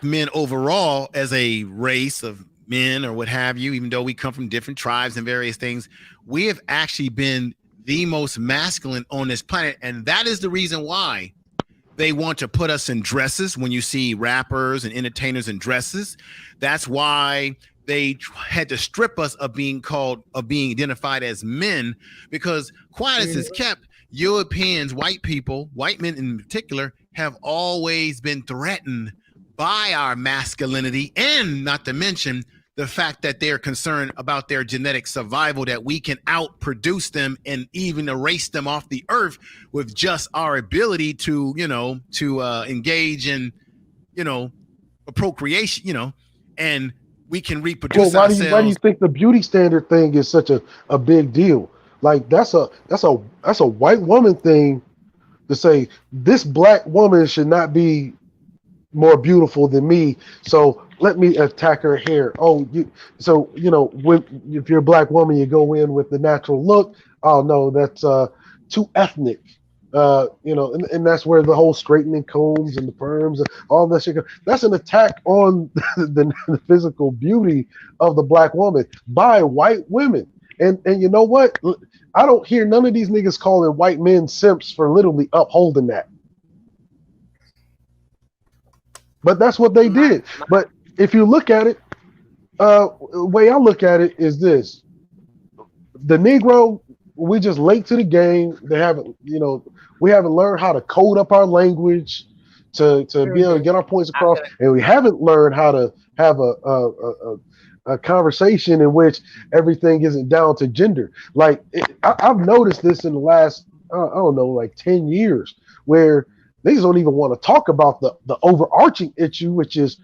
men overall, as a race of men or what have you, even though we come from different tribes and various things, we have actually been the most masculine on this planet. And that is the reason why they want to put us in dresses. When you see rappers and entertainers in dresses, that's why they had to strip us of being identified as men, because quiet as it's kept, Europeans, white people, white men in particular, have always been threatened by our masculinity, and not to mention the fact that they're concerned about their genetic survival, that we can outproduce them and even erase them off the earth with just our ability to engage in, procreation, and we can reproduce ourselves. Why do you think the beauty standard thing is such a big deal? Like that's a white woman thing to say this black woman should not be more beautiful than me, so let me attack her hair. If you're a black woman, you go in with the natural look. Oh no, that's too ethnic. And that's where the whole straightening combs and the perms and all that shit. That's an attack on the physical beauty of the black woman by white women. And you know what? I don't hear none of these niggas calling white men simps for literally upholding that. But that's what they did. But if you look at it, the way I look at it is this: the Negro, we just late to the game. They haven't, we haven't learned how to code up our language to be able to get our points across, and we haven't learned how to have a conversation in which everything isn't down to gender. Like I've noticed this in the last, 10 years, where they just don't even want to talk about the overarching issue, which is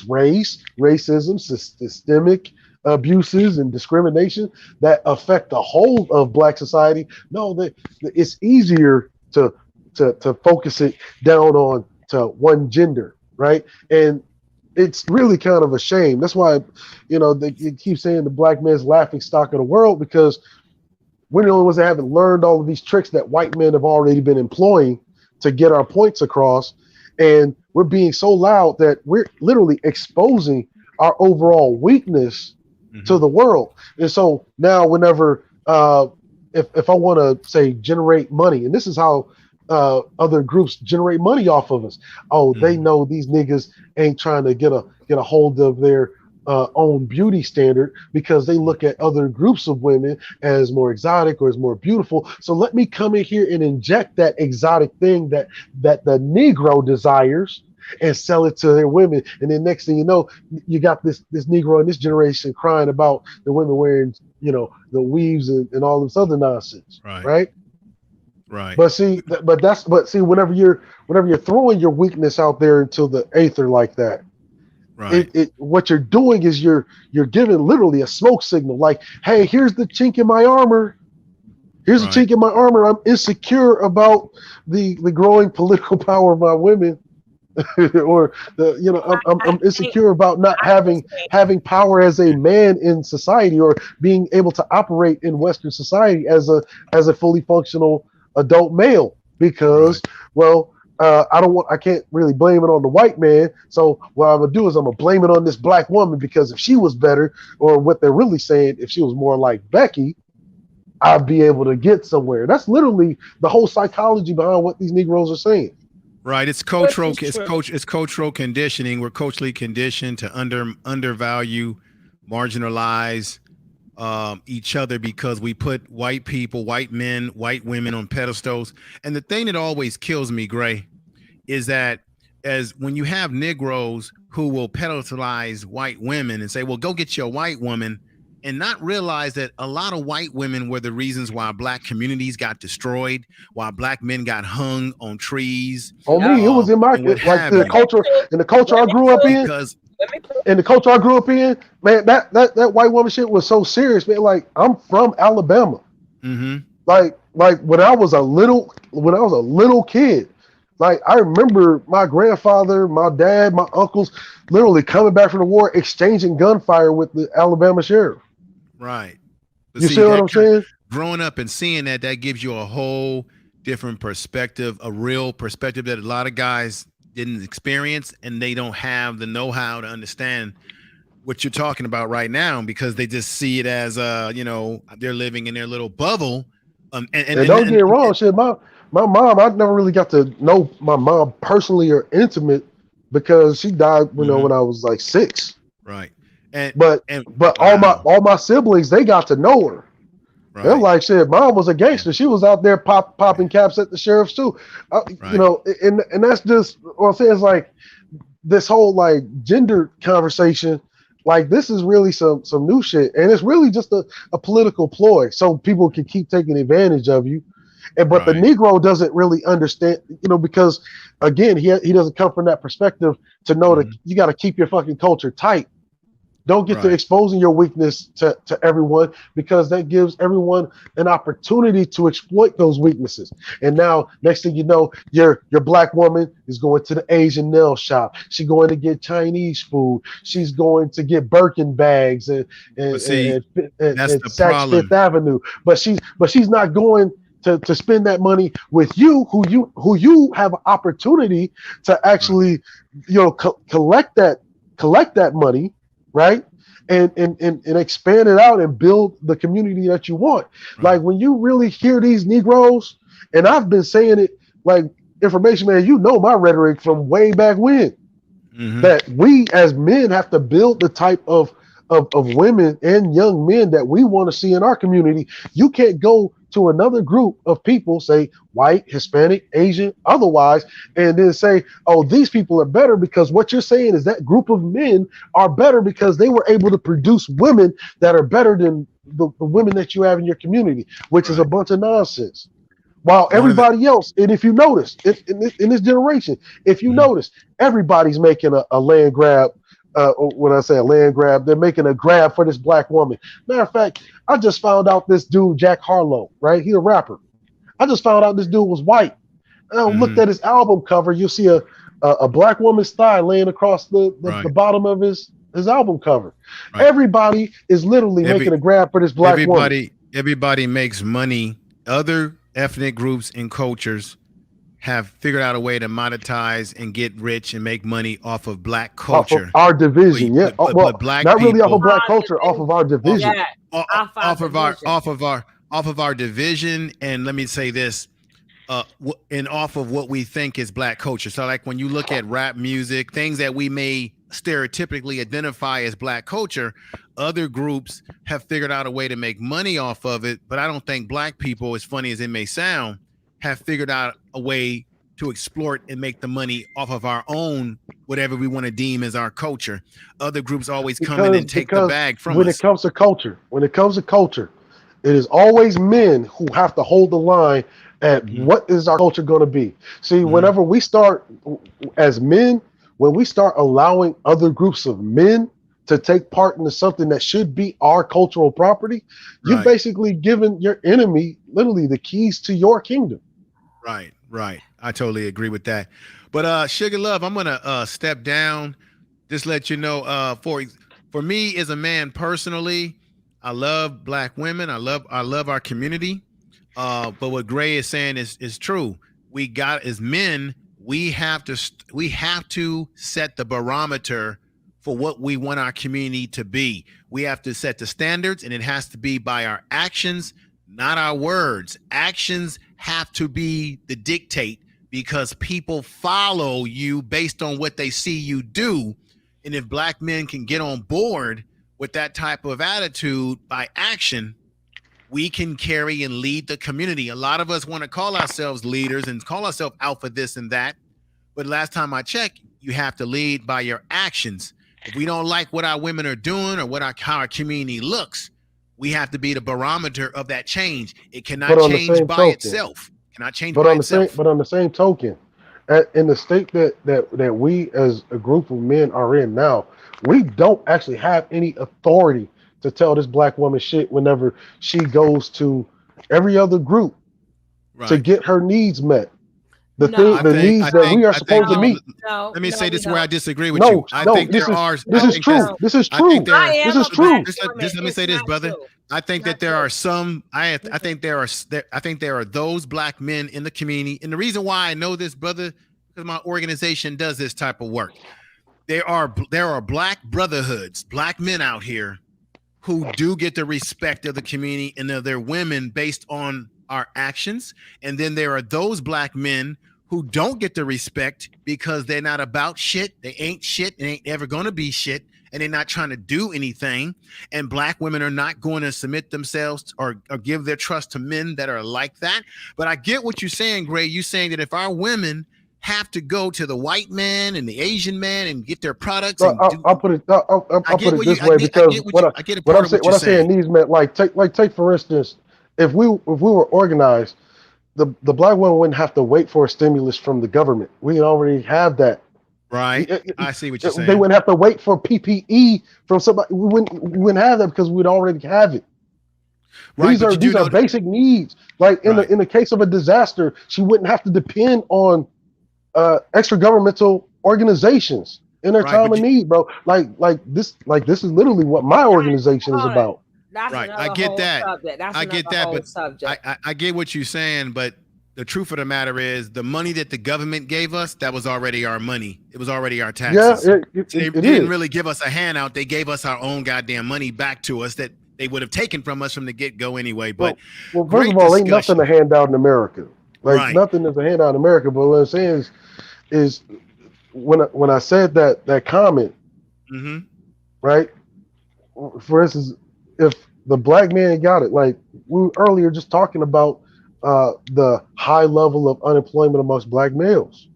race, racism, systemic abuses and discrimination that affect the whole of black society. No, it's easier to focus it down on to one gender, right? And it's really kind of a shame. That's why, they keep saying the black man's laughing stock of the world, because we're the only ones that haven't learned all of these tricks that white men have already been employing to get our points across. And we're being so loud that we're literally exposing our overall weakness to the world. And so now whenever, if I want to say generate money, and this is how other groups generate money off of us. They know these niggas ain't trying to get a hold of their own beauty standard because they look at other groups of women as more exotic or as more beautiful. So let me come in here and inject that exotic thing that the Negro desires and sell it to their women. And then next thing you know, you got this Negro in this generation crying about the women wearing, the weaves and all this other nonsense. Right. But see, whenever you're throwing your weakness out there into the aether like that, what you're doing is you're giving literally a smoke signal, like, hey, here's the chink in my armor. Here's a chink in my armor. I'm insecure about the growing political power of my women. Or I'm insecure about not having power as a man in society, or being able to operate in Western society as a fully functional adult male, because I can't really blame it on the white man. So what I'm gonna do is I'm gonna blame it on this black woman, because if she was better, or what they're really saying, if she was more like Becky, I'd be able to get somewhere. That's literally the whole psychology behind what these Negroes are saying. Right. It's cultural. It's cultural conditioning. We're culturally conditioned to undervalue, marginalize each other, because we put white people, white men, white women on pedestals. And the thing that always kills me, Gray, is that when you have Negroes who will pedestalize white women and say, well, go get your white woman, and not realize that a lot of white women were the reasons why black communities got destroyed, why black men got hung on trees. On me, it was in my the culture I grew up in. In the culture I grew up in, man, that white woman shit was so serious, man. Like, I'm from Alabama. Mm-hmm. Like when I was a little kid, like, I remember my grandfather, my dad, my uncles literally coming back from the war, exchanging gunfire with the Alabama sheriff. Right. But you see what I'm saying? Growing up and seeing that gives you a whole different perspective, a real perspective that a lot of guys didn't experience, and they don't have the know-how to understand what you're talking about right now, because they just see it as they're living in their little bubble. And don't get it wrong, shit. My mom, I never really got to know my mom personally or intimate, because she died, when I was like 6. Right. But all my siblings, they got to know her. Right. They're like, shit, mom was a gangster. She was out there popping caps at the sheriffs too. And that's just what I'm saying. Is like this whole like gender conversation. Like, this is really some new shit, and it's really just a political ploy, so people can keep taking advantage of you. But the Negro doesn't really understand, because again, he doesn't come from that perspective to know that you got to keep your fucking culture tight. Don't get to exposing your weakness to everyone, because that gives everyone an opportunity to exploit those weaknesses. And now, next thing you know, your black woman is going to the Asian nail shop. She's going to get Chinese food. She's going to get Birkin bags and Saks Fifth Avenue. But she's not going to spend that money with you, who you have an opportunity to actually, collect that money. Right. And expand it out and build the community that you want. Like, when you really hear these Negroes, and I've been saying it, like, information man, my rhetoric from way back when, that we as men have to build the type of women and young men that we want to see in our community. You can't go to another group of people, say white, Hispanic, Asian, otherwise, and then say, oh, these people are better, because what you're saying is that group of men are better because they were able to produce women that are better than the women that you have in your community, which is a bunch of nonsense. While everybody else, and if you notice, in this generation, if you notice, everybody's making a land grab. When I say a land grab, they're making a grab for this black woman. Matter of fact, I just found out this dude, Jack Harlow, right? He's a rapper. I just found out this dude was white. And I looked at his album cover. You'll see a black woman's thigh laying across the bottom of his album cover. Right. Everybody is literally making a grab for this black woman. Everybody makes money. Other ethnic groups and cultures have figured out a way to monetize and get rich and make money off of black culture. Off of our division, but black not really off of black culture, off of our division. Off of our division, and let me say this, and off of what we think is black culture. So, like, when you look at rap music, things that we may stereotypically identify as black culture, other groups have figured out a way to make money off of it. But I don't think black people, as funny as it may sound, have figured out a way to exploit and make the money off of our own, whatever we want to deem as our culture. Other groups always come in and take the bag from when us. it comes to culture, it is always men who have to hold the line at what is our culture going to be. See, whenever we start as men, when we start allowing other groups of men to take part into something that should be our cultural property, you're basically giving your enemy literally the keys to your kingdom. Right. I totally agree with that. But Sugar Love, I'm gonna step down. Just let you know, for me as a man personally, I love black women. I love our community. But what Gray is saying is true. We got, as men, we have to set the barometer for what we want our community to be. We have to set the standards, and it has to be by our actions, not our words. Actions have to be the dictate, because people follow you based on what they see you do. And if black men can get on board with that type of attitude by action, we can carry and lead the community. A lot of us want to call ourselves leaders and call ourselves alpha this and that. But last time I checked, you have to lead by your actions. If we don't like what our women are doing or how our community looks, we have to be the barometer of that change. It cannot change by itself. Cannot change by itself. But on the same token, in the state that we as a group of men are in now, we don't actually have any authority to tell this black woman shit whenever she goes to every other group to get her needs met. The needs that we are supposed to meet. Let me say this where I disagree with you. I think this there are. This is true. This is true. This is true. Let me say this, brother. I think that there are some. I think there are those black men in the community, and the reason why I know this, brother, because my organization does this type of work. There are black brotherhoods, black men out here who do get the respect of the community and of their women based on our actions. And then there are those black men who don't get the respect because they're not about shit. They ain't shit. They ain't ever going to be shit. And they're not trying to do anything. And black women are not going to submit themselves or give their trust to men that are like that. But I get what you're saying, Gray. You're saying that if our women have to go to the white man and the Asian man and get their products. I'll put it this way, because what I'm saying needs men, take for instance, if we were organized, the black woman wouldn't have to wait for a stimulus from the government. We already have that. Right. I see what you're saying. They wouldn't have to wait for PPE from somebody. We wouldn't have that because we'd already have it. Right, these are basic needs. Like in the case of a disaster, she wouldn't have to depend on extra governmental organizations in their time of need, bro. Like this is literally what my organization is about. That's I get that. I get that, but I get what you're saying, but the truth of the matter is the money that the government gave us, that was already our money. It was already our taxes. Yeah, they didn't really give us a handout. They gave us our own goddamn money back to us that they would have taken from us from the get-go anyway. But well, first of all, ain't nothing to hand out in America. Like nothing is a handout in America. But what I'm saying is when I said that comment, right? For instance, if the black man got it, like we were earlier just talking about the high level of unemployment amongst black males.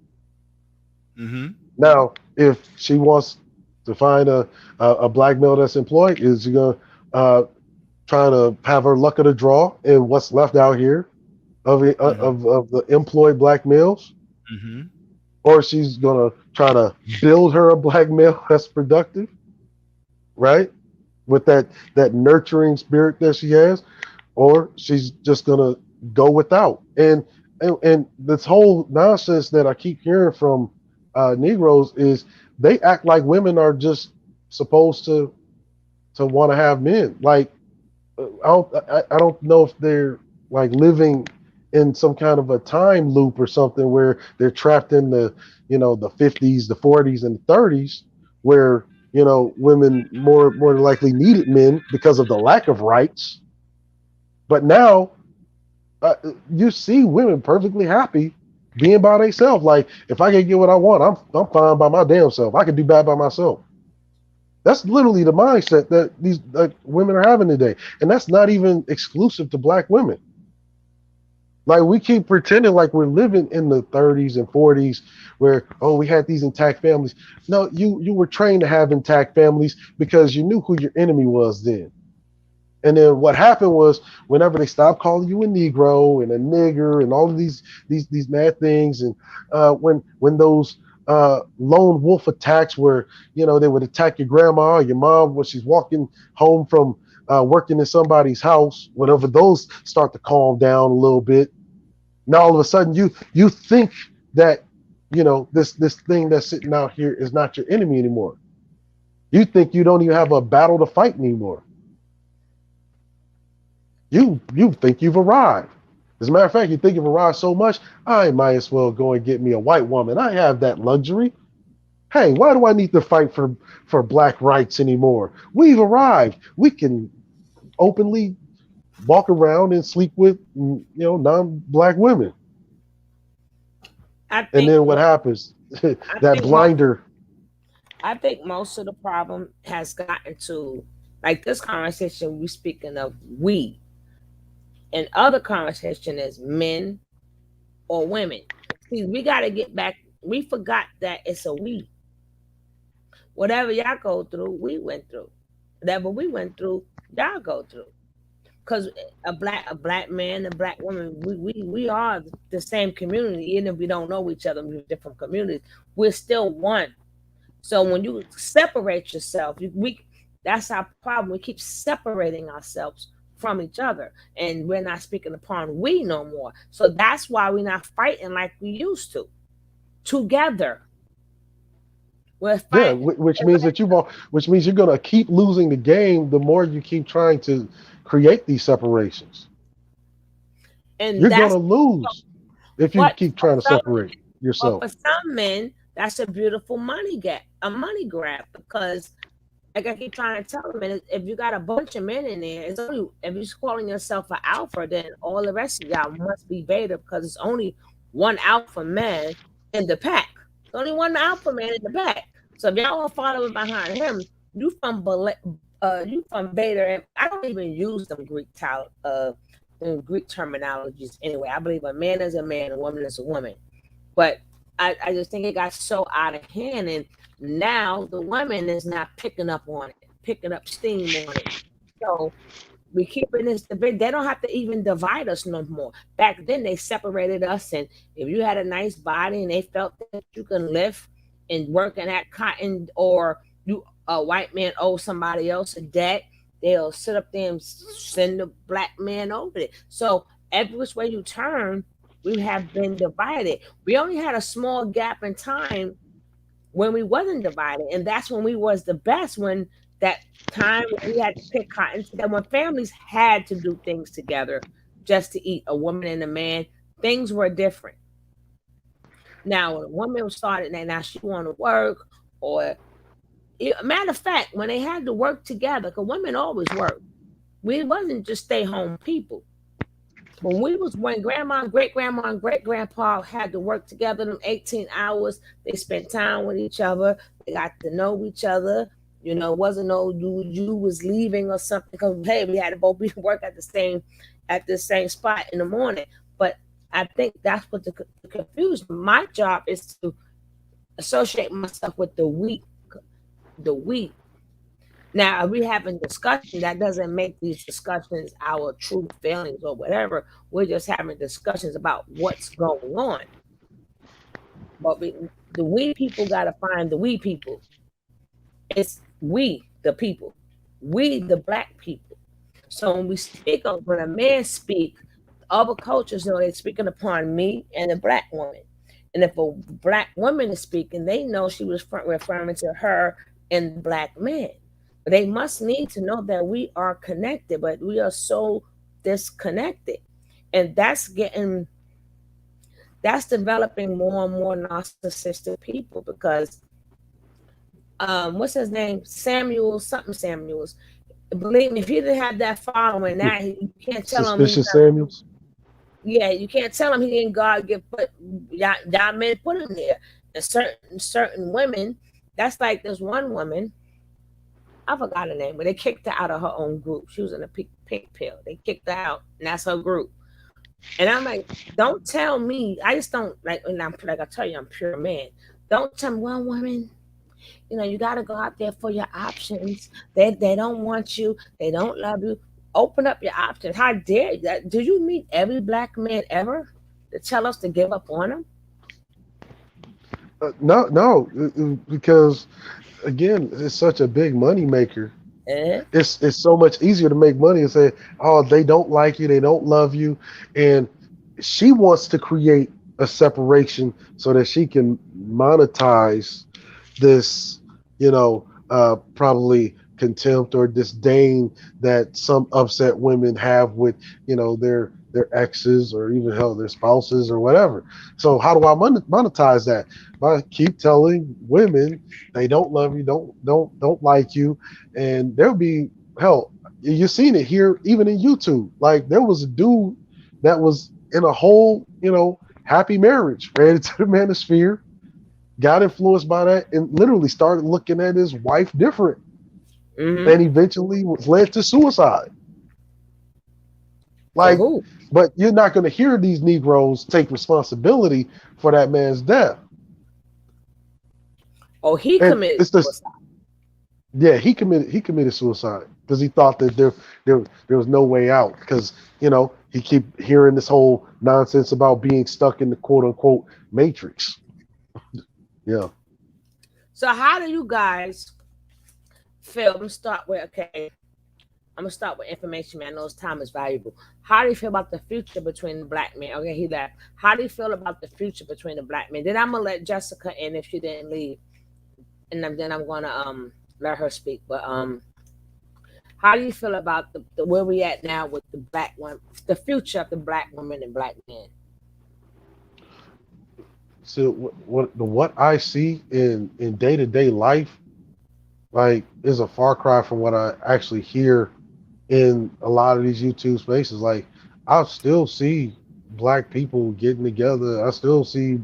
Now, if she wants to find a black male that's employed, is she gonna try to have her luck of the draw in what's left out here of the employed black males? Or she's gonna try to build her a black male that's productive, right? With that nurturing spirit that she has, or she's just gonna go without. And this whole nonsense that I keep hearing from Negroes is they act like women are just supposed to want to have men. Like I don't know if they're like living in some kind of a time loop or something where they're trapped in the the 50s, the 40s, and the 30s, where women more likely needed men because of the lack of rights. But now you see women perfectly happy being by themselves. Like if I can get what I want, I'm fine by my damn self. I can do bad by myself. That's literally the mindset that these women are having today, and that's not even exclusive to black women. Like we keep pretending like we're living in the 30s and 40s where we had these intact families. No, you were trained to have intact families because you knew who your enemy was then. And then what happened was whenever they stopped calling you a Negro and a nigger and all of these mad things, and when those lone wolf attacks where they would attack your grandma or your mom when she's walking home from working in somebody's house, whenever those start to calm down a little bit, now all of a sudden you think that this thing that's sitting out here is not your enemy anymore. You think you don't even have a battle to fight anymore. You think you've arrived. As a matter of fact, you think you've arrived so much, I might as well go and get me a white woman. I have that luxury. Hey, why do I need to fight for black rights anymore? We've arrived. We can openly walk around and sleep with non-black women. And then what happens? That blinder. I think most of the problem has gotten to, like this conversation we speaking of we. And other conversation is men or women. See, we got to get back. We forgot that it's a we. Whatever y'all go through, we went through. Whatever we went through, y'all go through. Because a black man, a black woman, we are the same community. Even if we don't know each other, we're different communities. We're still one. So when you separate yourself, that's our problem. We keep separating ourselves from each other, and we're not speaking upon we no more. So that's why we're not fighting like we used to together. We're fighting. Yeah, which means that you're gonna keep losing the game the more you keep trying to create these separations. And you're gonna lose if you keep trying to separate yourself. But for some men, that's a beautiful money grab, because like I keep trying to tell them, if you got a bunch of men in there, it's only if you're calling yourself an alpha, then all the rest of y'all must be beta, because it's only one alpha man in the pack. There's only one alpha man in the pack. So if y'all are following behind him, you from beta. And I don't even use them Greek terminologies anyway. I believe a man is a man, a woman is a woman. But I just think it got so out of hand, and now the woman is not picking up on it, picking up steam on it. So we keeping this debate. They don't have to even divide us no more. Back then they separated us, and if you had a nice body and they felt that you can lift and work in that cotton, or you a white man owe somebody else a debt, they'll sit up there and send the black man over it. So every which way you turn, we have been divided. We only had a small gap in time when we wasn't divided, and that's when we was the best. When that time when we had to pick cotton together, when families had to do things together just to eat, a woman and a man, things were different. Now when a woman started, now she want to work, or matter of fact, when they had to work together, because women always work, we wasn't just stay home people. When grandma, great grandma, and great grandpa had to work together, them 18 hours, they spent time with each other, they got to know each other. It wasn't no you was leaving or something, because hey, we had to both be to work at the same spot in the morning. But I think that's what the confusion. My job is to associate myself with the we. Now, are we having discussion? That doesn't make these discussions our true feelings or whatever. We're just having discussions about what's going on. But the we people got to find the we people. It's we, the people. We, the black people. So when a man speaks, other cultures know they're speaking upon me and a black woman. And if a black woman is speaking, they know she was referring to her and the black man. They must need to know that we are connected, but we are so disconnected. And that's developing more and more narcissistic people, because what's his name? Samuels. Believe me, if he didn't have that following, now you can't tell him. Suspicious Samuels. Yeah, you can't tell him he didn't God give, but y'all men put him there. And certain women, that's like there's one woman, I forgot her name, but they kicked her out of her own group. She was in a pink pill. They kicked her out, and that's her group. And I'm like, don't tell me. I just don't like. And I'm like I tell you, I'm pure man. Don't tell me, well, women, you got to go out there for your options. They don't want you. They don't love you. Open up your options. How dare you? Do you meet every black man ever to tell us to give up on them? No, no, because again, it's such a big money maker. Uh-huh. It's so much easier to make money and say, oh, they don't like you, they don't love you, and she wants to create a separation so that she can monetize this, probably contempt or disdain that some upset women have with, their exes or even hell their spouses or whatever. So how do I monetize that? I keep telling women they don't love you, don't like you, and there'll be hell. You've seen it here, even in YouTube. Like there was a dude that was in a whole, happy marriage, ran into the manosphere, got influenced by that, and literally started looking at his wife different, and eventually was led to suicide. Like, but you're not going to hear these Negroes take responsibility for that man's death. Oh, he committed suicide. Yeah, he committed suicide because he thought that there was no way out because he keep hearing this whole nonsense about being stuck in the quote unquote matrix. Yeah. So how do you guys feel? I'm gonna start with information, man. I know his time is valuable. How do you feel about the future between the black men? Okay, he left. How do you feel about the future between the black men? Then I'm gonna let Jessica in if she didn't leave, and then I'm gonna let her speak. But how do you feel about the where we at now with the black one, the future of the black woman and black men? So what I see in day-to-day life, like, is a far cry from what I actually hear in a lot of these YouTube spaces. Like, I still see black people getting together. I still see,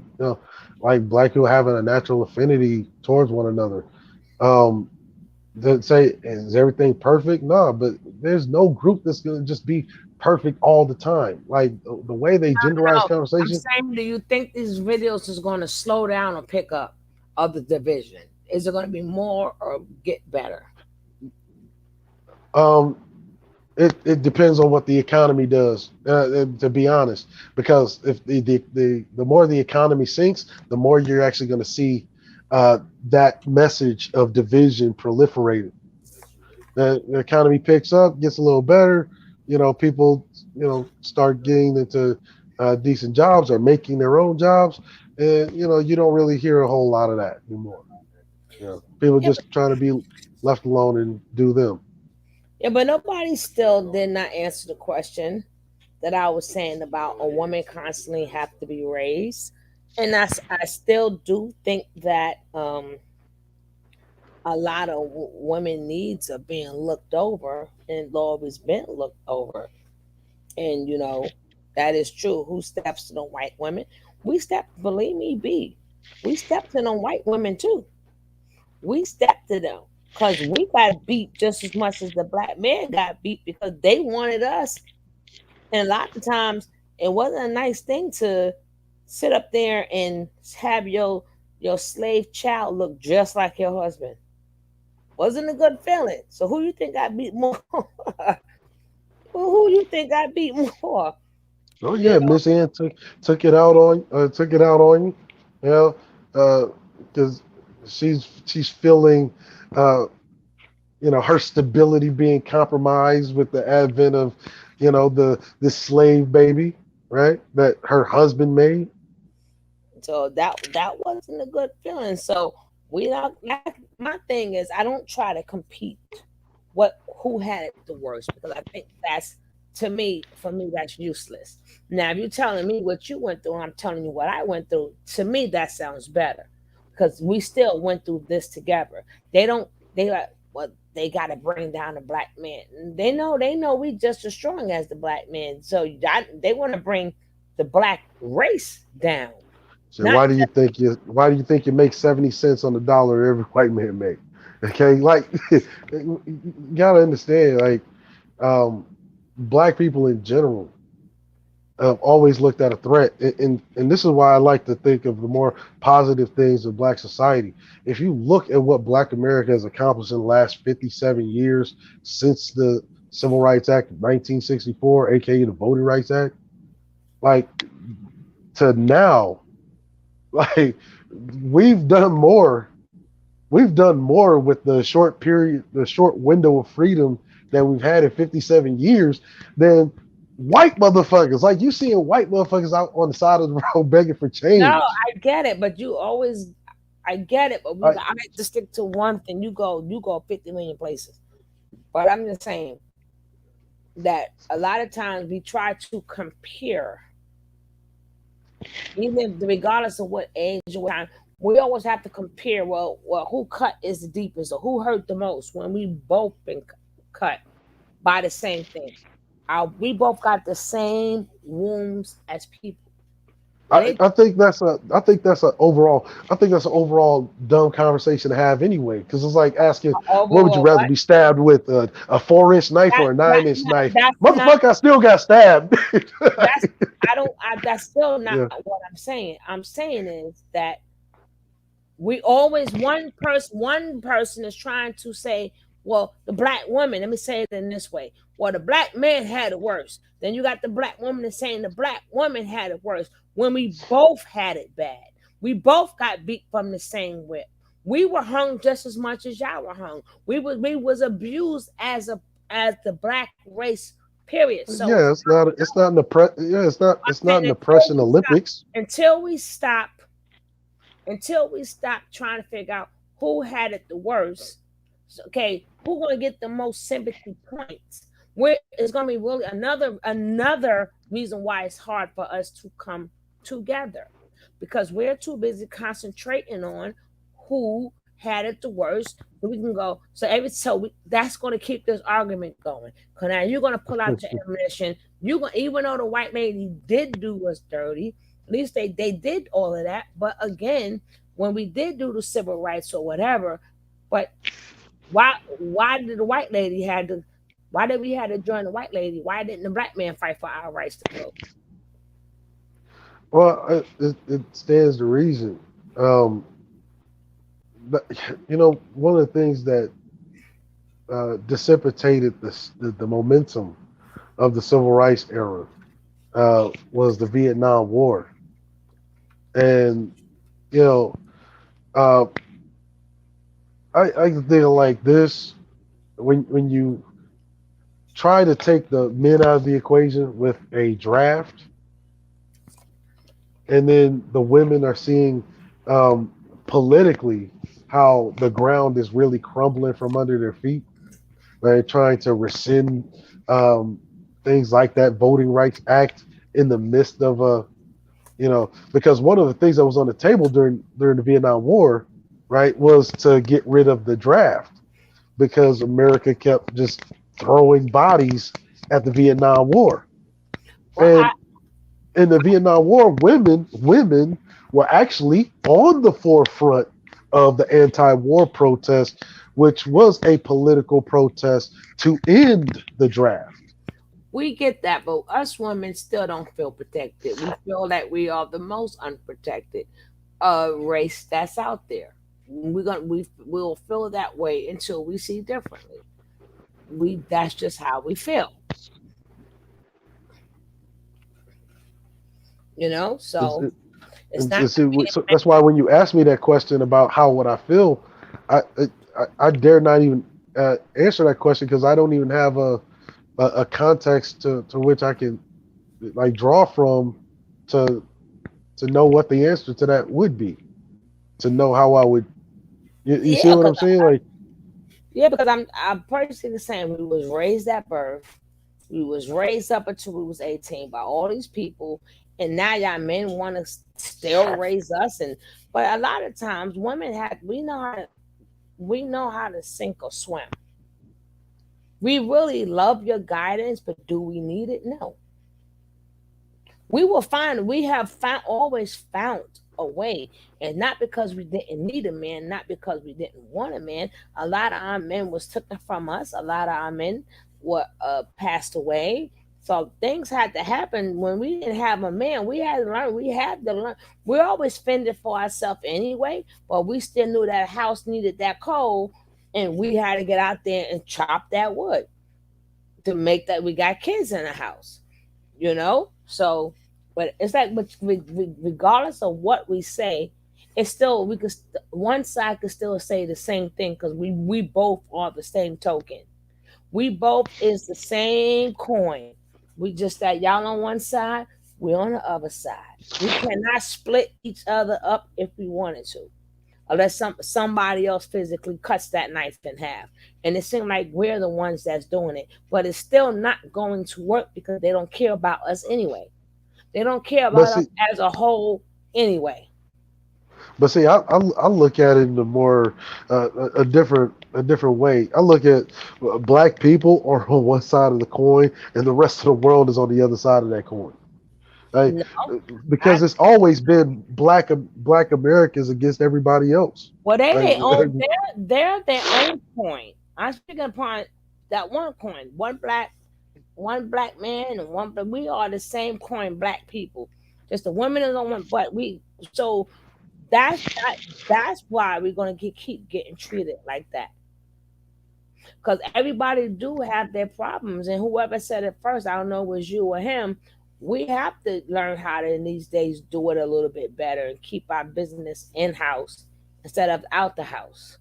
like black people having a natural affinity towards one another. To say, is everything perfect? No, but there's no group that's gonna just be perfect all the time. Like the way they genderize I'm conversation. saying, do you think these videos is going to slow down or pick up of the division? Is it going to be more or get better? It depends on what the economy does. To be honest, because if the more the economy sinks, the more you're actually going to see that message of division proliferated. The economy picks up, gets a little better. People start getting into decent jobs or making their own jobs, and you don't really hear a whole lot of that anymore. People just trying to be left alone and do them. Yeah, but nobody still did not answer the question that I was saying about a woman constantly have to be raised. And I still do think that a lot of women needs are being looked over and always been looked over. And that is true. Who steps to the white women? We stepped, believe me, B. We stepped to them white women too. We stepped to them because we got beat just as much as the black man got beat because they wanted us. And a lot of times it wasn't a nice thing to sit up there and have your slave child look just like your husband. Wasn't a good feeling. So who you think got beat more? Who you think got beat more? Oh yeah, Miss Ann took it out on you. Because she's feeling her stability being compromised with the advent of the slave baby, right? That her husband made. So that wasn't a good feeling. So we not, my thing is I don't try to compete who had it the worst because I think that's for me that's useless. Now if you're telling me what you went through and I'm telling you what I went through, to me that sounds better because we still went through this together. They got to bring down the black man. They know we just as strong as the black man. So they want to bring the black race down. So Not why do you think you make 70 cents on the dollar every white man make? Okay, like you gotta understand, like black people in general have always looked at a threat, and this is why I like to think of the more positive things of black society. If you look at what Black America has accomplished in the last 57 years since the Civil Rights Act of 1964, aka the Voting Rights Act, like to now, like we've done more. We've done more with the short period, the short window of freedom that we've had in 57 years than white motherfuckers. Like you seeing white motherfuckers out on the side of the road begging for change. No, I get it, but I get it, but I like to stick to one thing. You go 50 million places. But I'm just saying that a lot of times we try to compare, even regardless of what age or what time, we always have to compare. Well, who cut is the deepest or who hurt the most when we both been cut by the same thing. We both got the same wounds as people. I think that's an overall dumb conversation to have anyway, because it's like asking, what would you rather be stabbed with, a 4-inch knife or a 9-inch knife? Motherfucker, I still got stabbed. That's still not what I'm saying. I'm saying is that we always one person is trying to say, well, the black woman, let me say it in this way. Well, the black man had it worse. Then you got the black woman that's saying the black woman had it worse when we both had it bad. We both got beat from the same whip. We were hung just as much as y'all were hung. We was abused as the black race, period. So yeah, it's not an oppression Olympics. Until we stop trying to figure out who had it the worst. Okay, who's gonna get the most sympathy points? Where it's gonna be really another reason why it's hard for us to come together, because we're too busy concentrating on who had it the worst. So we can go. That's gonna keep this argument going. Cause now you're gonna pull out your ammunition. Even though the white lady did do us dirty, at least they did all of that. But again, when we did do the civil rights or whatever, but why did the white lady why did we have to join the white lady? Why didn't the black man fight for our rights to vote? Well, it stands to reason. But, one of the things that dissipated the momentum of the civil rights era was the Vietnam War. And, I think like this, when you try to take the men out of the equation with a draft, and then the women are seeing politically how the ground is really crumbling from under their feet. They're trying to rescind things like that Voting Rights Act in the midst of because one of the things that was on the table during the Vietnam War, right, was to get rid of the draft, because America kept just throwing bodies at the Vietnam War. And in the Vietnam War, women were actually on the forefront of the anti-war protest, which was a political protest to end the draft. We get that, but us women still don't feel protected. We feel that we are the most unprotected race that's out there. We'll feel that way until we see differently. That's just how we feel. So it's not. So that's why when you ask me that question about how would I feel, I dare not even answer that question, because I don't even have a context to which I can like draw from to know what the answer to that would be, to know how I would. You see what I'm saying? Like, yeah, because I'm personally the same. We was raised at birth. We was raised up until we was 18 by all these people, and now y'all men want to still raise us. But a lot of times, women we know how to sink or swim. We really love your guidance, but do we need it? No. We have always found a way, and not because we didn't need a man, not because we didn't want a man. A lot of our men was taken from us. A lot of our men were passed away. So things had to happen when we didn't have a man. We had to learn. We had to learn. We're always fending for ourselves anyway, but we still knew that house needed that coal, and we had to get out there and chop that wood to make that. We got kids in the house, you know. So, but it's like, regardless of what we say, it's still one side could still say the same thing because we both are the same token. We both is the same coin. We just that y'all on one side, we're on the other side. We cannot split each other up if we wanted to, unless somebody else physically cuts that knife in half. And it seems like we're the ones that's doing it, but it's still not going to work because they don't care about us anyway. They don't care But about us see, as a whole anyway. I look at it in a more a different way. I look at black people are on one side of the coin, and the rest of the world is on the other side of that coin. Right? No, Because it's always been black Americans against everybody else. well, they Like, they own they're their own coin. I'm speaking upon that one coin, one black man and one. But we are the same coin, black people. Just the women is on one, but we so that's why we're gonna keep getting treated like that. Because everybody do have their problems, and whoever said it first, I don't know, was you or him. We have to learn how to in these days do it a little bit better and keep our business in house instead of out the house.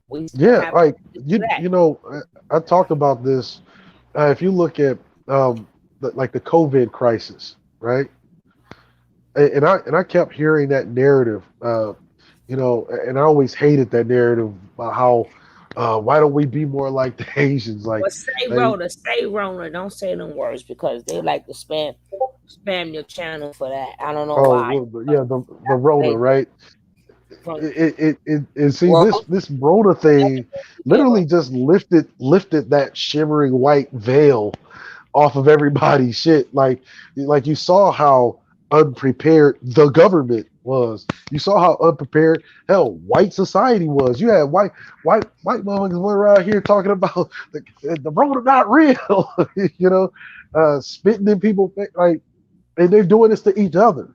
We still yeah, have like to do that. I talked about this. If you look at like the COVID crisis, right? And I kept hearing that narrative, and I always hated that narrative about how why don't we be more like the Asians? Well, say Rona, don't say them words because they like to spam your channel for that. I don't know oh why. well, yeah, the Rona, They right? from And see well, this Rona thing yeah, but literally just lifted that shimmering white veil off of everybody's shit. Like you saw how unprepared the government was. You saw how unprepared hell white society was. You had white motherfuckers went around here talking about the road is not real, spitting in people like, and they're doing this to each other.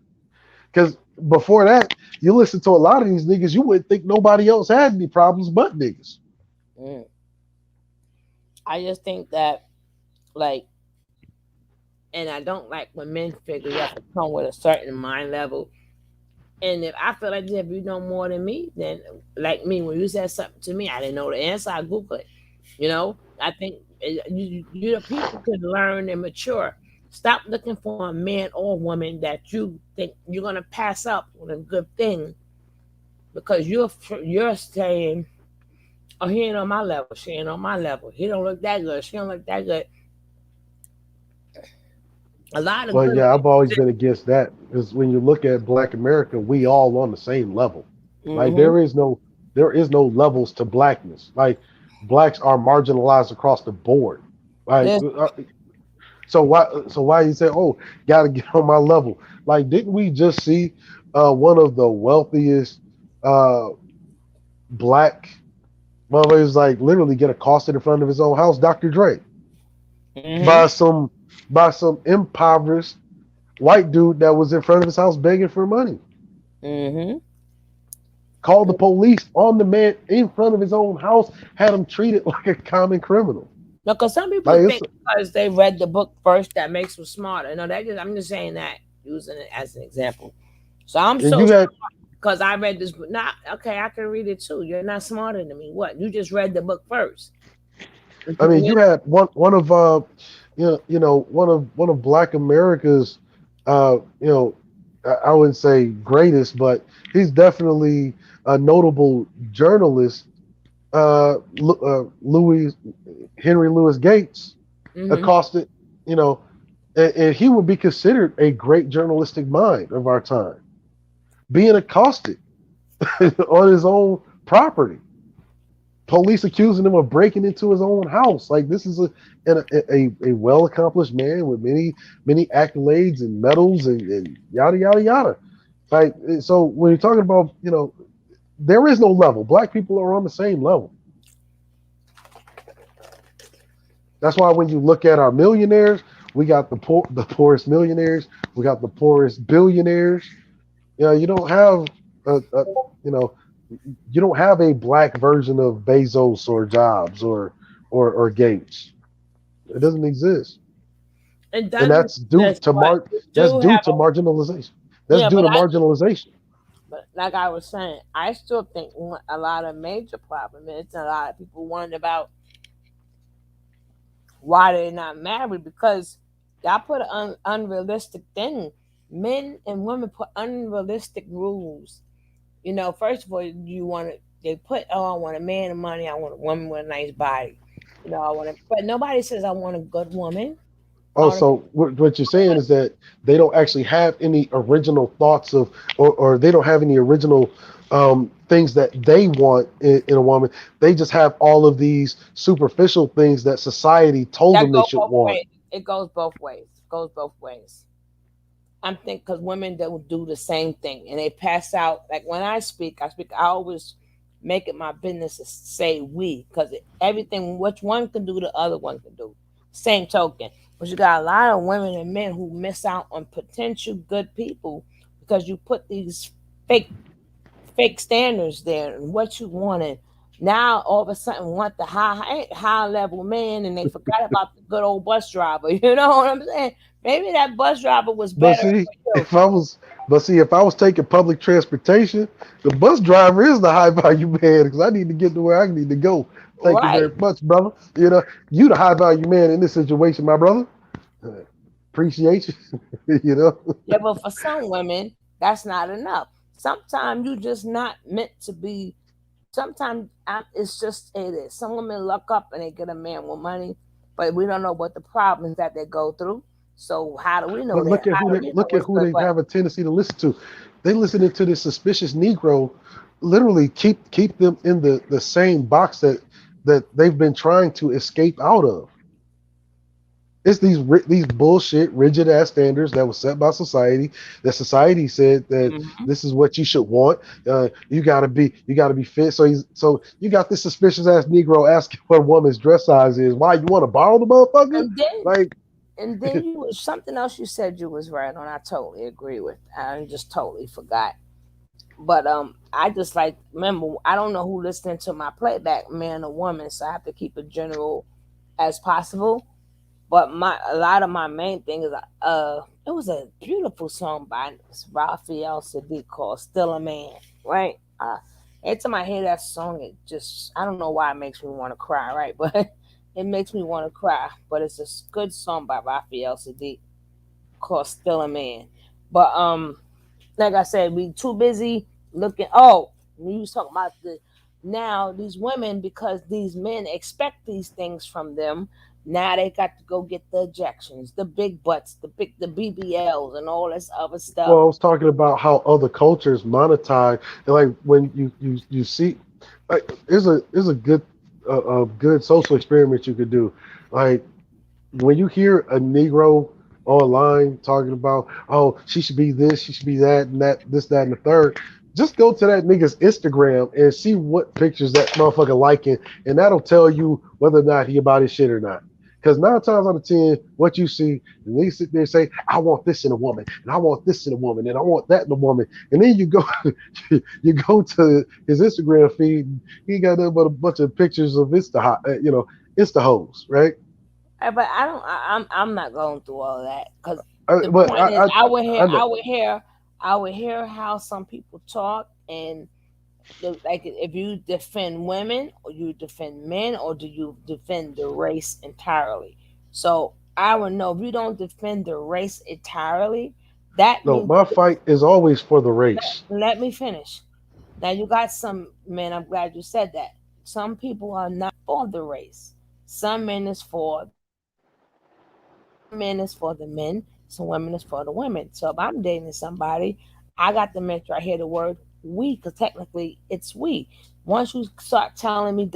Because before that, you listen to a lot of these niggas, you wouldn't think nobody else had any problems but niggas. mm, I just think that like, and I don't like when men figure you have to come with a certain mind level. And if I feel like if you know more than me, then like me, when you said something to me, I didn't know the answer. I Google it. I think you the people can learn and mature. Stop looking for a man or woman that you think you're gonna pass up with a good thing because you're saying, "Oh, he ain't on my level. She ain't on my level. He don't look that good. She don't look that good." A lot of But good yeah, I've always men. been against that because when you look at Black America, we all on the same level. Like Mm-hmm. there is no levels to blackness. Like blacks are marginalized across the board. Like There's so why you say, oh, gotta get on my level? Like didn't we just see one of the wealthiest uh black motherfuckers like literally get accosted in front of his own house, Dr. Dre, mm-hmm. by some impoverished white dude that was in front of his house begging for money. Mm-hmm. Called the police on the man in front of his own house, had him treated like a common criminal. No, because some people Like it's think because they read the book first that makes them smarter. No, I'm just saying that using it as an example. So I'm and so you had smart because I read this book. Not okay. I can read it too. You're not smarter than me. What? You just read the book first. I mean You you had one of one of Black America's uh you know I wouldn't say greatest, but he's definitely a notable journalist, Louis Henry Louis Gates, mm-hmm. accosted, and he would be considered a great journalistic mind of our time, being accosted on his own property Police accusing him of breaking into his own house. Like this is a well accomplished man with many accolades and medals and yada yada yada. Like so, when you're talking about there is no level. Black people are on the same level. That's why when you look at our millionaires, we got the poorest millionaires, we got the poorest billionaires. You don't have you know you don't have a black version of Bezos or Jobs or Gates. It doesn't exist, It and doesn't that's due exist, to but you that's do due have to a marginalization. That's yeah, due to marginalization. but like I was saying, I still think a lot of major problem is a lot of people wonder about why they're not married because y'all put an unrealistic thing. Men and women put unrealistic rules. First of all, they put, oh, I want a man with money, I want a woman with a nice body. I want but nobody says I want a good woman. I Oh, want so what you're saying is that they don't actually have any original thoughts of, or they don't have any original things that they want in a woman. They just have all of these superficial things that society told that them they go should both want. ways. It goes both ways. It goes both ways. I'm thinking because women that will do the same thing and they pass out. Like when I speak, I always make it my business to say we because everything which one can do, the other one can do. Same token, but you got a lot of women and men who miss out on potential good people because you put these fake fake standards there and what you wanted. Now all of a sudden want the high level man and they forgot about the good old bus driver. You know what I'm saying? Maybe that bus driver was But better see, for if I was taking public transportation, the bus driver is the high value man because I need to get to where I need to go. you. Thank you Right. very much, brother. You the high value man in this situation, my brother. Appreciate you. Yeah, but for some women, that's not enough. Sometimes you just not meant to be. Sometimes it's just it is. Some women luck up and they get a man with money, but we don't know what the problems that they go through. So how do we know But that? How do we know look at what's who good? they But have a tendency to listen to. They listening to this suspicious Negro, literally keep them in the same box that they've been trying to escape out of. It's these bullshit rigid ass standards that was set by society. That society said that Mhm. this is what you should want. You gotta be fit. So you got this suspicious ass Negro asking what a woman's dress size is. Why you want to borrow the motherfucker? and then Like and then you was something else you said you was right on. I totally agree with. I just totally forgot. But I just like remember I don't know who listening to my playback, man or woman, so I have to keep it general as possible. But a lot of my main thing is it was a beautiful song by Raphael Sadiq called "Still a Man." Right? Every time I hear that song, it just I don't know why it makes me want to cry. Right? But it makes me want to cry. But it's a good song by Raphael Sadiq called "Still a Man." But like I said, we too busy looking. Oh, we was talking about now these women because these men expect these things from them. Now they got to go get the ejections, the big butts, the BBLs, and all this other Well, stuff. I was talking about how other cultures monetize, and like when you see, like, is a good a good social experiment you could do. Like when you hear a Negro online talking about, oh, she should be this, she should be that, and that, and the third. Just go to that nigga's Instagram and see what pictures that motherfucker liking, and that'll tell you whether or not he about his shit or not. Because 9 times out of 10, what you see, and they sit there and say, I want this in a woman, and I want this in a woman, and I want that in a woman. And then you go you go to his Instagram feed, and he got nothing but a bunch of pictures of Insta hoes, right? But I don't. I'm not going through all that because the But point is, I know. I would hear how some people talk and like if you defend women or you defend men or do you defend the race entirely. So I would know if you don't defend the race entirely, that No, means my fight is always for the race. let me finish. Now you got some men, I'm glad you said that. Some people are not for the race. Some men is for men is for the men, some women is for the women. So if I'm dating somebody, I got to make sure I hear the word we, because technically it's we. Once you start telling me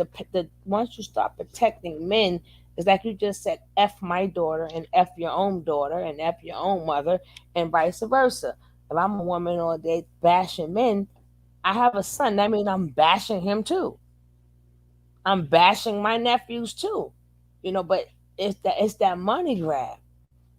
once you start protecting men, it's like you just said, F my daughter and F your own daughter and F your own mother and vice versa. If I'm a woman all day bashing men, I have a son. That means I'm bashing him too. I'm bashing my nephews too. But it's that money grab.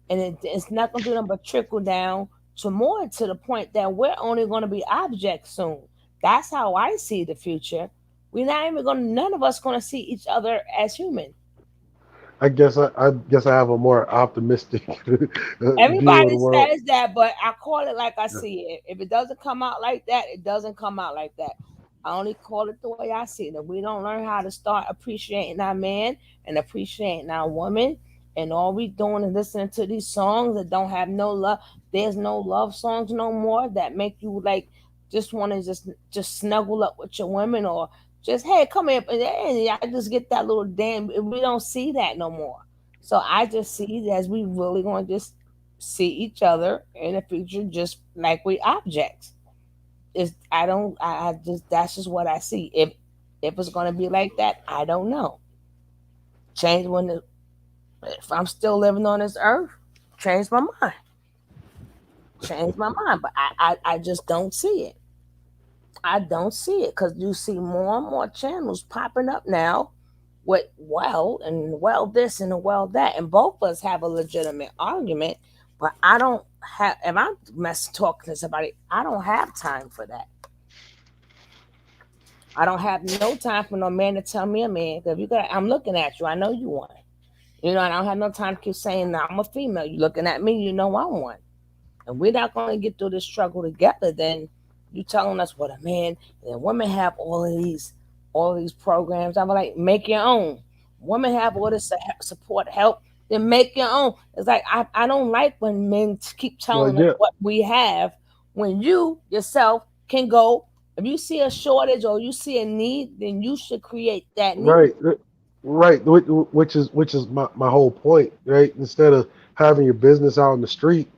And it's not going to do nothing but trickle down to more to the point that we're only going to be objects soon. That's how I see the future. We're not even going to, none of us going to see each other as human. I guess I have a more optimistic view of Everybody the world. says that, but I call it like I see it. If it doesn't come out like that, it doesn't come out like that. I only call it the way I see it. If we don't learn how to start appreciating our man and appreciating our woman, and all we doing is listening to these songs that don't have no love. There's no love songs no more that make you like just want to just snuggle up with your women or just hey come here and I just get that little damn. We don't see that no more. So I just see it as we really going to just see each other in the future just like we objects. It's I don't I just that's just what I see. If it's gonna be like that, I don't know. Change if I'm still living on this earth, change my mind. Change my mind. But I just don't see it. I don't see it because you see more and more channels popping up now with well this and well that. And both of us have a legitimate argument, but I don't have if I'm talking to somebody, I don't have time for that. I don't have no time for no man to tell me a man. If I'm looking at you. I know you want. I don't have no time to keep saying, "No, I'm a female." You looking at me, you know I'm one. And we're not going to get through this struggle together. Then you telling us what a man and women have all of these programs. I'm like, make your own. Women have all this support, help. Then make your own. It's like I don't like when men keep Well, telling us yeah, what we have when you yourself can go. If you see a shortage or you see a need, then you should create that need. right, right. Which is my whole point, right? Instead of having your business out in the street,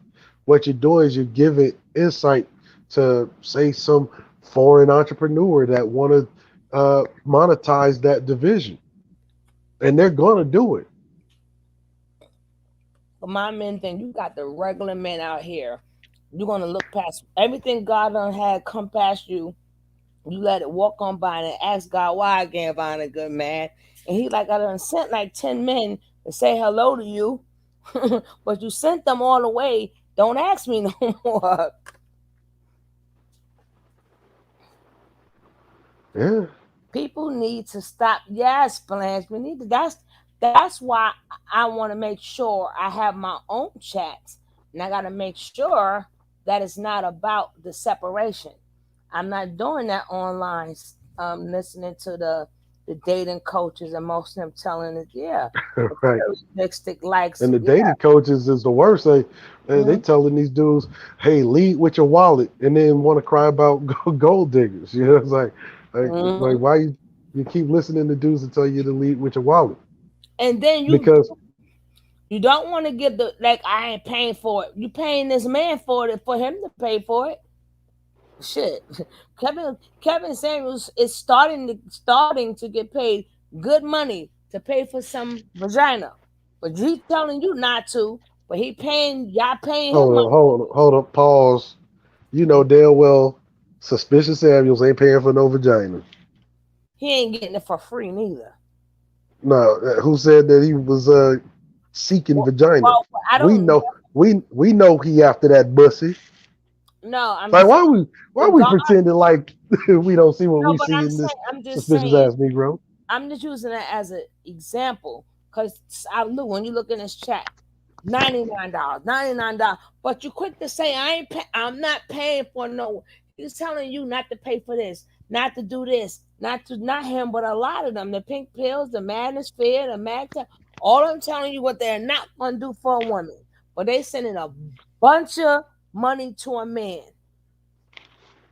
what you're doing is you're giving insight to say some foreign entrepreneur that want to monetize that division, and they're gonna do it. But my men think you got the regular men out here. You're gonna look past everything God done had come past you. You let it walk on by and ask God why I can't find a good man. And he like I done sent like 10 men to say hello to you, but you sent them all away. Don't ask me no more. Yeah. People need to stop. Yes, Blanche. We need to. That's why I want to make sure I have my own chats, and I got to make sure that it's not about the separation. I'm not doing that online. Listening to the dating coaches and most of them telling it, yeah, Right. lipstick likes, And the yeah. dating coaches is the worst. They Mhm. telling these dudes, "Hey, lead with your wallet," and then want to cry about gold diggers. It's like Mhm. why you keep listening to dudes that tell you to lead with your wallet? And then Because you don't want to give the like I ain't paying for it. You paying this man for it for him to pay for it. Shit. Kevin Samuels is starting to get paid good money to pay for some vagina. But he's telling you not to, but y'all paying him money. hold up, pause. You know damn well, suspicious Samuels ain't paying for no vagina. He ain't getting it for free neither. No, who said that he was seeking vagina? Well, I We don't know we know he after that bussy. no, I'm Like just why we regard pretending like we don't see what no, we but see in this I'm just suspicious saying ass Negro? I'm just using it as an example because I look when you look in this chat, $99, $99. But you quick to say I'm not paying for no. He's telling you not to pay for this, not to do this, not him, but a lot of them, the pink pills, the madness fear, the magta, all of them telling you what they're not gonna do for a woman, but they sending a bunch of money to a man.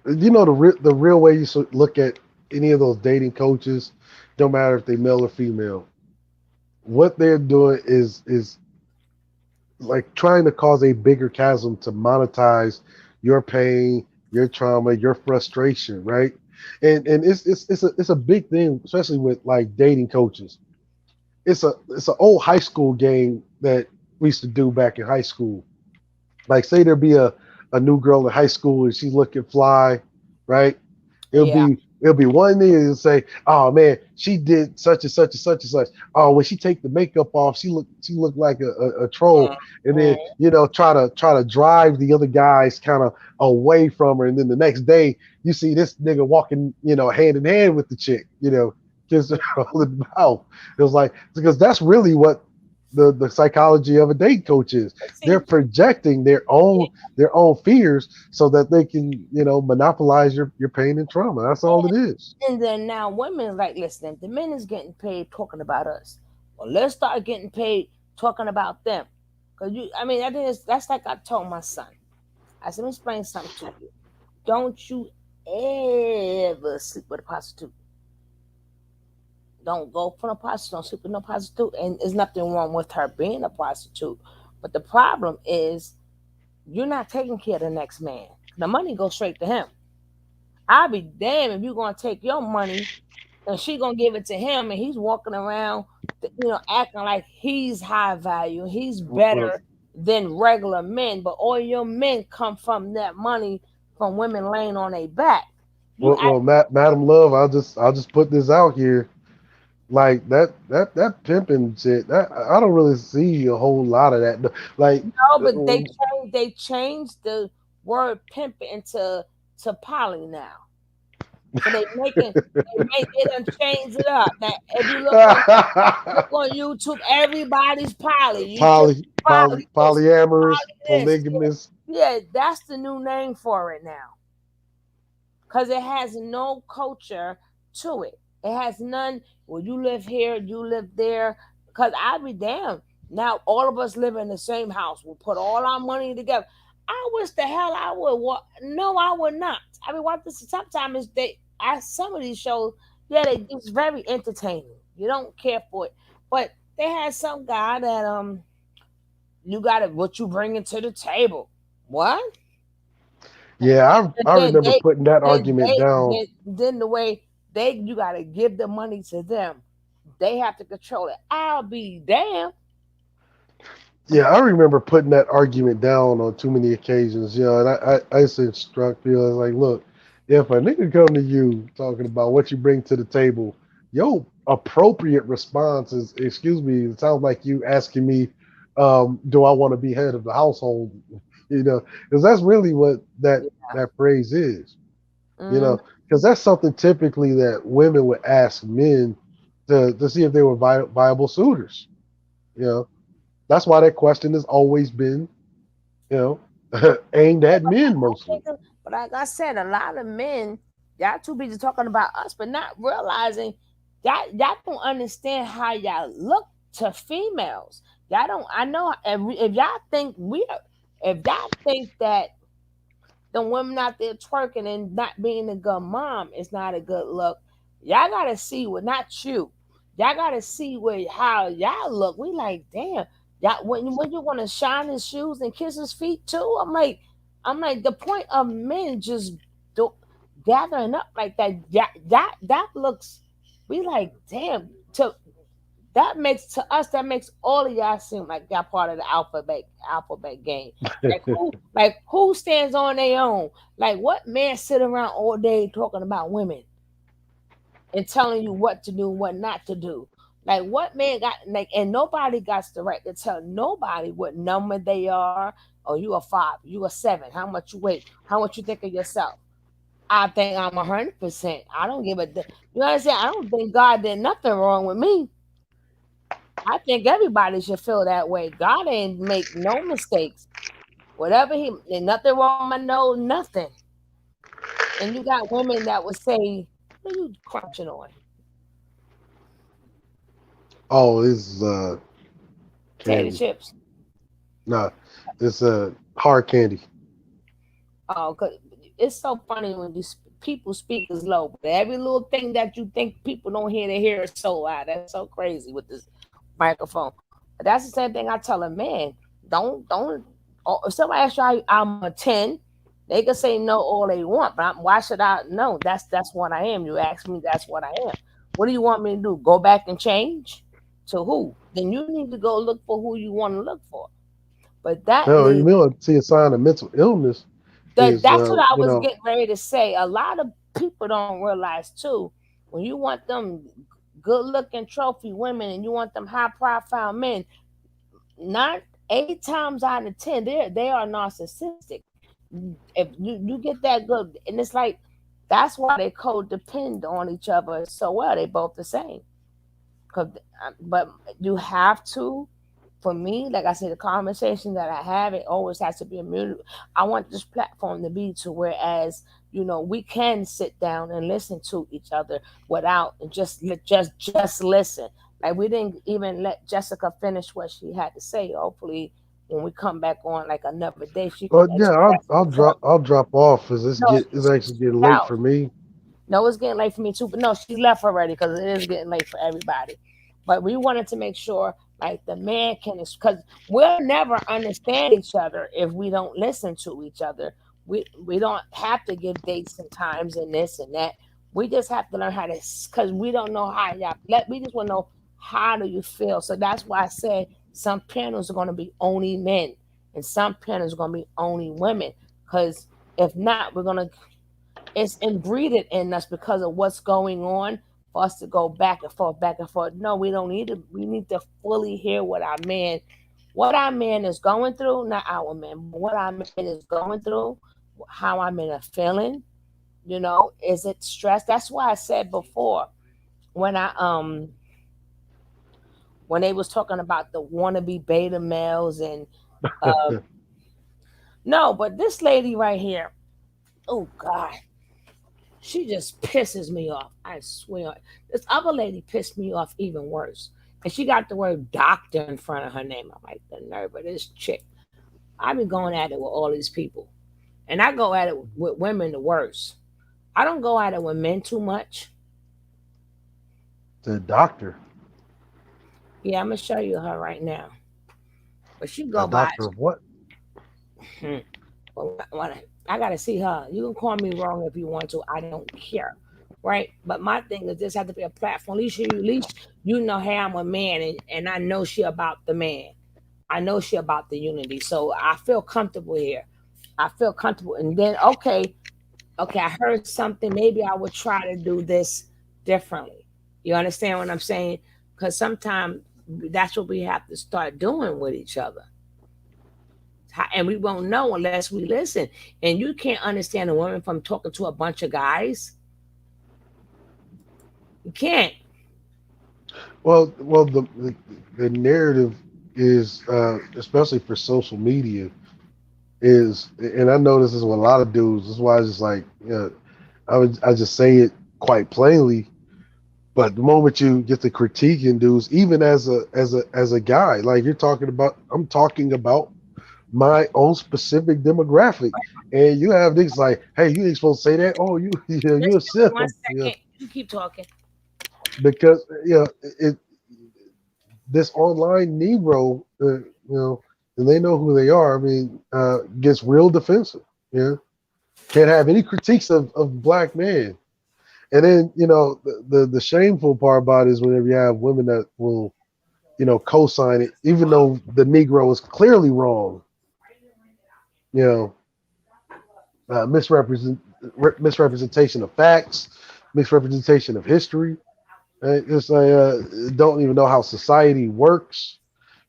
You know the real way you should look at any of those dating coaches, no matter if they male or female. What they're doing is like trying to cause a bigger chasm to monetize your pain, your trauma, your frustration, right? and it's a big thing, especially with like dating coaches. It's an old high school game that we used to do back in high school. Like say there be a new girl in high school and she's looking fly, right? Yeah. It'll be one thing and say, oh man, she did such and such and such and such. Oh, when she take the makeup off, she looked like a troll. And then try to drive the other guys kind of away from her. And then the next day you see this nigga walking, hand in hand with the chick, kiss her on the mouth. It was like because that's really what the psychology of a date coach is. They're projecting their own fears so that they can monopolize your pain and trauma. That's all it is. And then now women like listening. The men is getting paid talking about us. Well, let's start getting paid talking about them. Cause that's like I told my son. I said, let me explain something to you. Don't you ever sleep with a prostitute. Don't go for no prostitute. Don't sleep with no prostitute. And there's nothing wrong with her being a prostitute. But the problem is you're not taking care of the next man. The money goes straight to him. I'll be damned if you're going to take your money and she going to give it to him and he's walking around, acting like he's high value. He's better than regular men. But all your men come from that money from women laying on their back. Madam Love, I'll just put this out here. Like that pimping shit, I don't really see a whole lot of that. Like no, but they changed the word pimp into poly now. So they and change it up. That if you look on YouTube, everybody's poly. Polyamorous, polygamous. Yeah, that's the new name for it now. Because it has no culture to it. It has none. Well, you live here, you live there. Because I'd be damned. Now all of us live in the same house. We'll put all our money together. I wish the hell I would. No, I would not. I mean, what this sometimes some of these shows, it's very entertaining. You don't care for it, but they had some guy that you got what you bringing to the table. What? Yeah, I remember putting that argument down. Then the way you got to give the money to them, they have to control it. I'll be damned. Yeah, I remember putting that argument down on too many occasions. And I used to instruct people like, look, if a nigga come to you talking about what you bring to the table, your appropriate response is, excuse me, it sounds like you asking me, do I want to be head of the household? Because that's really what that phrase is. Because that's something typically that women would ask men to see if they were viable suitors. That's why that question has always been, aimed at men mostly. But like I said, a lot of men, y'all too busy talking about us, but not realizing y'all don't understand how y'all look to females. Y'all don't. I know if y'all think that the women out there twerking and not being a good mom is not a good look, y'all gotta see not you. Y'all gotta see how y'all look. We like, damn. When you want to shine his shoes and kiss his feet too, I'm like the point of men just gathering up like that looks. We like damn. That makes all of y'all seem like y'all part of the alphabet game. Like who stands on their own? Like what man sit around all day talking about women and telling you what to do, what not to do? Like what man got and nobody got the right to tell nobody what number they are. Oh, you a 5, you a 7. How much you weigh? How much you think of yourself? I think I'm 100%. I don't give a. You know what I'm saying? I don't think God did nothing wrong with me. I think everybody should feel that way. God ain't make no mistakes. Whatever there's nothing wrong with my nose, nothing. And you got women that would say, "What are you crunching on?" Oh, it's Potato chips. No, it's hard candy. Oh, cause it's so funny when these people speak is low, but every little thing that you think people don't hear, they hear it so loud. That's so crazy with this microphone. But that's the same thing I tell a man. Don't. If somebody asks you I'm a 10, They can say no all they want, but why should I know? That's what I am. You ask me, that's what I am. What do you want me to do? Go back and change? To who? Then you need to go look for who you want to look for. But that No, you leads know, see a sign of mental illness is, that's what I you was know, getting ready to say. A lot of people don't realize too, when you want them good looking trophy women and you want them high profile men, not 8 times out of 10, they are narcissistic. If you get that good, and it's like that's why they codepend on each other so well. They both the same. Cause, but you have to. For me, like I said, the conversation that I have, it always has to be a mutual. I want this platform to be to whereas we can sit down and listen to each other without just listen. Like we didn't even let Jessica finish what she had to say. Hopefully, when we come back on like another day, she can but yeah, express herself. I'll drop off as No, it's actually getting late out. for me. No, it's getting late for me too. But no, she left already because it is getting late for everybody. But we wanted to make sure, like, the man can, because we'll never understand each other if we don't listen to each other. We don't have to give dates and times and this and that. We just have to learn how to, because we don't know how y'all. We just want to know how do you feel. So that's why I said some panels are going to be only men, and some panels are going to be only women. Because if not, we're going to it's inbreeded in us because of what's going on for us to go back and forth, back and forth. No, we don't need to. We need to fully hear what our man is going through, not our man, but what our man is going through, how our men are feeling. Is it stress? That's why I said before when when they was talking about the wannabe beta males and no, but this lady right here, oh God, she just pisses me off. I swear. This other lady pissed me off even worse. And she got the word doctor in front of her name. I'm like, the nerve of this chick. I've been going at it with all these people. And I go at it with women the worst. I don't go at it with men too much. The doctor, Yeah, I'm going to show you her right now. But she a go by. doctor of what? I got to see her. You can call me wrong if you want to. I don't care. Right? But my thing is this has to be a platform. At least you know, hey, I'm a man and I know she about the man. I know she about the unity. So I feel comfortable here. I feel comfortable. And then okay, I heard something. Maybe I would try to do this differently. You understand what I'm saying? Because sometimes that's what we have to start doing with each other. And we won't know unless we listen. And you can't understand a woman from talking to a bunch of guys. You can't. Well, the narrative is, especially for social media, is, and I know this is with a lot of dudes. This is why I just like, I just say it quite plainly. But the moment you get to critiquing dudes, even as a guy, like I'm talking about my own specific demographic, and you have niggas like, hey, you ain't supposed to say that. Oh, you a Just give me simp. 1 second. You keep talking. Because this online Negro, and they know who they are. I mean, gets real defensive. Can't have any critiques of black men. And then the shameful part about it is whenever you have women that will co-sign it, even though the Negro is clearly wrong. Misrepresentation of facts, misrepresentation of history. It's like don't even know how society works.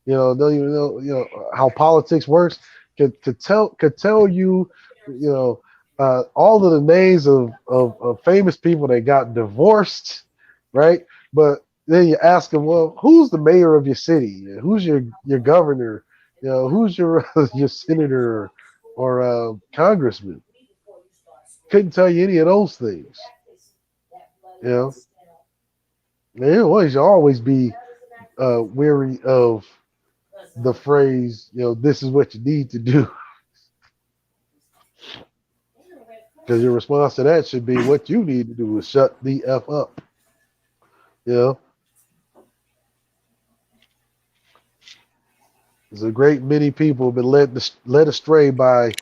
Don't even know how politics works. Could tell you, all of the names of famous people that got divorced, right? But then you ask them, well, who's the mayor of your city? Who's your governor? Who's your your senator or congressman? Couldn't tell you any of those things. You always be weary of the phrase, this is what you need to do. Because your response to that should be what you need to do is shut the F up. There's a great many people have been led astray by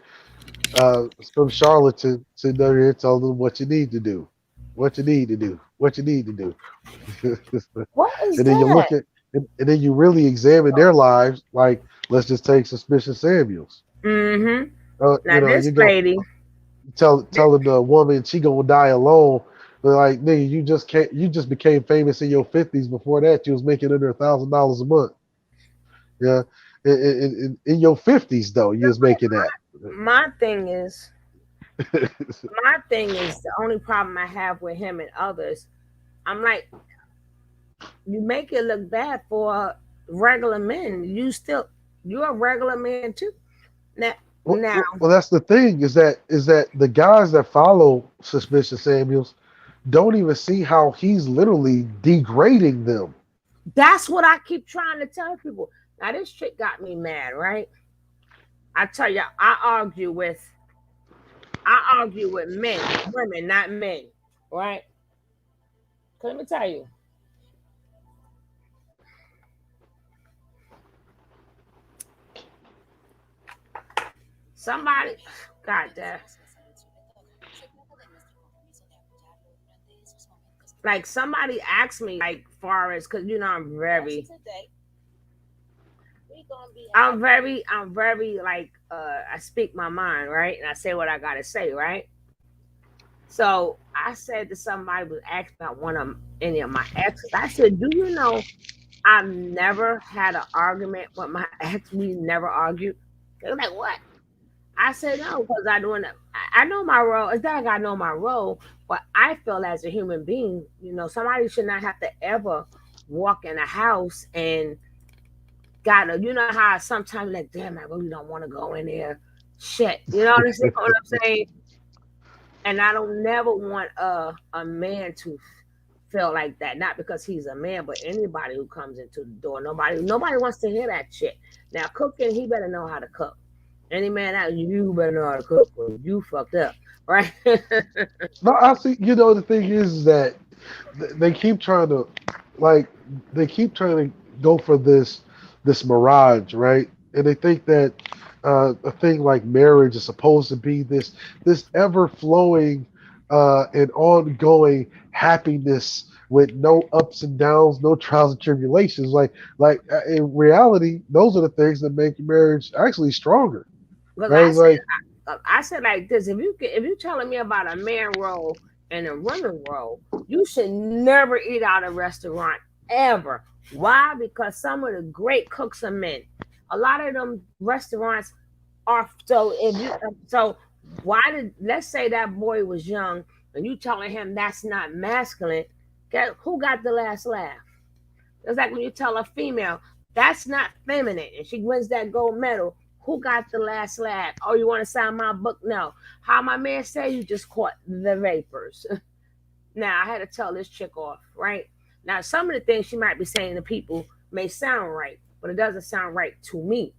some charlatan sitting there here telling them what you need to do, what you need to do, what you need to do. What is And then you that? look at, and then you really examine their lives. Like, let's just take Suspicious Samuels. Mm-hmm. You Now know, this you go lady, telling the woman she gonna die alone. But like, nigga, you just became famous in your 50s. Before that, you was making under $1,000 a month. Yeah, in your 50s though, you was making that. my thing is, the only problem I have with him and others. I'm like, you make it look bad for regular men. You're a regular man too. Now, now Well, that's the thing is that the guys that follow Suspicious Samuels don't even see how he's literally degrading them. that's what I keep trying to tell people. Now this chick got me mad, right? I tell you, I argue with women, not men, right? 'Cause let me tell you, somebody, God damn, like somebody asked me, like, far as, because I'm very like, I speak my mind, right, and I say what I gotta say, right. So I said to somebody was asking about one of any of my exes. I said, "Do you know I've never had an argument with my ex? We never argued." They're like, "What?" I said, "No, because I know my role. It's not like I know my role, but I feel as a human being, somebody should not have to ever walk in a house and gotta, you know how sometimes like, damn, I really don't want to go in there. Shit, you know what I'm saying? And I don't never want a man to feel like that. Not because he's a man, but anybody who comes into the door. Nobody wants to hear that shit. Now cooking, he better know how to cook. Any man out, you better know how to cook, or you fucked up, right? No, I see. The thing is that they keep trying to, like, go for this mirage, right? And they think that a thing like marriage is supposed to be this ever flowing and ongoing happiness with no ups and downs, no trials and tribulations. In reality, those are the things that make marriage actually stronger, Because right? It's like, I said like this: if you telling me about a man role and a woman role, you should never eat out a restaurant ever. Why? Because some of the great cooks are men. A lot of them restaurants are so. Why did let's say that boy was young and you telling him that's not masculine? Who got the last laugh? It's like when you tell a female that's not feminine and she wins that gold medal. Who got the last laugh? Oh, you want to sign my book? No. How my man said you just caught the vapors. Now I had to tell this chick off, right? Now some of the things she might be saying to people may sound right, but it doesn't sound right to me.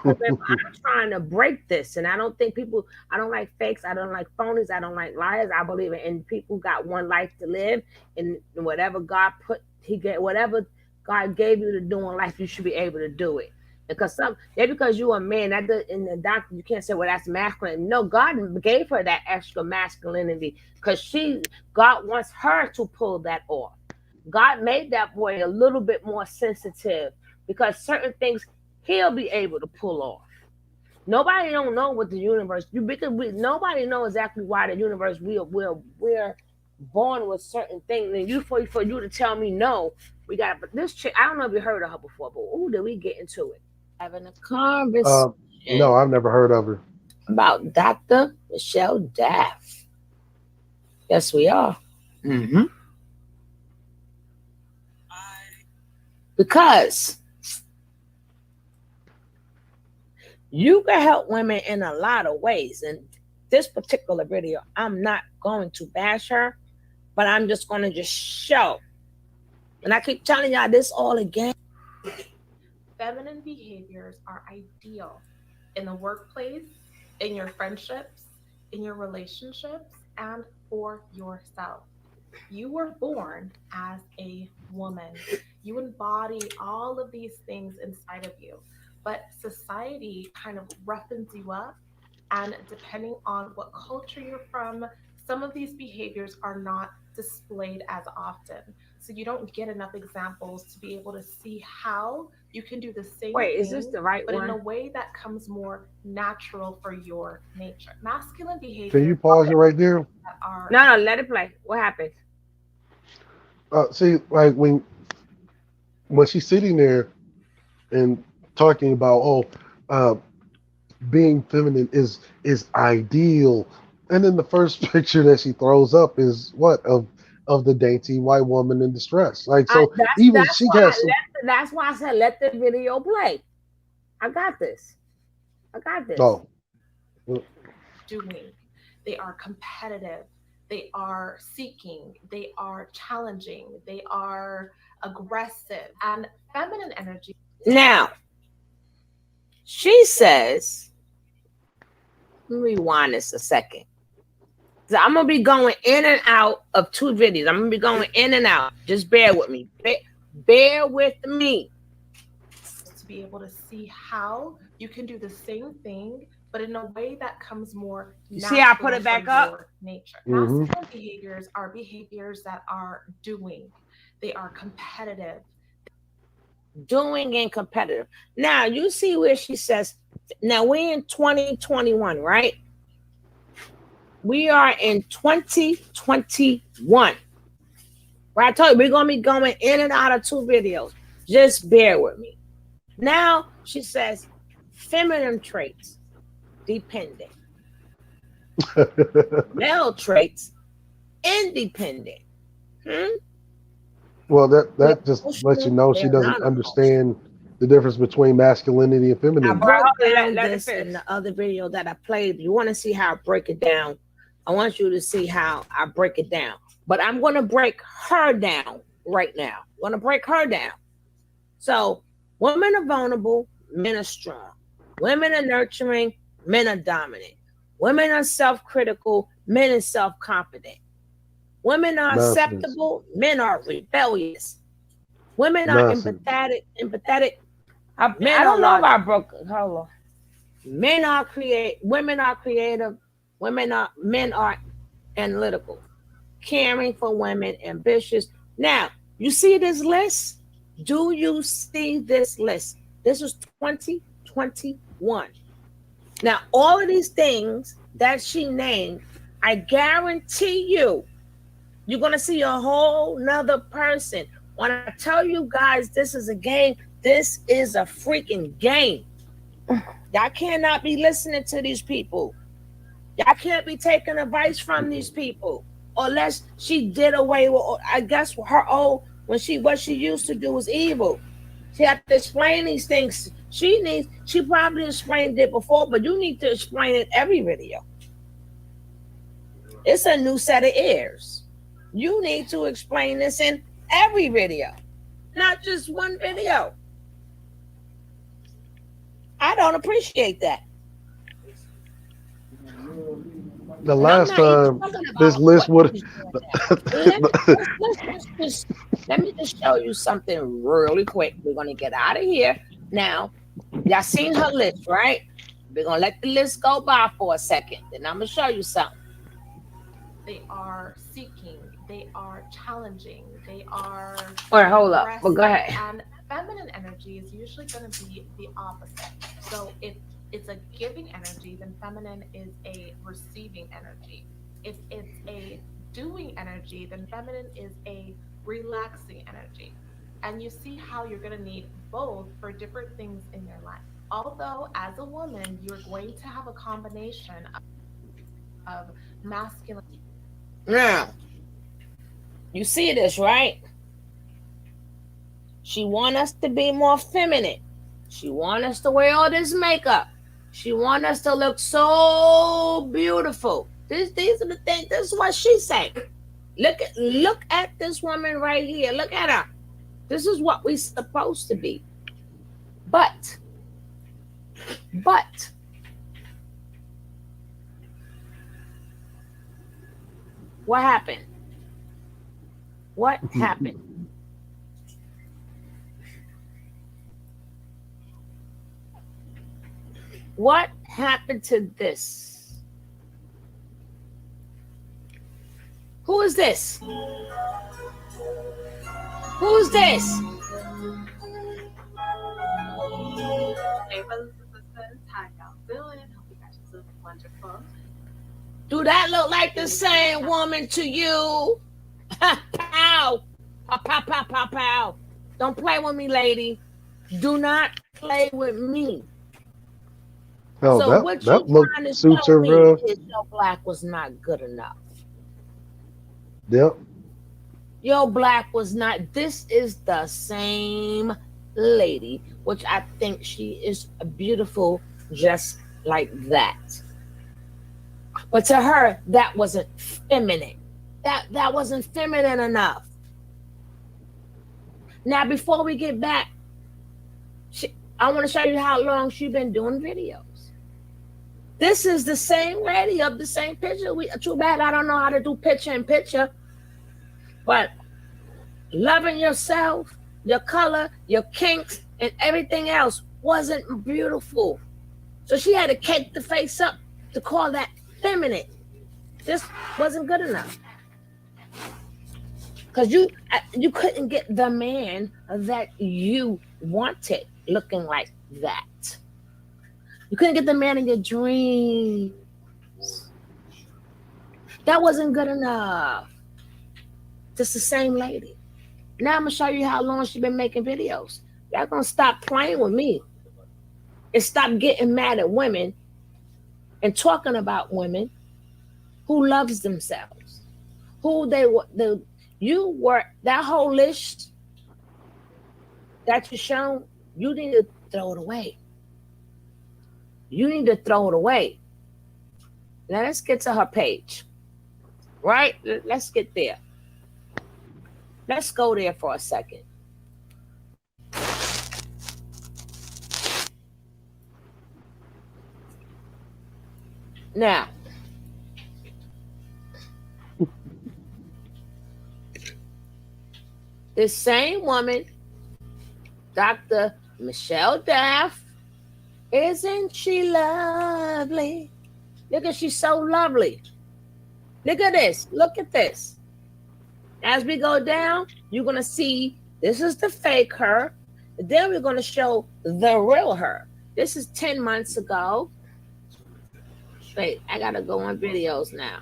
Remember, I'm trying to break this, and I don't think people. I don't like fakes. I don't like phonies. I don't like liars. I believe in people got one life to live, and whatever God whatever God gave you to do in life, you should be able to do it. Because you're a man, in the doctor you can't say, well, that's masculine. No, God gave her that extra masculinity because God wants her to pull that off. God made that boy a little bit more sensitive because certain things he'll be able to pull off. Nobody don't know what the universe because nobody know exactly why the universe we're born with certain things. And for you to tell me no, we got. But this chick, I don't know if you heard of her before, but did we get into it? Having a conversation no, I've never heard of her. about Dr. Michelle Daff. Yes, we are. Mm-hmm. Because you can help women in a lot of ways. And this particular video, I'm not going to bash her, but I'm just going to just show. And I keep telling y'all this all again. Feminine behaviors are ideal in the workplace, in your friendships, in your relationships, and for yourself. You were born as a woman. You embody all of these things inside of you. But society kind of roughens you up And depending on what culture you're from, some of these behaviors are not displayed as often. So you don't get enough examples to be able to see how you can do the same Wait, thing, is this the right but in one? a way that comes more natural for your nature. Masculine Can behaviors you pause it right there? are No, let it play. What happened? See, like when she's sitting there and talking about, uh, being feminine is ideal, and then the first picture that she throws up is what of the dainty white woman in distress. Like, so even she has some. That's why I said let the video play. I got this. I got this. Oh. doing. They are competitive. They are seeking. They are challenging. They are aggressive. And feminine energy. Now, she says, let me rewind this a second. So I'm going to be going in and out of two videos. I'm going to be going in and out. Just bear with me. Bear with me. To be able to see how you can do the same thing, but in a way that comes more You see how I put it back from up? your nature. Mhm. Masculine behaviors are behaviors that are doing. They are competitive. Doing and competitive. Now, you see where she says, now we're in 2021, right? We are in 2021. Right? I told you, we're going to be going in and out of two videos. Just bear with me. Now, she says, feminine traits, dependent. Male traits, independent. Well, that just lets you know she They're doesn't not understand the difference between masculinity and I femininity. broke down this in the other video that I played. If you want to see how I break it down, I want you to see how I break it down. But I'm going to break her down right now. I'm going to break her down. So women are vulnerable, men are strong. Women are nurturing, men are dominant. Women are self-critical, men are self-confident. Women are Nonsense. acceptable, men are rebellious. Women are Nonsense. empathetic. I don't know if I broke it. Hold on. Women are creative, men are analytical, caring for women, ambitious. Now, you see this list? Do you see this list? This is 2021. Now, all of these things that she named, I guarantee you're going to see a whole nother person. When I tell you guys this is a game, this is a freaking game. Y'all cannot be listening to these people. Y'all can't be taking advice from these people. Unless she did away with, I guess her old, what she used to do was evil. She had to explain these things. She probably explained it before, but you need to explain it every video. It's a new set of ears. You need to explain this in every video, not just one video. I don't appreciate that. The last time this list would let me just show you something really quick. We're going to get out of here. Now, y'all seen her list, right? We're going to let the list go by for a second. Then I'm going to show you something. They are seeking. They are challenging. They are. All right, hold up. Well, go ahead. And feminine energy is usually going to be the opposite. So if it's a giving energy, then feminine is a receiving energy. If it's a doing energy, then feminine is a relaxing energy. And you see how you're going to need both for different things in your life. Although, as a woman, you're going to have a combination of masculine. Now, you see this, right? She want us to be more feminine. She want us to wear all this makeup. She want us to look so beautiful. These are the things. This is what she's saying. Look at this woman right here. Look at her. This is what we're supposed to be. But what happened? What happened? What happened to this? Who is this? Who's this? Hey, brothers and sisters, how y'all doing? Hope you guys are doing wonderful. Do that look like the same woman to you? Pow! Pow, pow, pow, pow, pow. Don't play with me, lady. Do not play with me. No, So what that you look trying to suits tell her me real. is your black was not good enough. Yep. Your black was not. This is the same lady, which I think she is beautiful just like that. But to her, that wasn't feminine. That wasn't feminine enough. Now, before we get back, I want to show you how long she's been doing videos. This is the same lady of the same picture. Too bad I don't know how to do picture in picture. But loving yourself, your color, your kinks, and everything else wasn't beautiful. So she had to cake the face up to call that feminine. This wasn't good enough. Because you couldn't get the man that you wanted looking like that. You couldn't get the man in your dreams. That wasn't good enough. Just the same lady. Now I'm going to show you how long she's been making videos. Y'all going to stop playing with me and stop getting mad at women and talking about women who loves themselves. You were, that whole list that you shown, you need to throw it away. You need to throw it away. Now let's get to her page. Right? Let's get there. Let's go there for a second. Now, this same woman, Dr. Michelle Daff, isn't she lovely? Look at, she's so lovely. Look at this. Look at this. As we go down, you're going to see this is the fake her. Then we're going to show the real her. This is 10 months ago. Wait, I got to go on videos now.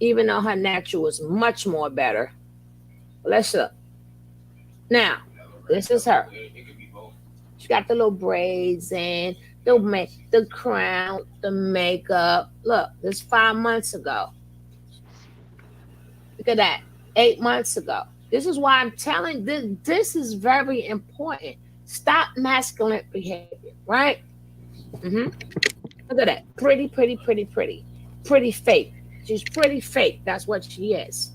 Even though her natural was much more better. Let's look. Now, this is her. She got the little braids in, the crown, the makeup. Look, this is 5 months ago. Look at that. 8 months ago. This is why I'm telling this is very important. Stop masculine behavior, right? Look at that. Pretty, pretty, pretty, pretty. Pretty fake. She's pretty fake. That's what she is.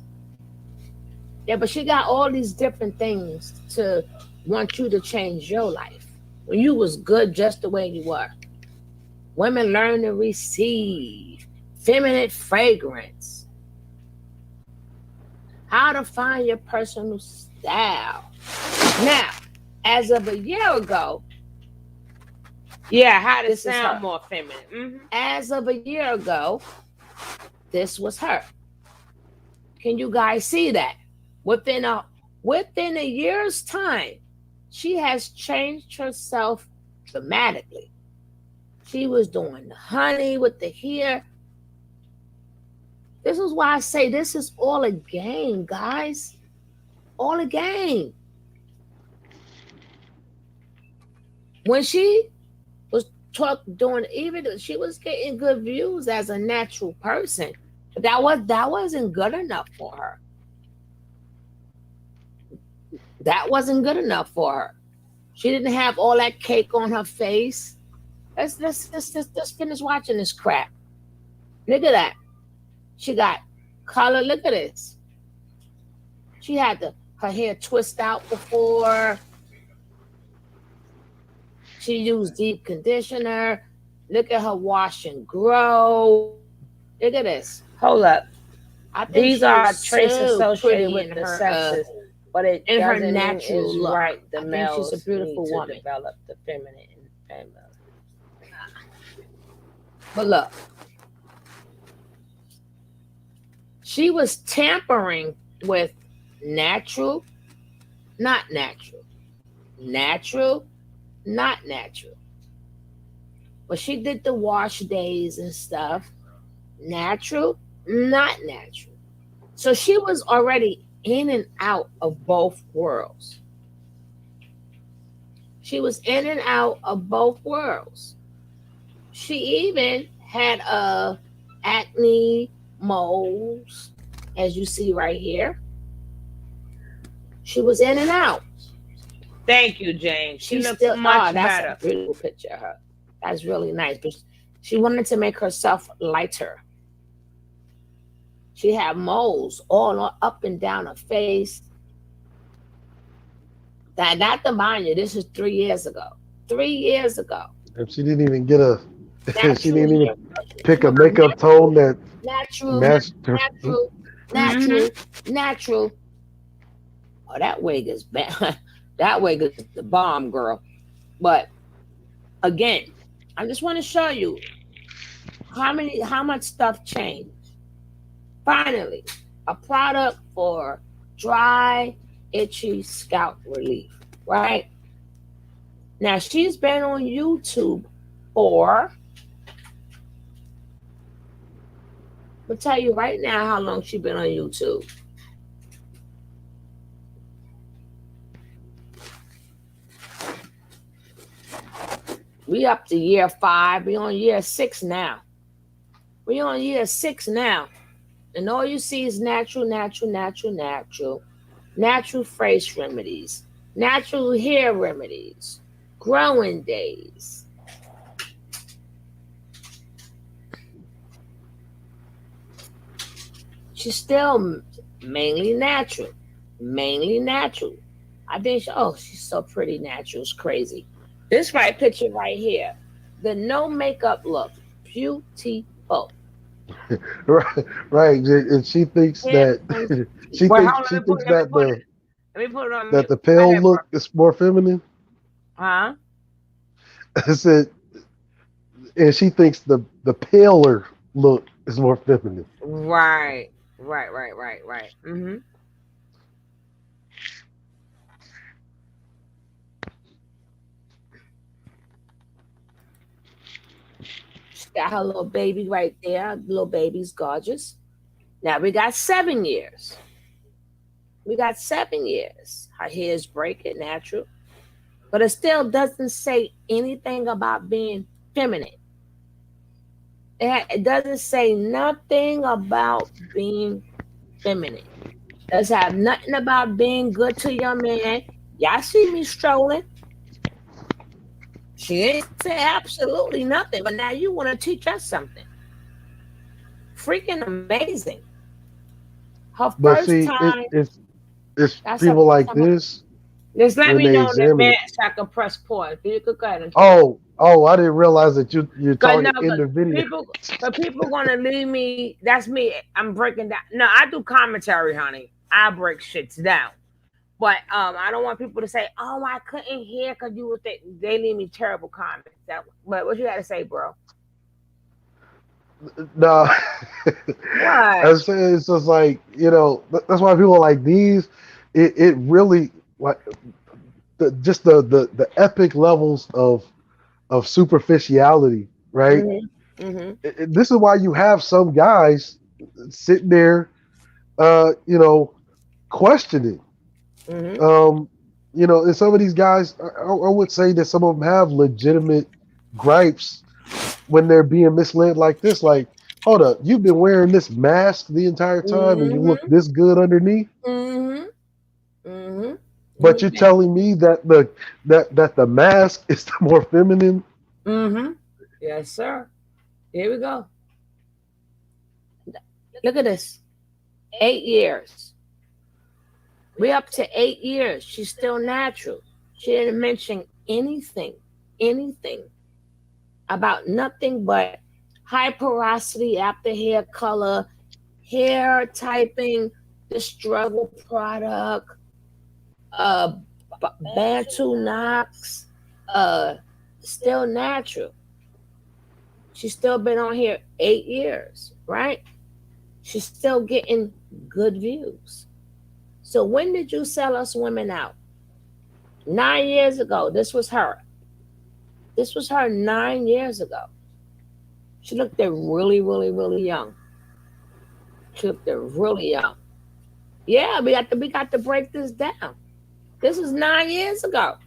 Yeah, but she got all these different things to want you to change your life. When you was good just the way you were. Women learn to receive. Feminine fragrance. How to find your personal style. Now, as of a year ago, yeah, how to sound more feminine. As of a year ago, this was her. Can you guys see that? Within a year's time, she has changed herself dramatically. She was doing the honey with the hair. This is why I say this is all a game, guys. All a game. When she was she was getting good views as a natural person. But that wasn't good enough for her. That wasn't good enough for her. She didn't have all that cake on her face. Let's finish watching this crap. Look at that. She got color. Look at this. She had her hair twist out before. She used deep conditioner. Look at her wash and grow. Look at this. Hold up. These are traits associated with the sexes. But it in her doesn't natural mean look. Right, the I think males she's a beautiful need to woman. develop the feminine. But look, she was tampering with natural, not natural, natural, not natural. But she did the wash days and stuff, natural, not natural. So she was already in and out of both worlds. She was in and out of both worlds. She even had acne, moles, as you see right here. She was in and out. Thank you, Jane. She looks Still, much that's better. a beautiful picture of her. That's really nice. But she wanted to make herself lighter. She had moles all up and down her face. That not to mind you, this is 3 years ago. 3 years ago. If she didn't even get a, she didn't even Natural, pick a makeup tone that natural, matched her. natural, natural. Oh, that wig is bad. That wig is the bomb, girl. But again, I just want to show you how much stuff changed. Finally, a product for dry, itchy scalp relief, right? Now she's been on YouTube for, I'll tell you right now how long she's been on YouTube. We up to year 5. We on year 6 now. We on year 6 now. And all you see is natural, natural, natural, natural. Natural face remedies. Natural hair remedies. Growing days. She's still mainly natural. Mainly natural. I think, she's so pretty natural. It's crazy. This right picture right here. The no makeup look. Beautiful. Right, and she thinks that she thinks that the pale look is more feminine. Huh? I said, and she thinks the paler look is more feminine. Right. Mm-hmm. She got her little baby right there. Little baby's gorgeous. Now we got 7 years. Her hair is breaking natural, but it still doesn't say anything about being feminine. It doesn't say nothing about being feminine. Doesn't have nothing about being good to your man. Y'all see me strolling. She ain't say absolutely nothing, but now you want to teach us something. Freaking amazing. Her But first see, time. it's That's her people first like time. this Just let when me they know in examine it. advance so I can press pause. You could go ahead and Oh, I didn't realize that you're talking in the video. people gonna leave me. That's me. I'm breaking down. No, I do commentary, honey. I break shits down. But I don't want people to say, "Oh, I couldn't hear because you were." They leave me terrible comments. But what you got to say, bro? No, What? I'm saying it's just like that's why people are like these. It really like the epic levels of superficiality, right? This is why you have some guys sitting there, questioning. And some of these guys, I would say that some of them have legitimate gripes when they're being misled like this. Like, hold up, you've been wearing this mask the entire time, and you look this good underneath. But you're telling me that the mask is the more feminine. Yes, sir. Here we go. Look at this. 8 years. We up to 8 years. She's still natural. She didn't mention anything about nothing but high porosity after hair color, hair typing, the struggle product, Bantu Knox, still natural. She's still been on here 8 years, right? She's still getting good views. So when did you sell us women out? 9 years ago. This was her. This was her 9 years ago. She looked at really, really, really young. She looked at really young. Yeah, we got to break this down. This is 9 years ago.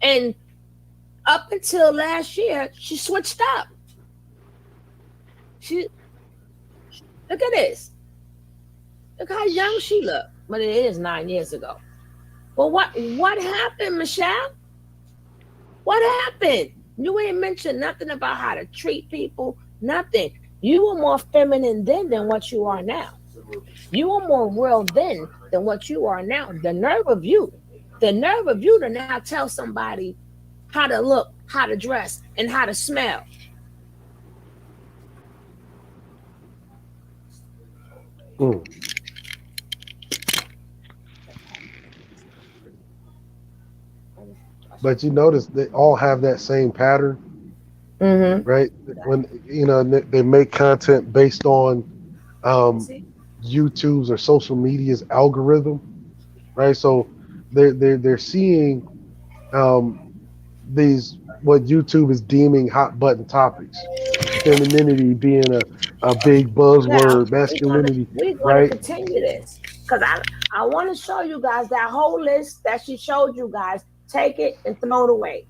And up until last year, she switched up. She look at this. Look how young she looked. But it is 9 years ago. But what happened, Michelle? What happened? You ain't mentioned nothing about how to treat people. Nothing. You were more feminine then than what you are now. You were more real then than what you are now. The nerve of you to now tell somebody how to look, how to dress, and how to smell. But you notice they all have that same pattern, right? When they make content based on YouTube's or social media's algorithm, right? So they're seeing these what YouTube is deeming hot button topics, femininity being a big buzzword, masculinity, we're gonna right? continue this because I want to show you guys that whole list that she showed you guys. Take it and throw it away.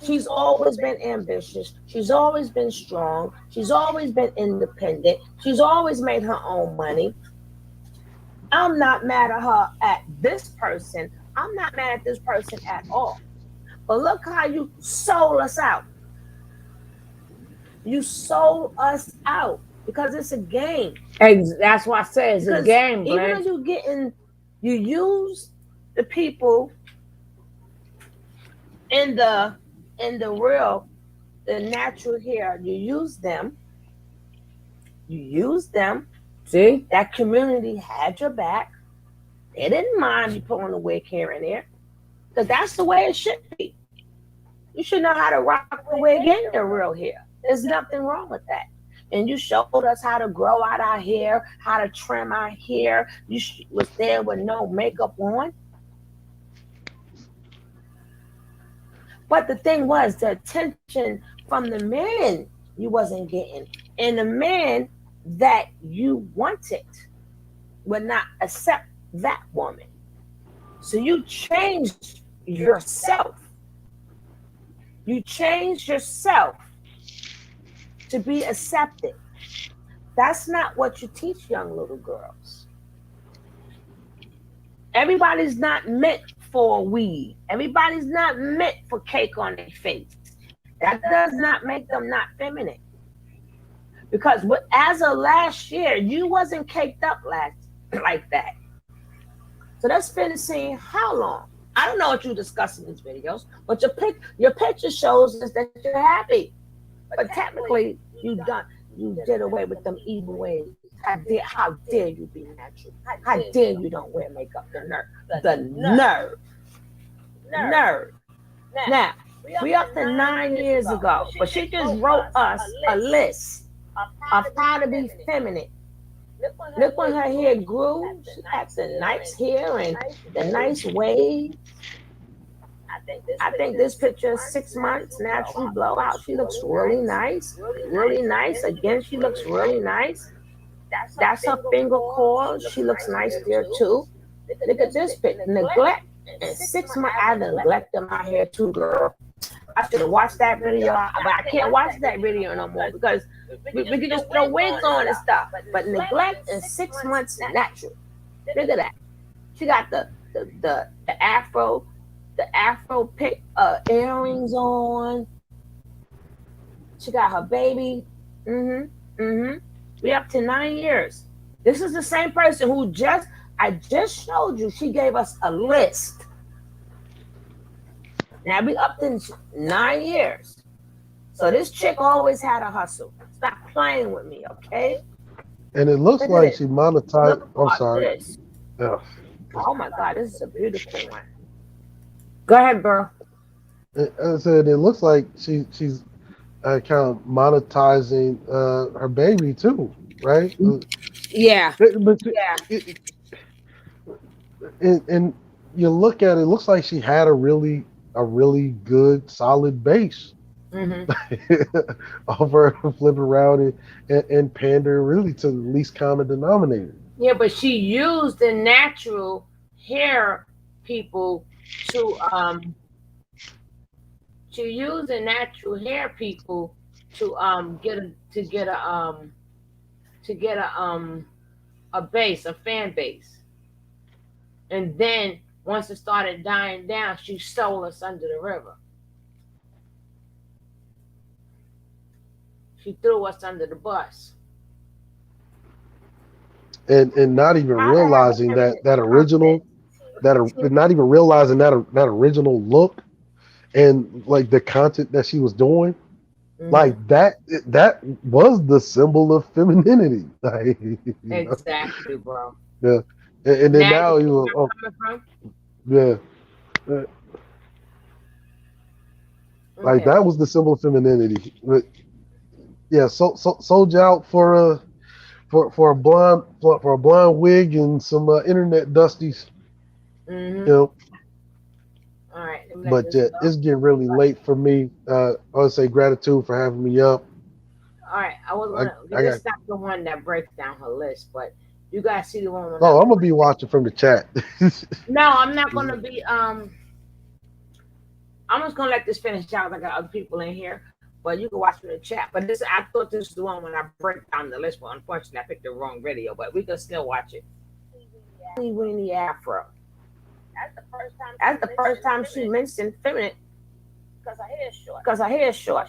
She's always been ambitious. She's always been strong. She's always been independent. She's always made her own money. I'm not mad at her at this person. I'm not mad at this person at all. But look how you sold us out. You sold us out because it's a game. That's why I say it's a game, even though you use the people in the real, the natural hair, you use them. See, that community had your back. They didn't mind you pulling a wig here and there, because that's the way it should be. You should know how to rock the wig in the real hair. There's nothing wrong with that. And you showed us how to grow out our hair, how to trim our hair. You was there with no makeup on. But the thing was, the attention from the men you wasn't getting. And the men that you wanted would not accept that woman. So you changed yourself. You changed yourself to be accepted. That's not what you teach young little girls. Everybody's not meant for weed. Everybody's not meant for cake on their face. That does not make them not feminine. Because as of last year, you wasn't caked up like that. So that's finishing how long? I don't know what you discuss in these videos, but your picture shows us that you're happy. But technically, you did away with them evil ways. How dare you be natural? How dare you don't wear makeup? The nerve. Now, we up to 9 years ago, but she just wrote us a list of how to be feminine. Look when her hair grew. She had the nice hair and the nice wave. I think this picture is 6 months natural blowout. She looks really nice. Really nice. Again, she looks really nice. That's her finger cord. She looks nice there too. Look at this picture. Neglect. In 6 months, I neglected my hair too, girl. I should have watched that video, but I can't watch that video no more because we can just throw wigs on and stuff. But neglect in 6 months natural. Look at that. She got the afro pick earrings on. She got her baby. We up to 9 years. This is the same person who I just showed you. She gave us a list. Now we up to 9 years. So this chick always had a hustle. Stop playing with me, okay? And it looks like she monetized. I'm sorry. Yeah. Oh my God, this is a beautiful one. Go ahead, bro. I said it looks like she's kind of monetizing her baby too, right? Yeah. But Yeah. and you look at it, it looks like she had a really good solid base. Over flip around and pander really to the least common denominator. Yeah, but she used the natural hair people to get a base, a fan base. And then once it started dying down, she stole us under the river. She threw us under the bus. And not even realizing that original not even realizing that original look and like the content that she was doing, like that was the symbol of femininity. Like, Exactly, bro. Yeah, and then now you you know where I'm coming yeah, like that was the symbol of femininity. But yeah, sold you out for a blonde wig and some internet dusties. from. You know, All right. but yeah, it's getting really late for me. I would say gratitude for having me up. All right. I was gonna. This is not the one that breaks down her list, but you guys see the one. Oh, I'm gonna be watching from the chat. No, I'm not gonna be. I'm just gonna let this finish out. I got other people in here, but you can watch from the chat. But this, I thought this was the one when I break down the list. But unfortunately, I picked the wrong video. But we can still watch it. Weenie Afro. That's the first time she mentioned feminine. Because her hair is short.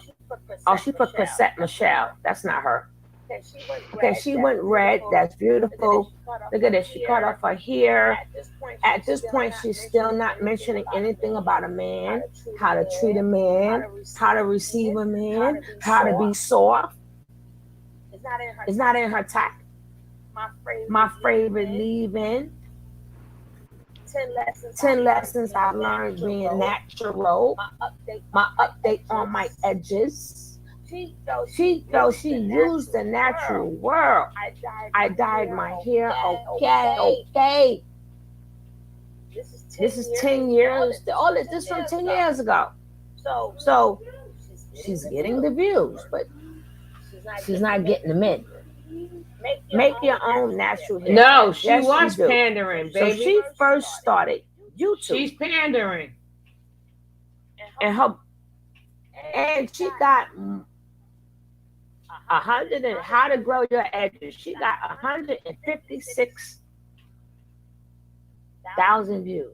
Oh, she put Cassette Michelle. That's not her. Okay, she went red. That's beautiful. Look at this. She cut off her hair. At this point, she's still not mentioning anything about a man, how to treat a man, how to receive a man, how to be soft. It's not in her type. My favorite leave-in. 10 lessons I learned being natural. My update on my edges. She used the natural world. I dyed my hair. Okay. This is 10 years. All this is from 10 years ago. So she's getting the views, but she's not getting the men. Make your own natural hair. No, she was pandering, baby. So she first started YouTube. She's pandering. And she got 100 and how to grow your edges. She got 156,000 views.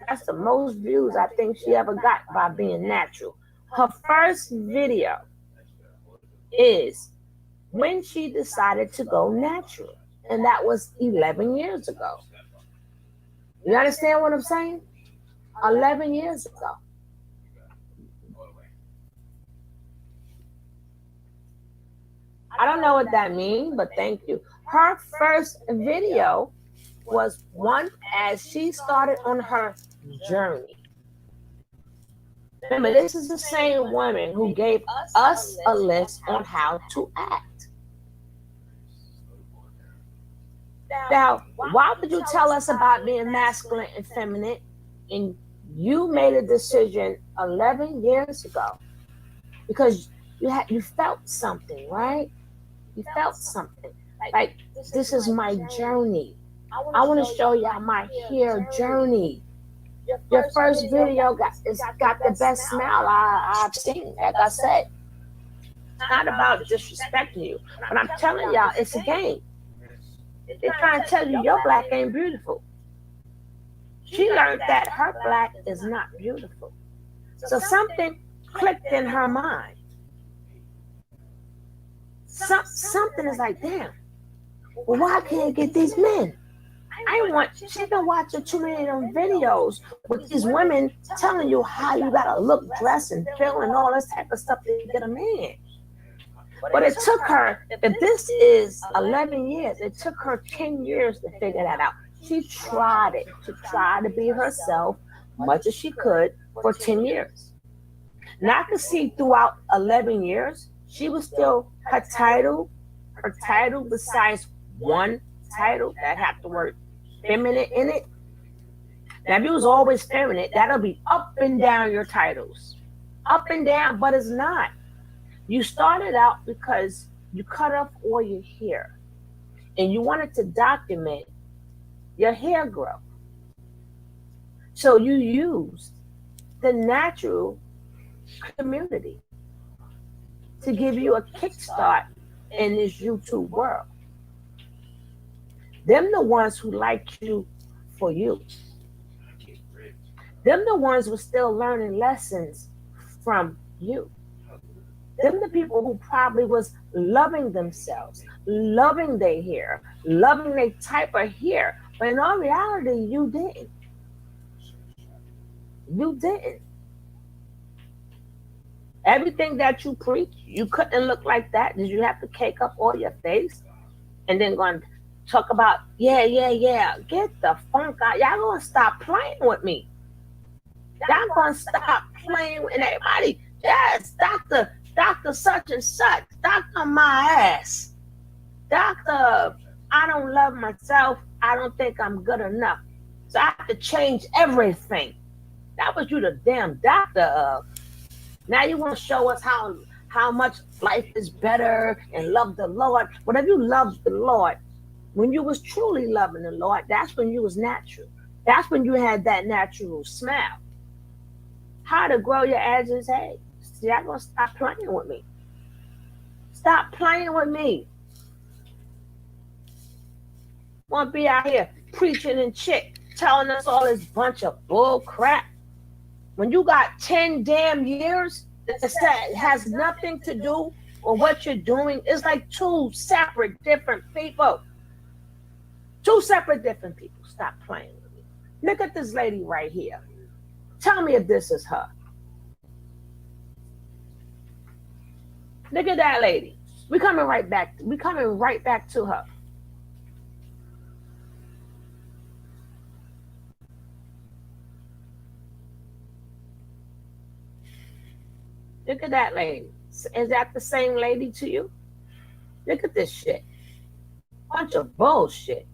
That's the most views I think she ever got by being natural. Her first video is when she decided to go natural, and that was 11 years ago. You understand what I'm saying? 11 years ago. I don't know what that means, but thank you. Her first video was one as she started on her journey. Remember, this is the same woman who gave us a list on how to act. Now, why would you tell us about being masculine and feminine? And you made a decision 11 years ago because you felt something, right? You felt something. Like, this is my journey. I want to show y'all my hair journey. Your first video got the best smile I've seen, like I said. It's not about disrespecting you, but I'm telling y'all, it's a game. They're trying to tell you your black ain't beautiful. She learned that her black is not beautiful. So something clicked in her mind. Something is like, damn, well, why can't I get these men? She's been watching too many of them videos with these women telling you how you gotta look, dress, and feel, and all this type of stuff to get a man. But it took her, if this is 11 years, it took her 10 years to figure that out. She tried it. She tried to be herself much as she could for 10 years. And I could see throughout 11 years, she was still her title besides one title that had the word feminine in it. Now, if you was always feminine, that'll be up and down your titles. Up and down, but it's not. You started out because you cut off all your hair and you wanted to document your hair growth. So you used the natural community to give you a kickstart in this YouTube world. Them the ones who like you for you. Them the ones who are still learning lessons from you. Them the people who probably was loving themselves, loving their hair, loving their type of hair. But in all reality, you didn't. You didn't. Everything that you preach, you couldn't look like that. Did you have to cake up all your face? And then going to talk about, yeah. Get the funk out. Y'all gonna stop playing with me. Y'all gonna stop playing with everybody. Yes, Dr. Such and Such. Dr. My ass. Dr. I don't love myself. I don't think I'm good enough. So I have to change everything. That was you the damn doctor of. Now you want to show us how much life is better and love the Lord. Whatever you love the Lord, when you was truly loving the Lord, that's when you was natural. That's when you had that natural smile. How to grow your edges? Hey, see, y'all gonna stop playing with me. Stop playing with me. Want to be out here preaching and telling us all this bunch of bull crap. When you got 10 damn years, that has nothing to do with what you're doing. It's like two separate different people. Two separate different people. Stop playing with me. Look at this lady right here. Tell me if this is her. Look at that lady. We're coming right back to her. Look at that lady. Is that the same lady to you? Look at this shit. Bunch of bullshit.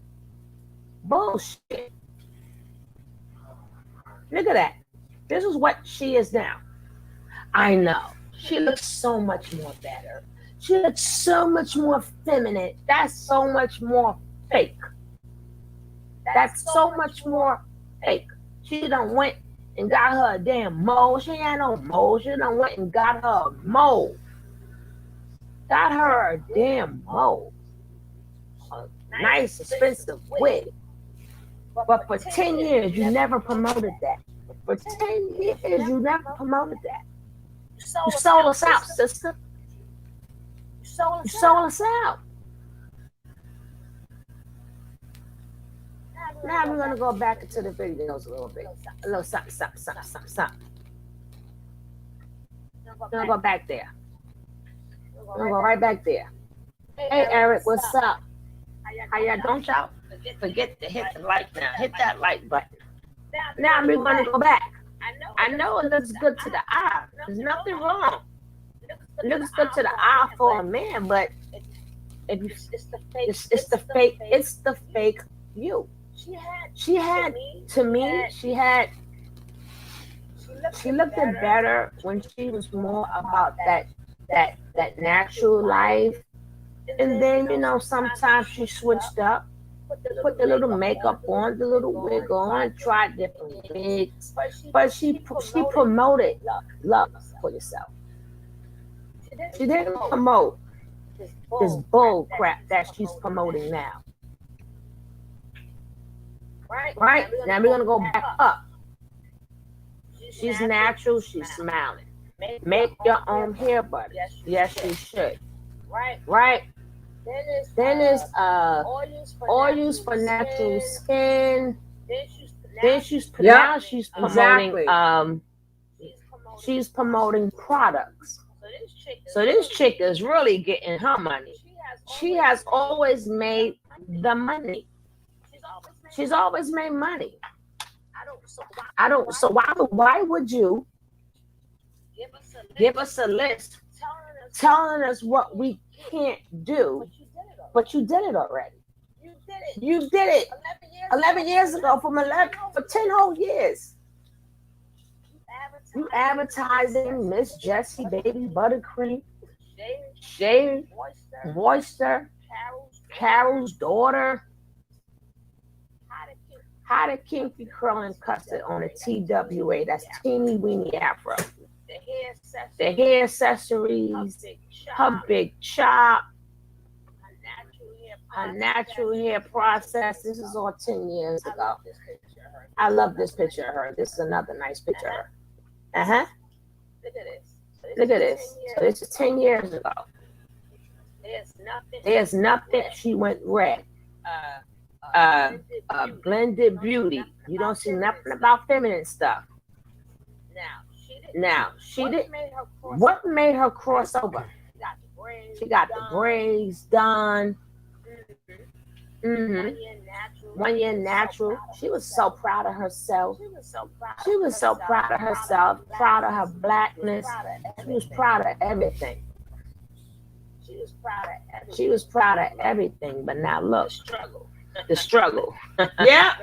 Bullshit. Look at that. This is what she is now. I know. She looks so much more better. She looks so much more feminine. That's so much more fake. That's so much more fake. She done went and got her a damn mole. She ain't no mole. She done went and got her a mole. Got her a damn mole. A nice, expensive wig. But for 10 years, you never promoted that. For 10 years, you never promoted that. You sold us out, sister. You sold us out. Now we're going to go back into the videos a little bit. A little something. We're going to go back there. We're going to go right back there. Hey, Eric, what's up? How y'all? Don't y'all forget to hit the like now. Hit that like button. Now we're going to go back. I know it looks good to the eye. There's nothing wrong. It looks good to the eye for a man, but if you, it's the fake you. She looked better when she was more about that natural life. And then, you know, sometimes she switched up, put the little makeup on, the little wig on, tried different wigs. But she promoted love for yourself. She didn't promote this bull crap that she's promoting now. Right? Now we're going to go back up. She's natural. She's smiling. Make your own hair butter. Yes, you should. Right? Then there's oil used for natural skin. Then she's promoting she's promoting products. So this chick is really getting her money. She has always made the money. She's always made money. So why would you Give us a list telling us what we can't do, but you did it already. You did it 11 years ago for 10 whole years. You advertising Miss Jessie Baby Buttercream, Shave, Moisture, Carol's daughter. How to kinky curl and custard on a TWA, that's teeny weeny afro. The hair accessories, her big chop, her natural hair process. This is all 10 years ago. I love this picture of her. This is another nice picture of her. Uh-huh. Look at this. So this is 10 years ago. There's nothing. She went red. Blended beauty. You don't see nothing about feminine stuff. Now, she did. What made her cross over? She got the braids done. 1 year natural. She was so proud of herself. She was so proud of herself, proud of her blackness. She was proud of everything. She was proud of everything. But now look, the struggle. Yeah.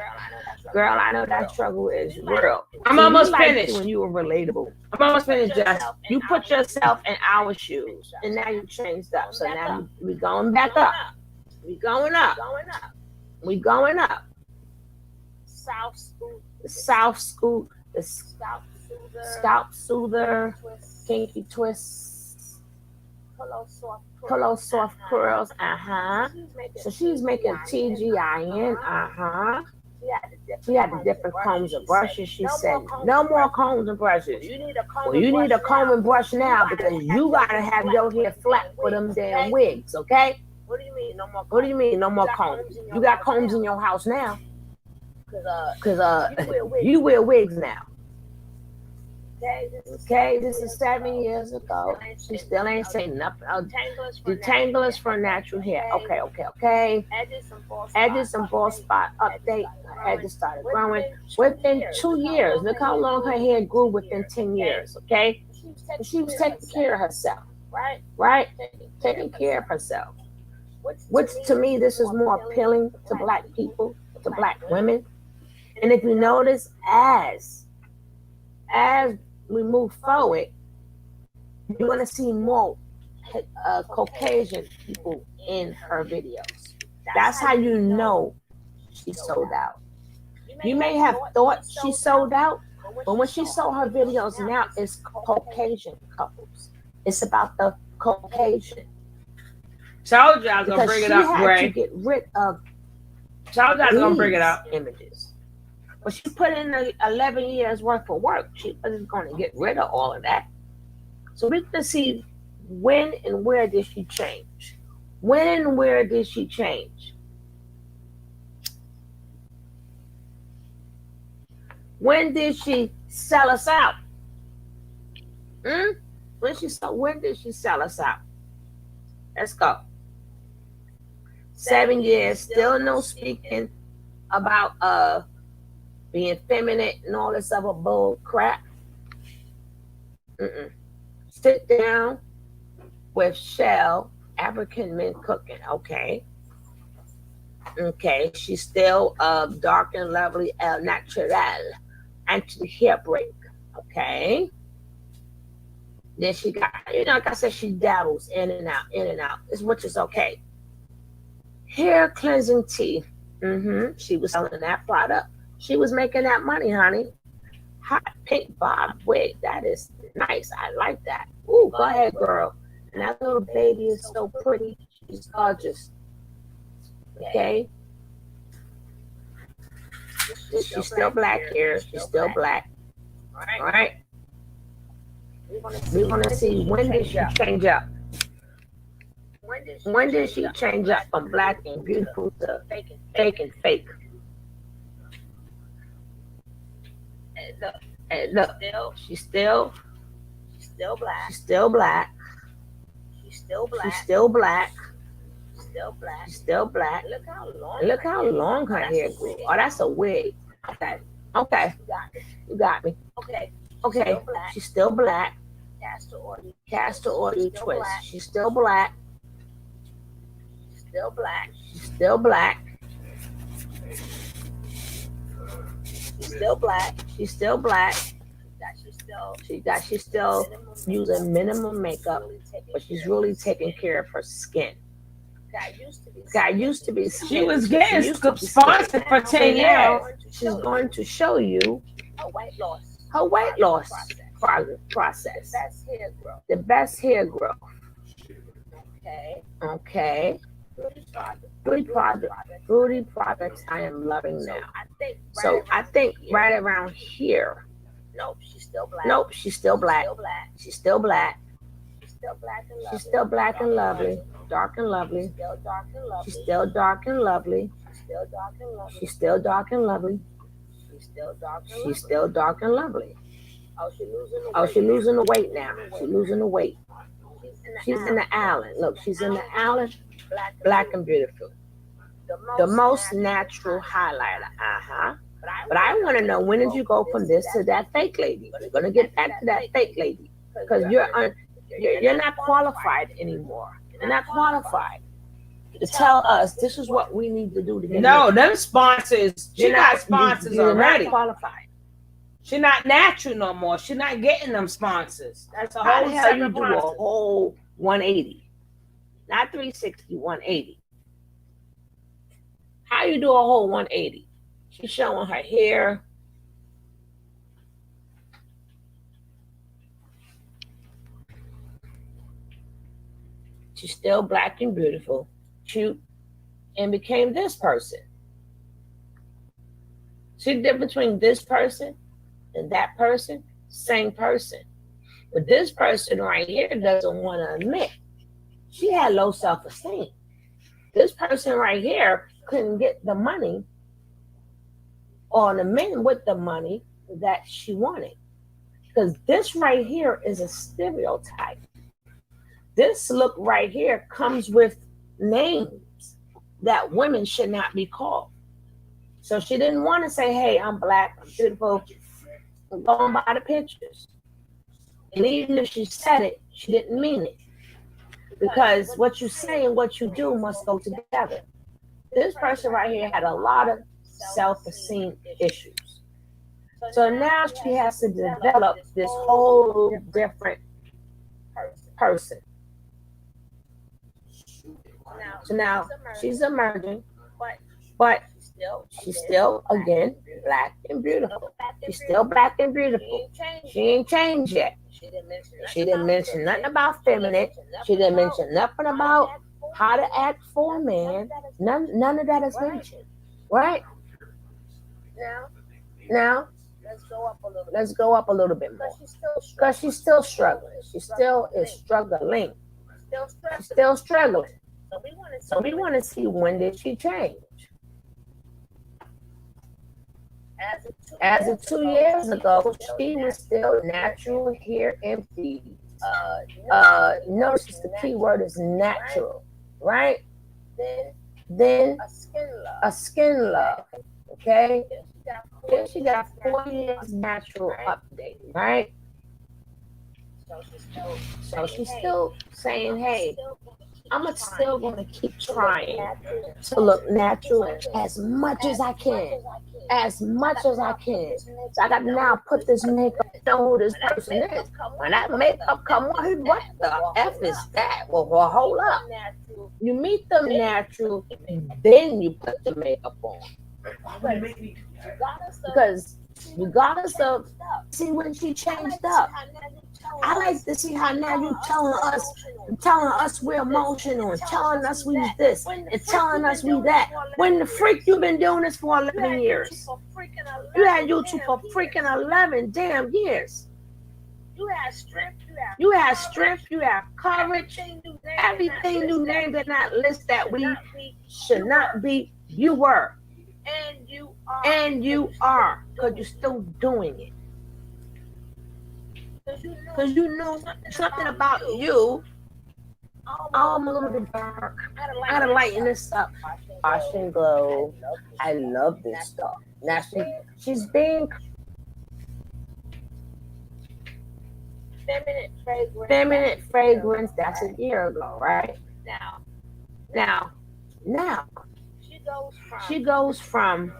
Girl, I know that struggle is real. I'm almost finished. When you were relatable. I'm almost finished, Jess. You put yourself in our shoes, and now you changed up. So now we going back up. We going up. We going up. The South Scoop, the Scalp Soother, Kinky Twists, Pillow Soft Curls. So she's making TGIN. She had the different combs and brushes. She said, no more combs and brushes. Well, you need a comb and brush now because you gotta have your hair flat for them damn wigs, okay? What do you mean no more combs? What do you mean no more combs? You got combs in your house now. Cause you wear wigs now. Okay, this is 7 years ago. She still ain't saying nothing. Detanglers for natural hair. Okay. Edges and bald spot update. Her edges started growing within 2 years. Look how long her hair grew within 10 years. Okay, and she was taking care of herself. Right? Taking care of herself. Which to me, this is more appealing to black people, to black women. And if you notice, as we move forward, you're going to see more Caucasian people in her videos. That's how you know she sold out. You may have thought she sold out, but when she sold her videos now, it's Caucasian couples. It's about the Caucasian. Told you I was going to bring it up, Gray. To get rid of told you I was going to bring it up. Images. But she put in 11 years worth of work. She wasn't going to get rid of all of that. So we're going to see when and where did she change? When and where did she change? When did she sell us out? When did she sell us out? Let's go. 7 years, still no speaking about being feminine and all this other bull crap. Sit down with Shell, African men cooking. Okay, she's still dark and lovely, natural, anti-hair break. Okay. Then she got, like I said, she dabbles in and out, which is okay. Hair cleansing tea. She was selling that product. She was making that money, honey. Hot pink bob wig. That is nice. I like that. Ooh, go ahead, girl. And that little baby is so pretty. She's gorgeous. Okay. She's still black here. She's still black. All right. We're going to see when did she change up. When did she change up from black and beautiful to fake and fake? And look, she's still black. She's still black. She's still black. Look how long her hair grew. Oh, that's a wig. Okay. You got me. Okay. She's still black. Castor oil twist. She's still black. She's still black. She's still black. She's still using minimum makeup, but she's really taking care of her skin. Guy used to be skinny. She was getting sponsored for 10 years. She's going to show you her weight loss process. The best hair growth. Okay. Beauty products I am loving now. So I think right around here. Nope, she's still black. She's still black and lovely. Dark and lovely. She's still dark and lovely. She's still dark and lovely. She's still dark and lovely. Oh, she's losing the weight now. She's losing the weight. She's in the Allen. Look, she's in the Allen. Black and beautiful. The most natural highlighter. But I want to know, when did you go from this to that fake lady? You're gonna get back to that fake lady because you're not qualified anymore. You're not qualified to tell us this is what we need to do to get. No, them sponsors. She got sponsors already. Not qualified. She's not natural no more. She's not getting them sponsors. That's a whole How the hell you separate do a process. whole 180, not 360, 180? How you do a whole 180? She's showing her hair. She's still black and beautiful, cute, and became this person. See the difference between this person and that person? Same person. But this person right here doesn't want to admit she had low self-esteem. This person right here couldn't get the money or the men with the money that she wanted. Because this right here is a stereotype. This look right here comes with names that women should not be called. So she didn't want to say, hey, I'm black, I'm beautiful, I'm going by the pictures. And even if she said it, she didn't mean it. Because what you say and what you do must go together. This person right here had a lot of self-esteem issues. So now she has to develop this whole different person. So now she's emerging, but she's still, again, black and beautiful. She's still black and beautiful. She ain't changed yet. She didn't mention nothing about feminine. She didn't mention nothing about how to act for a man. None of that is mentioned, right? Now, let's go up a little bit more. Because she's still struggling. She still is struggling. She's still struggling. So we want to see, when did she change? As of 2 years ago, she was still natural hair and feet. Notice the key word is natural, right? Then a skin love, okay? Then she got 4 years natural update, right? So she's still saying, hey, I'm still going to keep trying to look natural as much as I can. As much as I can. So I got to now put this makeup on who this person is. When that makeup come on, what the F is that? Well, hold up. You meet them natural, then you put the makeup on. Because regardless of, see, when she changed up, I like to see how now you're telling us we're emotional, and telling us we this, and telling us we that. When the freak you've been doing this for 11 years. You had YouTube for freaking 11 damn years. You had strength, you have courage, everything you named in that list that we should not be, you were. And you are, because you're still doing it. Because you know something about you. Oh, I'm a little bit dark. I gotta lighten this up. Wash and glow. I love this stuff. Now she's being. Feminine fragrance, that's a year ago, right? Now, she goes from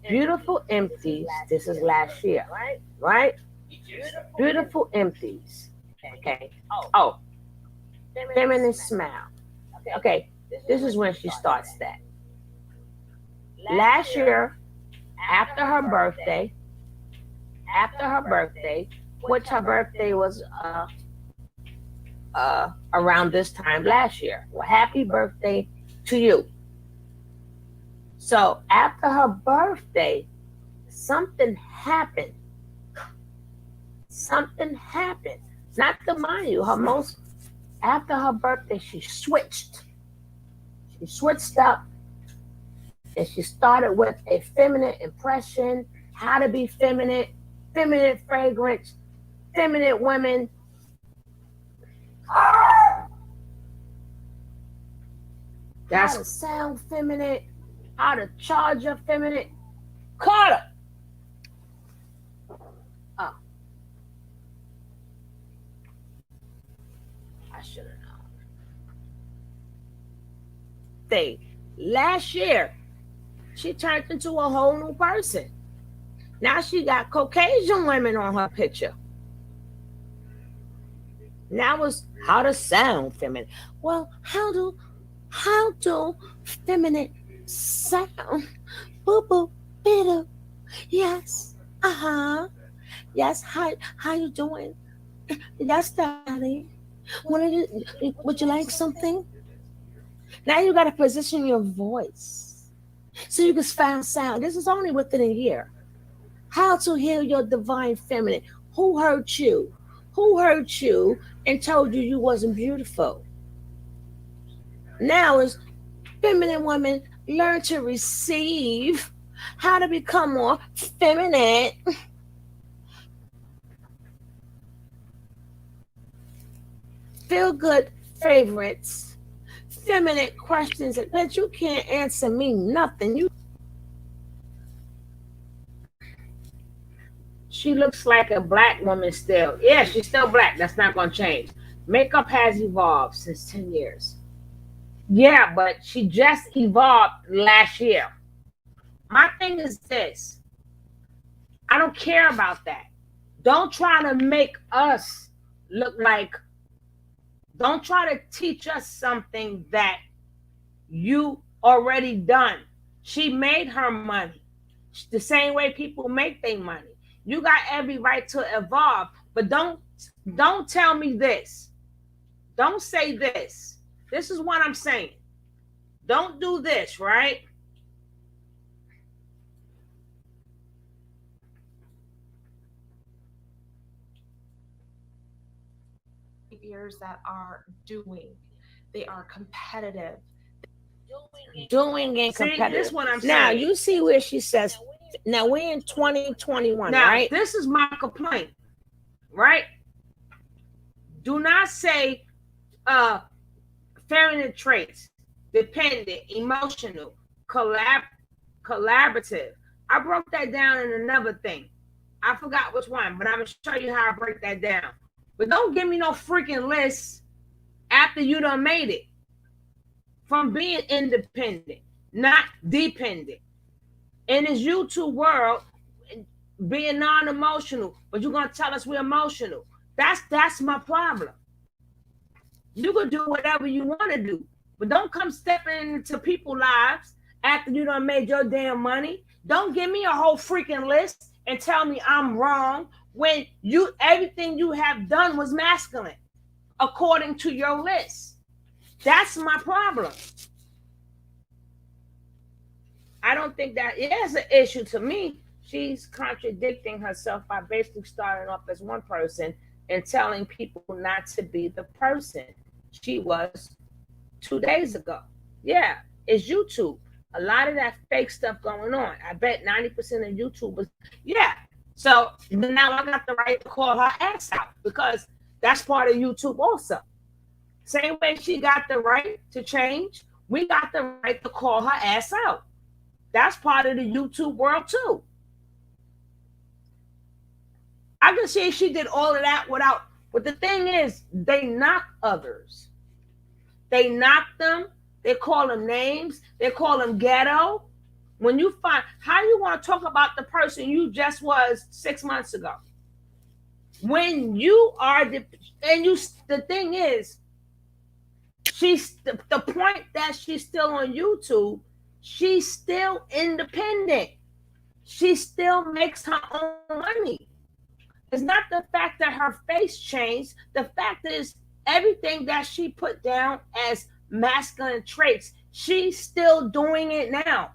beautiful empties. This is last year, right? Beautiful empties. Okay. Oh, feminine smile. Okay, this is when she starts that. Last year, after her birthday, which her birthday was around this time last year. Well, happy birthday to you. So after her birthday, something happened. Not to mind you, after her birthday, she switched. She switched up and she started with a feminine impression, how to be feminine, feminine fragrance, feminine women. That's how to sound feminine, how to charge your feminine. Carter! Oh. I should have known. Last year, she turned into a whole new person. Now she got Caucasian women on her picture. Now it's how to sound feminine. Well, how do feminine sound? Boo boo bitter. Yes. Yes. How you doing? Yes, daddy. Would you like something? Now you got to position your voice so you can sound. This is only within a year. How to heal your divine feminine. Who hurt you? Who hurt you and told you you wasn't beautiful? Now is feminine women learn to receive, how to become more feminine. Feel good favorites, feminine questions that you can't answer me nothing. She looks like a black woman still. Yeah, she's still black. That's not going to change. Makeup has evolved since 10 years. Yeah, but she just evolved last year. My thing is this. I don't care about that. Don't try to make us look like, don't try to teach us something that you already done. She made her money the same way people make their money. You got every right to evolve, but don't tell me this. Don't say this. This is what I'm saying. Don't do this, right? Behaviors that are doing, they are competitive. Doing and competitive. See, this is what I'm saying. Now you see where she says, now we're in 2021, now, right? This is my complaint, right? Do not say feminine traits, dependent, emotional, collaborative. I broke that down in another thing. I forgot which one, but I'm going to show you how I break that down. But don't give me no freaking list after you done made it. From being independent, not dependent. In this YouTube world, being non-emotional, but you're going to tell us we're emotional. That's my problem. You can do whatever you want to do, but don't come stepping into people's lives after you done made your damn money. Don't give me a whole freaking list and tell me I'm wrong when everything you have done was masculine according to your list. That's my problem. I don't think that it is an issue to me. She's contradicting herself by basically starting off as one person and telling people not to be the person she was 2 days ago. Yeah, it's YouTube. A lot of that fake stuff going on. I bet 90% of YouTubers, yeah. So now I got the right to call her ass out because that's part of YouTube also. Same way she got the right to change, we got the right to call her ass out. That's part of the YouTube world too. I can see she did all of that without. But the thing is, they knock others. They knock them. They call them names. They call them ghetto. When you find, how you want to talk about the person you just was 6 months ago? When you are the thing is, she's the point that she's still on YouTube. She's still independent. She still makes her own money. It's not the fact that her face changed. The fact is, everything that she put down as masculine traits, she's still doing it now.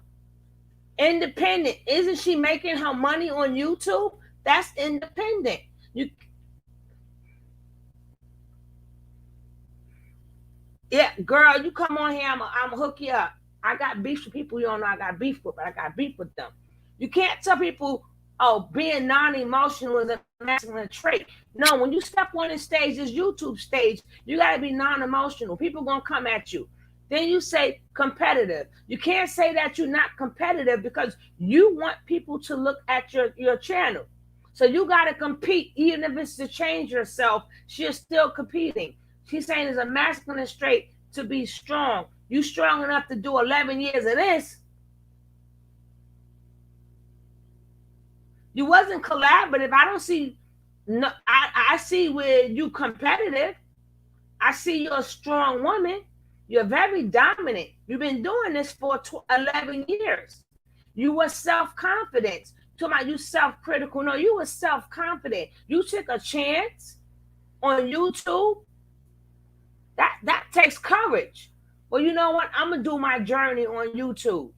Independent. Isn't she making her money on YouTube? That's independent. Yeah, girl, you come on here, I'm gonna hook you up. I got beef with people you don't know I got beef with, but I got beef with them. You can't tell people, oh, being non-emotional is a masculine trait. No, when you step on the stage, this YouTube stage, you gotta be non-emotional. People gonna come at you. Then you say competitive. You can't say that you're not competitive because you want people to look at your channel. So you gotta compete, even if it's to change yourself, she's still competing. She's saying it's a masculine trait to be strong. You strong enough to do 11 years of this. You wasn't collaborative. I don't see, no, I see where you competitive. I see you're a strong woman. You're very dominant. You've been doing this for 11 years. You were self-confident. Talking about you self-critical. No, you were self-confident. You took a chance on YouTube. That takes courage. Well, you know what? I'm going to do my journey on YouTube.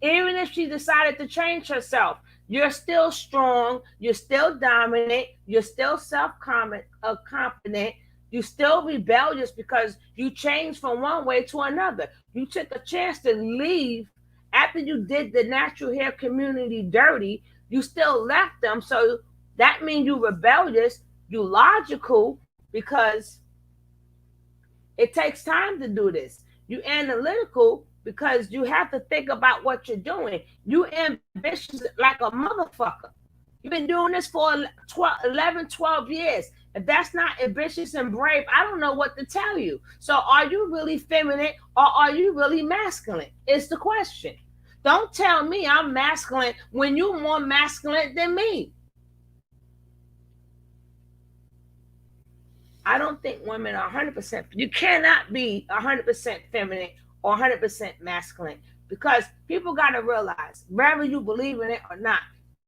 Even if she decided to change herself, you're still strong. You're still dominant. You're still self-confident. You're still rebellious because you changed from one way to another. You took a chance to leave after you did the natural hair community dirty. You still left them. So that means you rebellious. You logical because it takes time to do this. You analytical because you have to think about what you're doing. You ambitious like a motherfucker. You've been doing this for 12 years. If that's not ambitious and brave, I don't know what to tell you. So are you really feminine or are you really masculine? Is the question. Don't tell me I'm masculine when you're more masculine than me. I don't think women are 100%. You cannot be 100% feminine or 100% masculine because people got to realize, whether you believe in it or not,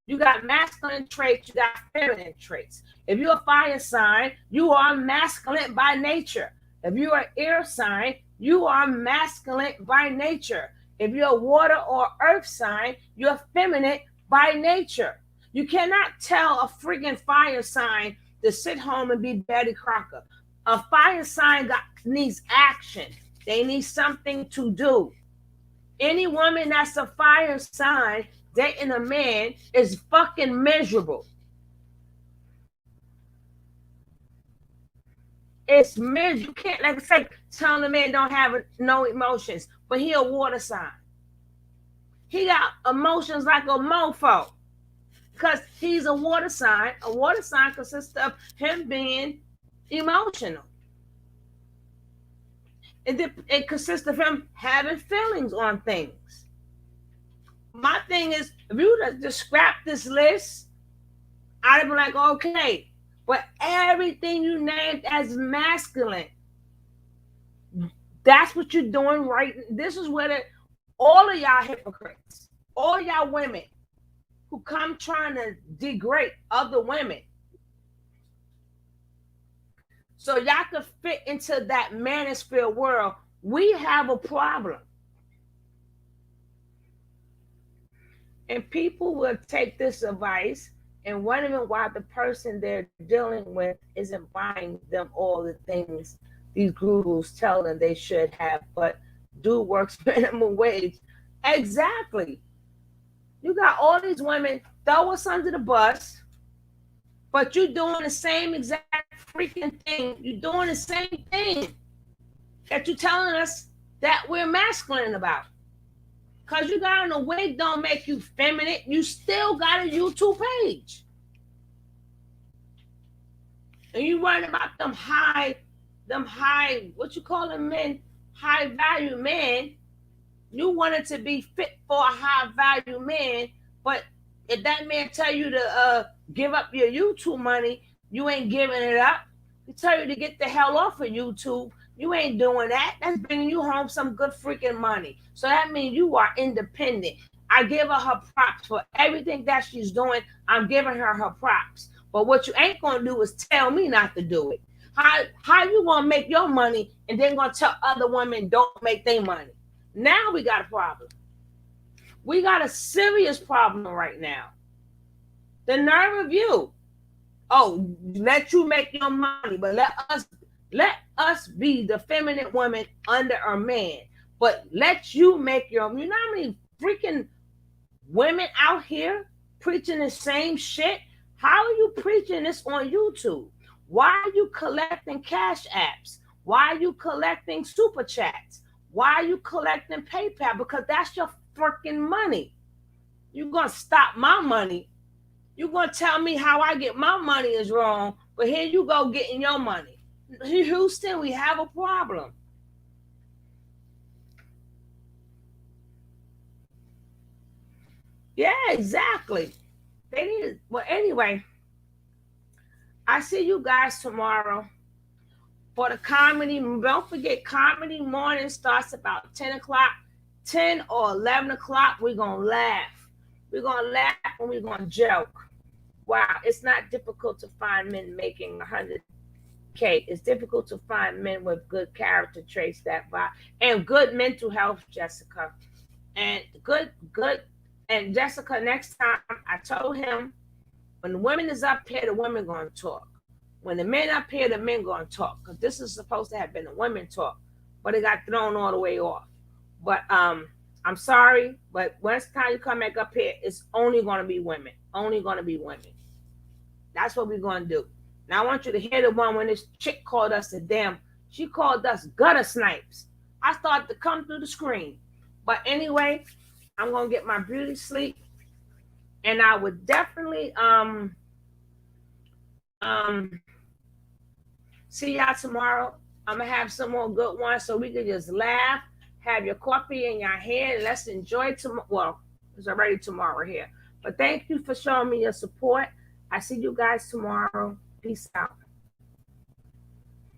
you got masculine traits, you got feminine traits. If you're a fire sign, you are masculine by nature. If you're an air sign, you are masculine by nature. If you're a water or earth sign, you're feminine by nature. You cannot tell a freaking fire sign to sit home and be Betty Crocker. A fire sign needs action. They need something to do. Any woman that's a fire sign dating a man is fucking miserable. It's miserable. You can't, like I say, tell a man don't have no emotions, but he a water sign. He got emotions like a mofo. Because he's a water sign. A water sign consists of him being emotional. It consists of him having feelings on things. My thing is, if you just scrap this list, I'd be like, okay, but everything you named as masculine, that's what you're doing right. This is where all of y'all hypocrites, all y'all women, who come trying to degrade other women. So y'all can fit into that manosphere world. We have a problem. And people will take this advice and wondering why the person they're dealing with isn't buying them all the things these gurus tell them they should have, but do works minimum wage. Exactly. You got all these women, throw us under the bus, but you're doing the same exact freaking thing. You're doing the same thing that you're telling us that we're masculine about. Because you got on a wig don't make you feminine. You still got a YouTube page. And you worried about them high, what you call them men, high value men. You wanted to be fit for a high value man, but if that man tell you to give up your YouTube money, you ain't giving it up. He tell you to get the hell off of YouTube. You ain't doing that. That's bringing you home some good freaking money. So that means you are independent. I give her props for everything that she's doing. I'm giving her props. But what you ain't gonna do is tell me not to do it. How you gonna make your money and then gonna tell other women don't make their money? Now we got a problem. We got a serious problem right now. The nerve of you. Oh, let you make your money, but let us be the feminine woman under a man. But let you make your, you know how many freaking women out here preaching the same shit? How are you preaching this on YouTube? Why are you collecting cash apps? Why are you collecting super chats? Why are you collecting PayPal? Because that's your freaking money. You're going to stop my money. You're going to tell me how I get my money is wrong, but here you go getting your money. Houston, we have a problem. Yeah, exactly. They need, well, anyway, I see you guys tomorrow for the comedy. Don't forget, comedy morning starts about 10 o'clock. 10 or 11 o'clock, we're going to laugh. We're going to laugh and we're going to joke. Wow, it's not difficult to find men making 100K. It's difficult to find men with good character traits that vibe and good mental health, Jessica. And good. And Jessica, next time, I told him, when the women is up here, the women going to talk. When the men up here, the men going to talk. Because this is supposed to have been a women talk. But it got thrown all the way off. But I'm sorry, but once time you come back up here, it's only going to be women. Only going to be women. That's what we're going to do. Now, I want you to hear the one when this chick called us she called us gutter snipes. I started to come through the screen. But anyway, I'm going to get my beauty sleep. And I would definitely see y'all tomorrow. I'm going to have some more good ones so we can just laugh. Have your coffee in your hand. Let's enjoy tomorrow. Well, it's already tomorrow here. But thank you for showing me your support. I see you guys tomorrow. Peace out.